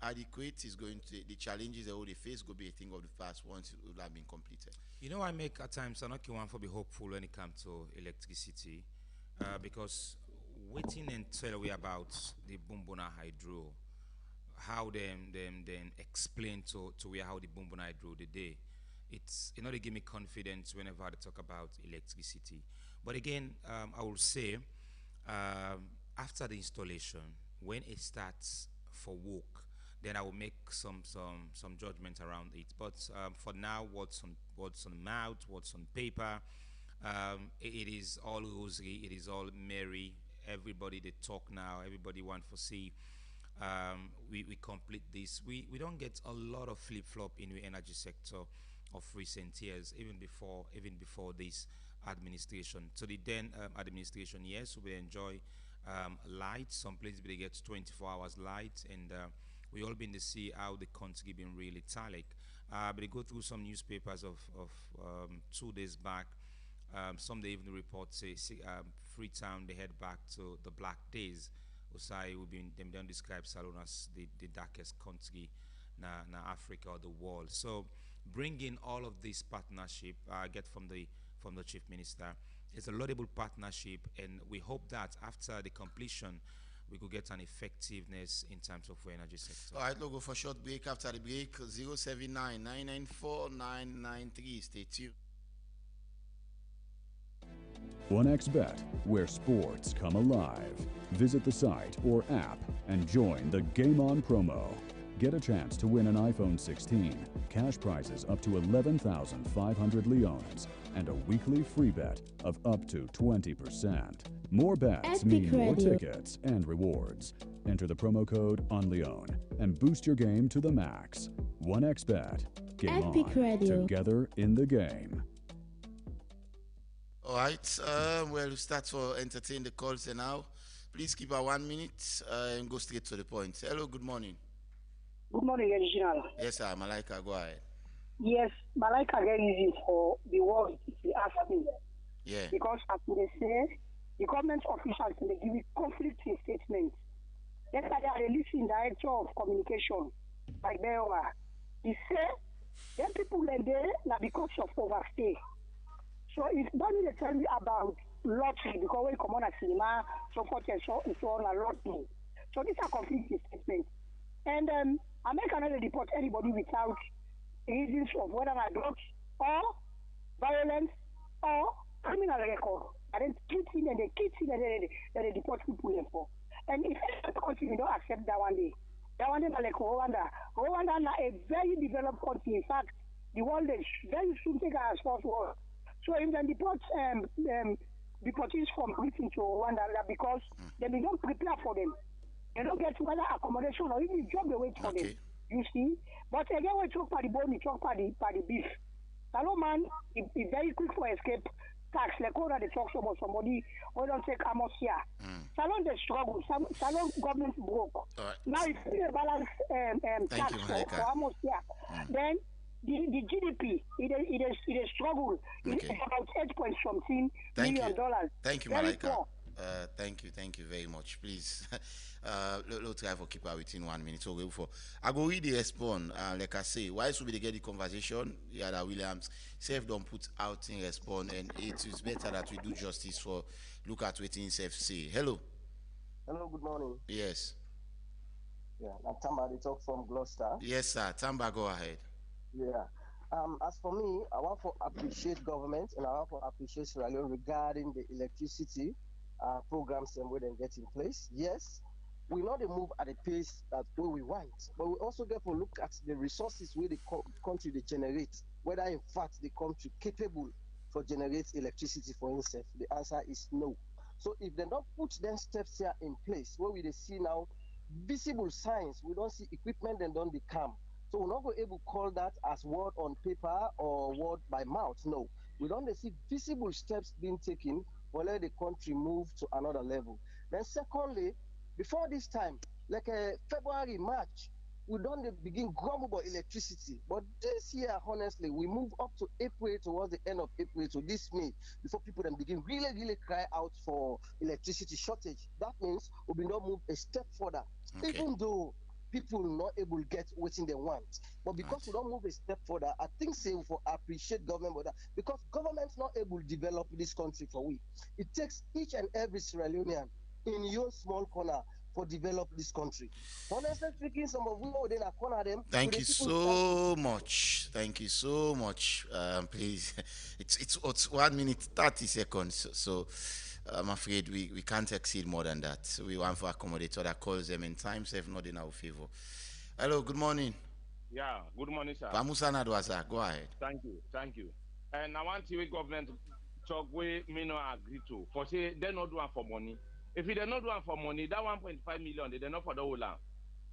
adequate? Is going to the challenges that we face go be a thing of the past once it will have been completed? You know, I make at times I'm not one for be hopeful when it comes to electricity, because waiting until we about the Bumbuna Hydro, how them explain to we how the Bumbuna Hydro the day. It's they give me confidence whenever I talk about electricity. But again, I will say after the installation, when it starts for work, then I will make some judgment around it. But for now, what's on mouth, what's on paper, it is all rosy, it is all merry. Everybody they talk now, everybody want to see we complete this. We don't get a lot of flip flop in the energy sector of recent years, even before this administration. So the then administration, yes, we enjoy light. Some places they get 24 hours light, and we all been to see how the country been really talic. But they go through some newspapers of 2 days back. Some they even report say Freetown they head back to the black days. Usai we been them don't describe Salon as the darkest country na Africa or the world. So bringing all of this partnership I get from the chief minister. It's a laudable partnership, and we hope that after the completion, we could get an effectiveness in terms of our energy sector. All right, we'll go for a short break. After the break, 079 Stay tuned. 1xBet, where sports come alive. Visit the site or app and join the Game On promo. Get a chance to win an iPhone 16, cash prizes up to 11,500 Leone'S, and a weekly free bet of up to 20%. More bets mean more tickets and rewards. Enter the promo code ONLEONE and boost your game to the max. 1xBet. Game On. Together in the game. All right, we'll start to entertain the calls now. Please keep our 1 minute and go straight to the point. Hello, good morning. Good morning, Regional. Yes, sir, Malaika, go ahead. Yes, Malaika get easy for the world if you ask me. Yeah. Because as they say, the government officials they give you conflicting statements. Yesterday, I listened director of communication, like Beowa. He said, then people in there, now because of overstay. So if don't need to tell me about lottery, because when you come on a cinema, so forth and so on, a lottery. So these are conflicting statements. And America doesn't deport anybody without reasons of whether or drugs or violence or criminal record. And then kids and they deport people there for. And if any country don't accept that one day like Rwanda. Rwanda is a very developed country. In fact, the world is very soon take us first world. So if they deport deportees from Britain to Rwanda because they don't prepare for them. They don't get whether accommodation or even job they wait for them. You see? But again, we talk about the bone, we talk about the beef. Salon man is very quick for escape tax. Like all that they talk about somebody who don't take Amos here. Salon they struggle. Salon government broke. Right. Now if you balance tax for Amos here, then the GDP it is struggle. It's about 8 point something million dollars. Thank you, Malaika. Thank you very much. Please, let's try for keep her within 1 minute. So I go read the response. Like I say, why should we get the conversation? Yeah, that Williams self don't put out in response, and it is better that we do justice for look at what in self say. Hello. Hello. Good morning. Yes. Yeah, I'm Tamba. They talk from Gloucester. Yes, sir. Tamba, go ahead. Yeah. As for me, I want to appreciate government and I want to appreciate Sierra Leone regarding the electricity programs and where they get in place. Yes, we know they move at a pace that where we want, but we also get to look at the resources where the country they generate, whether in fact the country capable for generate electricity for itself. The answer is no. So if they don't put them steps here in place, where we they see now visible signs, we don't see equipment and don't become. So we're not going to able to call that as word on paper or word by mouth. No, we don't see visible steps being taken for let the country move to another level. Then secondly, before this time, like February, March, we don't begin grumble about electricity. But this year, honestly, we move up to April, towards the end of April, to this May, before people then begin really cry out for electricity shortage. That means we will not move a step further, even though people not able to get what they want. But because we don't move a step further, I think say we for appreciate government for that. Because government's not able to develop this country for we. It takes each and every Sierra Leonean in your small corner for develop this country. Honestly speaking, some of we in a corner them. Thank you so much. Thank you so much. Please, it's 1 minute 30 seconds. So I'm afraid we can't exceed more than that. We want to accommodate other calls them in time, so if not in our favor. Hello, good morning. Yeah, good morning, sir. Pamusana Dwaza, go ahead. Thank you. And I want the government talk where me not agree to. For say they not doing for money. If they not doing for money, that 1.5 million they not for the whole land.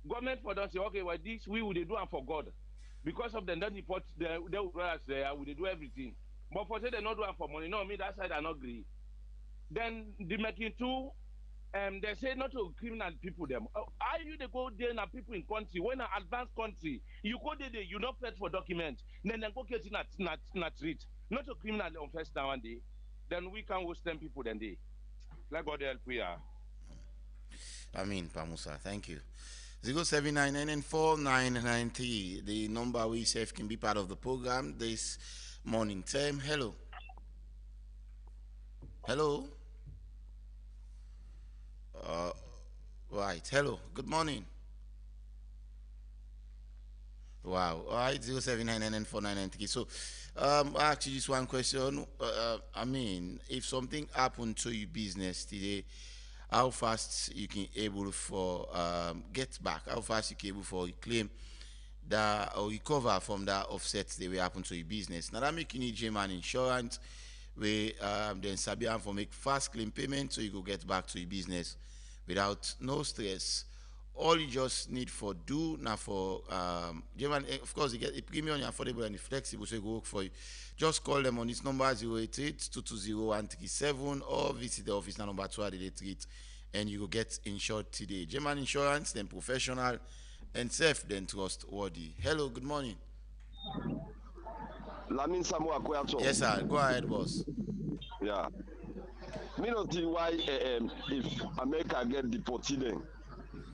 Government for them say, okay, well this we will do for God. Because of them, that report they will us there, we do everything. But for say they not doing for money, no, me that side I not agree. Then the making two, they say not to criminal people them. Are you they go there and people in country when an advanced country you go there you not pay for document then go get it not treat not to criminal offense now one day then we can host them people then they like God help we are. I mean Pamusa, thank you. 079994993, the number we safe can be part of the program this morning time. Hello. Right. Hello. Good morning. Wow. All right. 079994993. So, actually, just one question. I mean, if something happened to your business today, how fast you can able for get back? How fast you can able for claim that or recover from that offset that will happen to your business? Now that make you need German insurance, where then Sabian for make fast claim payment so you go get back to your business without no stress. All you just need for do now for German, of course you get a premium, affordable and flexible, so it will work for you. Just call them on this number 088-220-137 or visit the office number 288 and you will get insured today. German insurance, then professional and safe, then trustworthy. Hello, good morning. Lamin Samu Akweato. Yes, sir. Go ahead, boss. Yeah. Me not see why if America get deported then,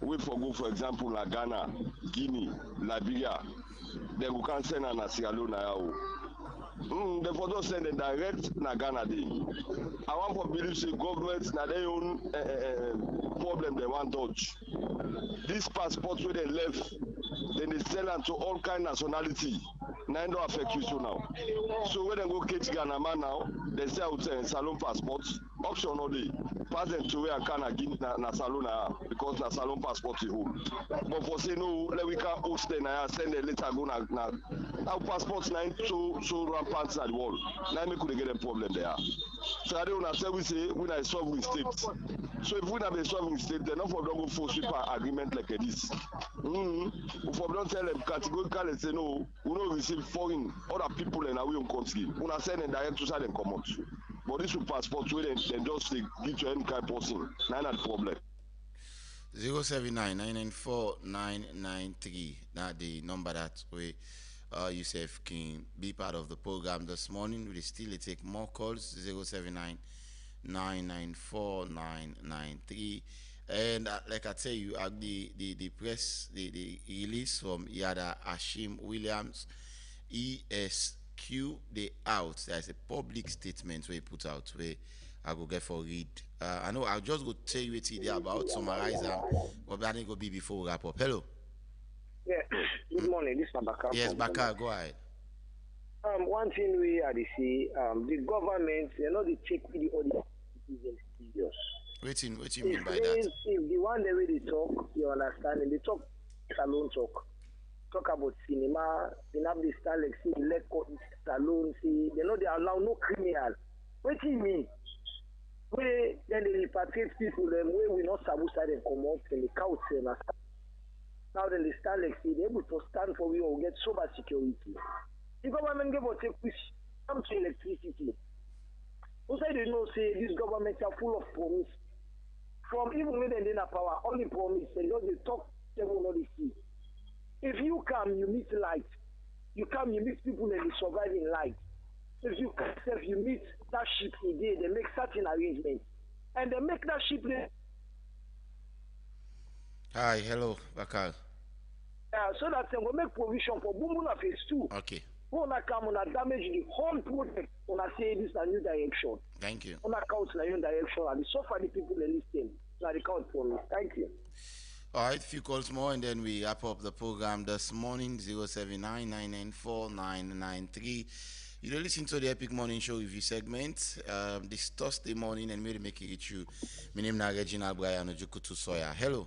we for go for example na Ghana, Guinea, Liberia, then we can send a Sierra Leone now. They for don't send a direct na Ghana day. I want for believe the government na their own problem they want dodge. This passport where they left, then they sell them to all kind nationality. Now don't affect you so now. So when they go catch Ghana man now, they say out salon passport option only. Pass them to where I can again na salon because na salon passport is home. But for say no, let we can host them send a letter go na our passports now so rampant at the wall. Now me could get a problem there. So I don't say we say when I solve with states. So if we have a solving state, then enough of them go force super agreement like this. If we don't tell them categorically and say no, we don't receive foreign other people in our own country. We not send them direct to side and come out. But this will passport where then just give to any kind of person. Not the problem. 079-994-993. That's the number that we Yusuf can be part of the program this morning. We still take more calls. 079-994-993. And like I tell you, the press, the release from Yada Hashim Williams, ESQ, they out. There's a public statement where he put out where I go get for read. I know I'll just go tell you what it about, summarize them, but that ain't gonna be before we wrap up. Hello. Yeah, good morning. This is Bakar. Yes, Bakar, go ahead. One thing we are to see, the government, they take the audience serious. What you mean by that? If the one the way they talk, you understand, and they talk salon talk about cinema, they have the style like see let salon, see they allow no criminal. What do you mean? Where then they repatriate people, then where we not supposed to come out and the couch and now then they start like see they able to stand for we or get sober security. The government give or take which come to electricity. Also they know say these governments are full of promise. From even when they didn't power, only promise and just they talk they will not see. If you come, you meet light. You come, you meet people and they survive in light. If you come, you meet that ship idea, they make certain arrangements. And they make that ship. Hi, hello, Bakal. So that they will make provision for Bumbuna phase 2. Okay. When I come on damage the whole project, when I say this is a new direction. Thank you. On account of a new direction, and so far the people are listening. So I count for me. Thank you. All right, a few calls more, and then we wrap up the program this morning. 079-994-993. You listen to the Epic Morning Show review segment this Thursday morning, and we'll make it through. My name is Reginald Brian Ojukutu Soya. Hello.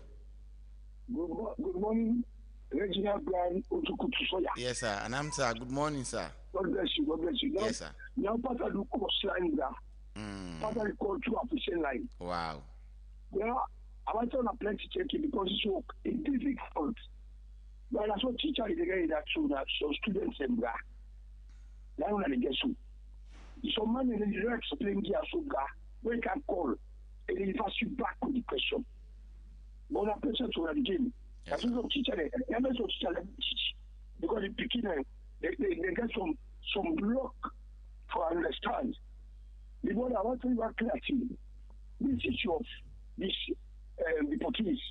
Good morning, Reginald Brian Ojukutu Soya. Yes, sir. And I'm sir. Good morning, sir. God bless you. God bless you. Now, yes, sir. Now, part of the coastline there. Part of the culture appreciation line. Wow. Well, I want to plenty checking because it's work. It's difficult. But that's what teacher is getting that so that so students and that. That's what they get so. So man in the direct explain here so that we can call and they pass you back with the question. But that person to the game. That's what teacher they teacher teach because the beginning they get some block for understand. Because I want to work clear to you. This issue of this the Portuguese,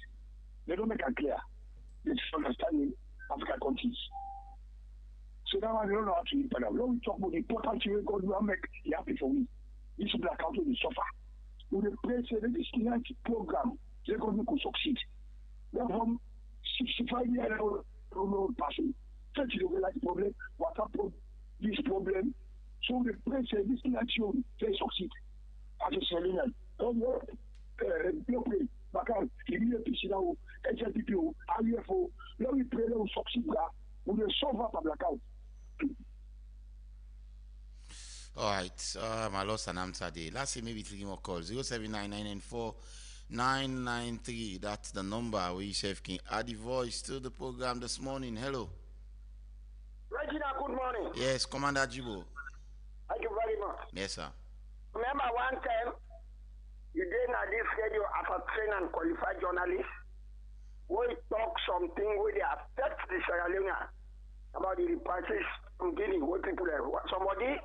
they don't make it clear. This understanding African countries. So now I don't know how to live now. When we talk about the important thing God will make it happy for me. This black out will suffer. We will pray say this 90 program the government could succeed. Then from 65 years old person, 30 years like problem, what happened, this problem, so the president, this nation, they succeed. As a Selenian, Bakar, PCO, HLPPO, IUFO, let me pray them succeed, we will solve up a blackout. All right, I lost an answer there. Let's see, maybe 3 more calls. 079994993. That's the number where you can add the voice to the program this morning. Hello. Regina, good morning. Yes, Commander Jibo. Thank you very much. Yes, sir. Remember one time you did at this radio as a trained and qualified journalist, we talk something where they affect the Sierra Leone about the repartees from Guinea, what people there. Somebody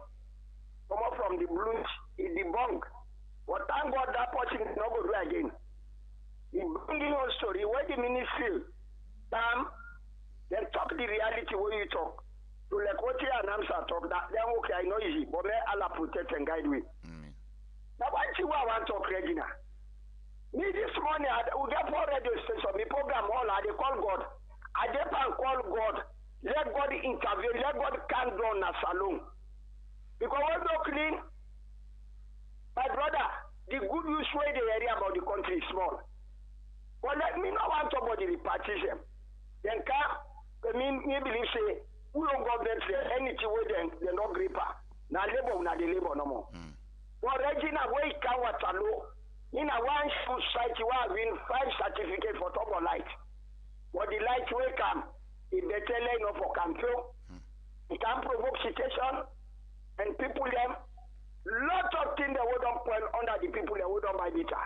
come up from the blues, he debunked. But thank God that person is not going to do again. He bringing your story where the ministry then talk the reality when you talk. So like what you and answer talk that then okay, I know easy, but may Allah protect and guide me. Now one thing I want to talk, Regina. Me this morning we get 4 radio stations, the program all they call God. I just call God. Let God intervene, let God calm down a salon. Because when you clean, my brother, the good news way the area about the country is small. But let me not want to about the repartition. Then me believe say, we don't government say anything where they not gripper. Now labor, now the labor no more. But Regina, where it can what low. In a one society where have been 5 certificates for top of light. But the light will come, it better line up for campaign. It can provoke citation. And people them, lots of things that would not point under the people that would not buy data.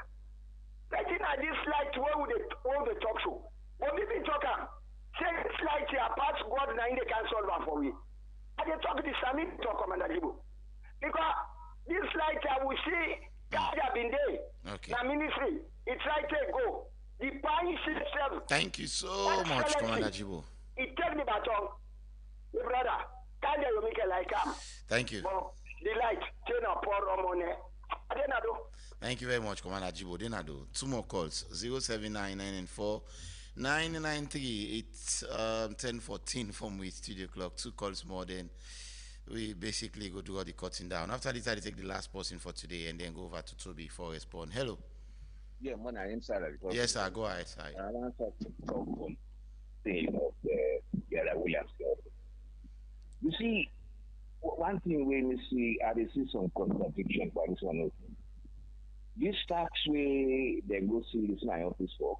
Like in this light where would they all the talk show? But people talk say this light here past God now they can solve it for me. And they talk this Sami talk Commander Jibo. Because this light here we see God have been there. Okay. Now ministry, it's right there go. The pine system. Thank you so much, Commander Jibo. It take the baton. My brother. Thank you. The light, thank you very much, Commander Jibo. Denado. 2 more calls. 079994993. It's 10:14 from we studio clock. 2 calls more than we basically go do all the cutting down. After this, I take the last person for today and then go over to Toby for respond. Hello. Yeah, when I am sorry. Yes, sir. Go ahead. Sir. I want to talk on thing of the Williams. You see, one thing we see, I see some contradiction by this one. This tax way they go see this my office for,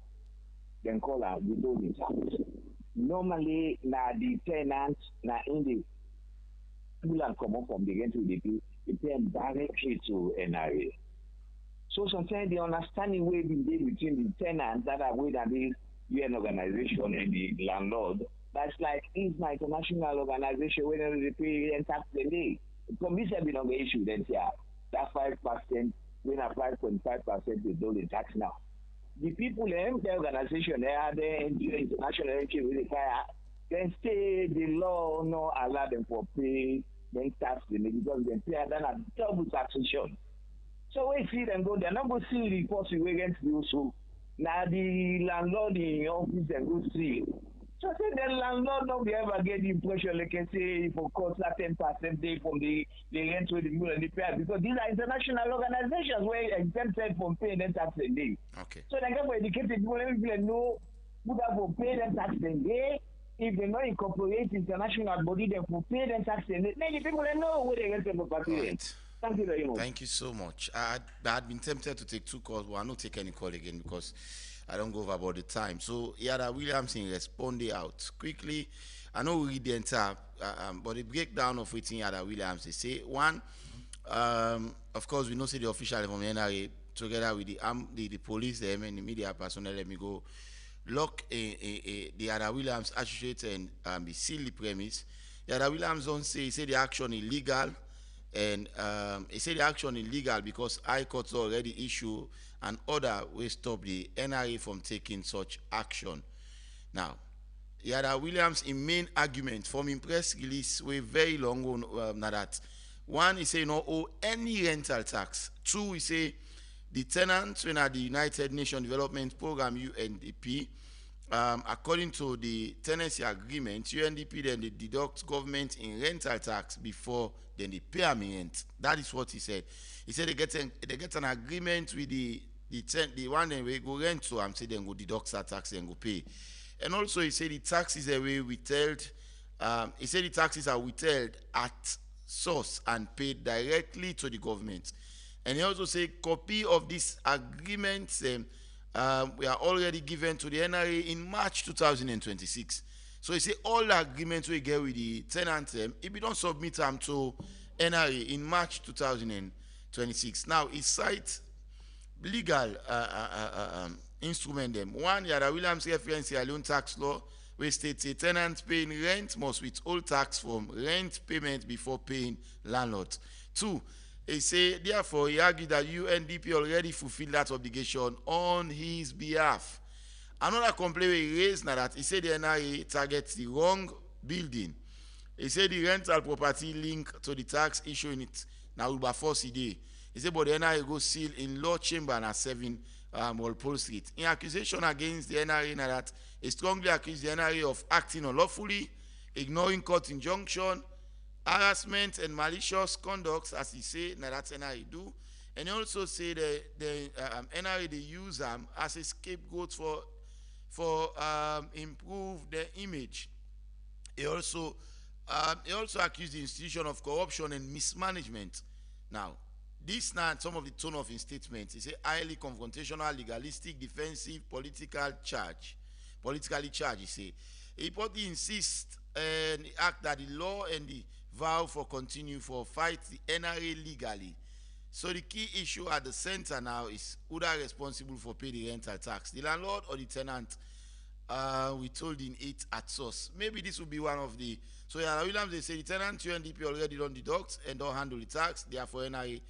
then call out withholding tax. Normally, now the tenants, now in the people come up from the rent they pay directly to NRA. So sometimes the understanding way between the tenants that are with the UN organization and the landlord. That's like is my international organization when they pay and tax the day. Commission be on the issue then yeah. That 5% when a 5.5% is all the tax now. The people in the organization they are the international entity with the fire, then stay the law no allow them for pay then tax them because they pay then a double taxation. So we see them go, they're not going to see reports against you so now the landlord in your office and go see. So say the landlord not be ever get the impression like I say for cost 10% day from the rent with the mill and the pay because these are international organizations where exempted from paying them tax a day. Okay. So they get for educated people know who have to pay them tax a day. If they not incorporate international body, they will pay them tax a day. Many people they know where they get them for rent. Thank you very much. Thank you so much. I had been tempted to take 2 calls, but I'll not take any call again because I don't go over about the time. So, Yada Williamson responded out quickly. I know we read the entire, but the breakdown of waiting Yada Williams, they say, one, of course, we know see the official from the NRA together with the police, the and the media personnel, let me go lock the Yada Williams associate and seal the premise. Yada Williams don't say, he said the action illegal. And he said the action illegal because High Court already issued an order which stop the NRA from taking such action. Now, Yada Williams in main argument from his press release were very long on that. One, he say no owe any rental tax. 2, he say The tenants when at the United Nations Development Program UNDP, according to the tenancy agreement, UNDP then they deduct government in rental tax before then they pay them rent. That is what he said. He said they get an agreement with the one then we go rent to and say then go deduct that tax and go pay. And also he said the taxes are withheld. He said the taxes are withheld at source and paid directly to the government. And he also said copy of this agreement we are already given to the NRA in March 2026. So he said all the agreements we get with the tenant, if we don't submit them to NRA in March 2026. Now he cites legal instrument them. One, Yada Williams reference Sierra Leone tax law, where states a tenant paying rent must withhold tax from rent payment before paying landlord. Two, he say therefore he argued that UNDP already fulfilled that obligation on his behalf. Another complaint he raised now that he said the NRA targets the wrong building. He said the rental property link to the tax issue in it now will be force day. He said but the NRA go seal in law chamber at 7 Walpole Street. In accusation against the NRA now that he strongly accused the NRA of acting unlawfully, ignoring court injunction, harassment and malicious conduct, as he say, now that NRA do. And he also say the NRA they use as a scapegoat for improve their image. He also accused the institution of corruption and mismanagement. Now, this now some of the tone of his statements. He say highly confrontational, legalistic, defensive, politically charged. He say he reportedly insists and act that the law and the vow for continue for fight the NRA legally. So the key issue at the center now is who are responsible for paying the rental tax, the landlord or the tenant? We told in it at source. Maybe this will be one of the. So Yara Williams they say the tenant UNDP already don't deduct and don't handle the tax. Therefore NRA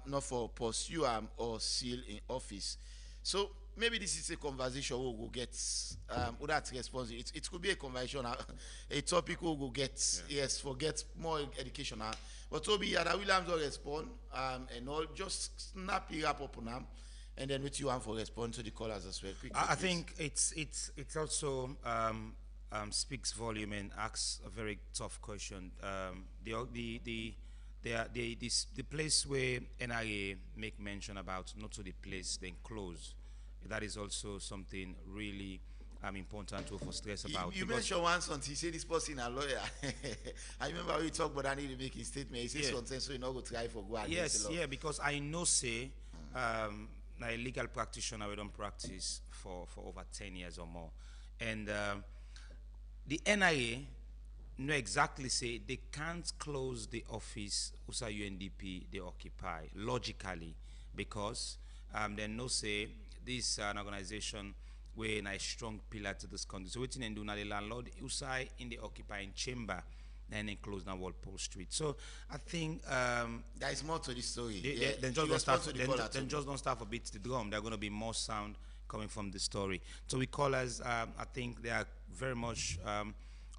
not for pursue or seal in office. So maybe this is a conversation we'll go get who that response. It could be a conversation, a topic we'll go get yes for get more education. But Toby Yara Williams will respond and all just snap it up on them. And then with you and for respond to the callers as well. Quickly, I think it's also speaks volume and asks a very tough question. The place where NRA make mention about not to the place then close. That is also something really important to for stress about. You mentioned once on he said this person a lawyer. I remember we talked about Danny making statement. He says something so you not go try for go against the law. Yes, because I know say a legal practitioner we don't practice for over 10 years or more. And the NIA know exactly say they can't close the office USA UNDP they occupy logically because they know say this an organization where a strong pillar to this country. So waiting and do now the landlord USA in the occupying chamber and then close now Walpole Street. So I think there is more to this story. Then just don't start for beats the drum. There are going to be more sound coming from the story. So we callers, I think they are very much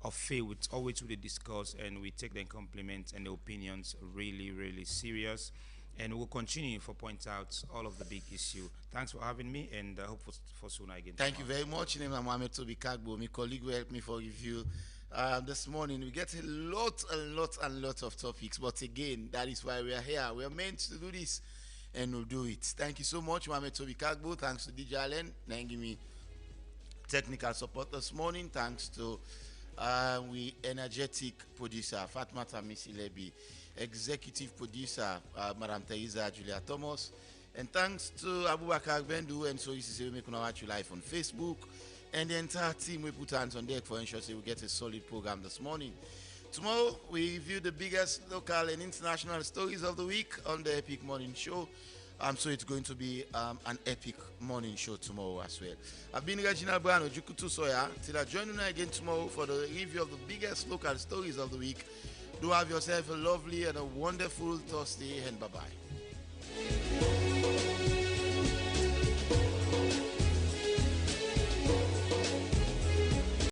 of faith with always we discuss and we take their compliments and the opinions really, really serious. And we'll continue for point out all of the big issue. Thanks for having me and hope for soon again. Thank you very much. My name is Mohamed Toby Kagbo. My colleague will help me for review. This morning we get a lot of topics, but again, that is why we are here. We are meant to do this, and we'll do it. Thank you so much, Mohamed Toby Kagbo. Thanks to DJ Allen, and give me technical support this morning. Thanks to we energetic producer Fatmata Missy Lebi, executive producer Madam Teresa Julia Thomas, and thanks to Abubakar Bendu and so you see we make watch you live on Facebook. And the entire team we put hands on deck for ensure we get a solid program this morning. Tomorrow we review the biggest local and international stories of the week on the Epic Morning Show. So it's going to be an epic morning show tomorrow as well. I've been Reginald Brown Ojukutu Soya. Till I join you again tomorrow for the review of the biggest local stories of the week. Do have yourself a lovely and a wonderful Thursday and bye-bye.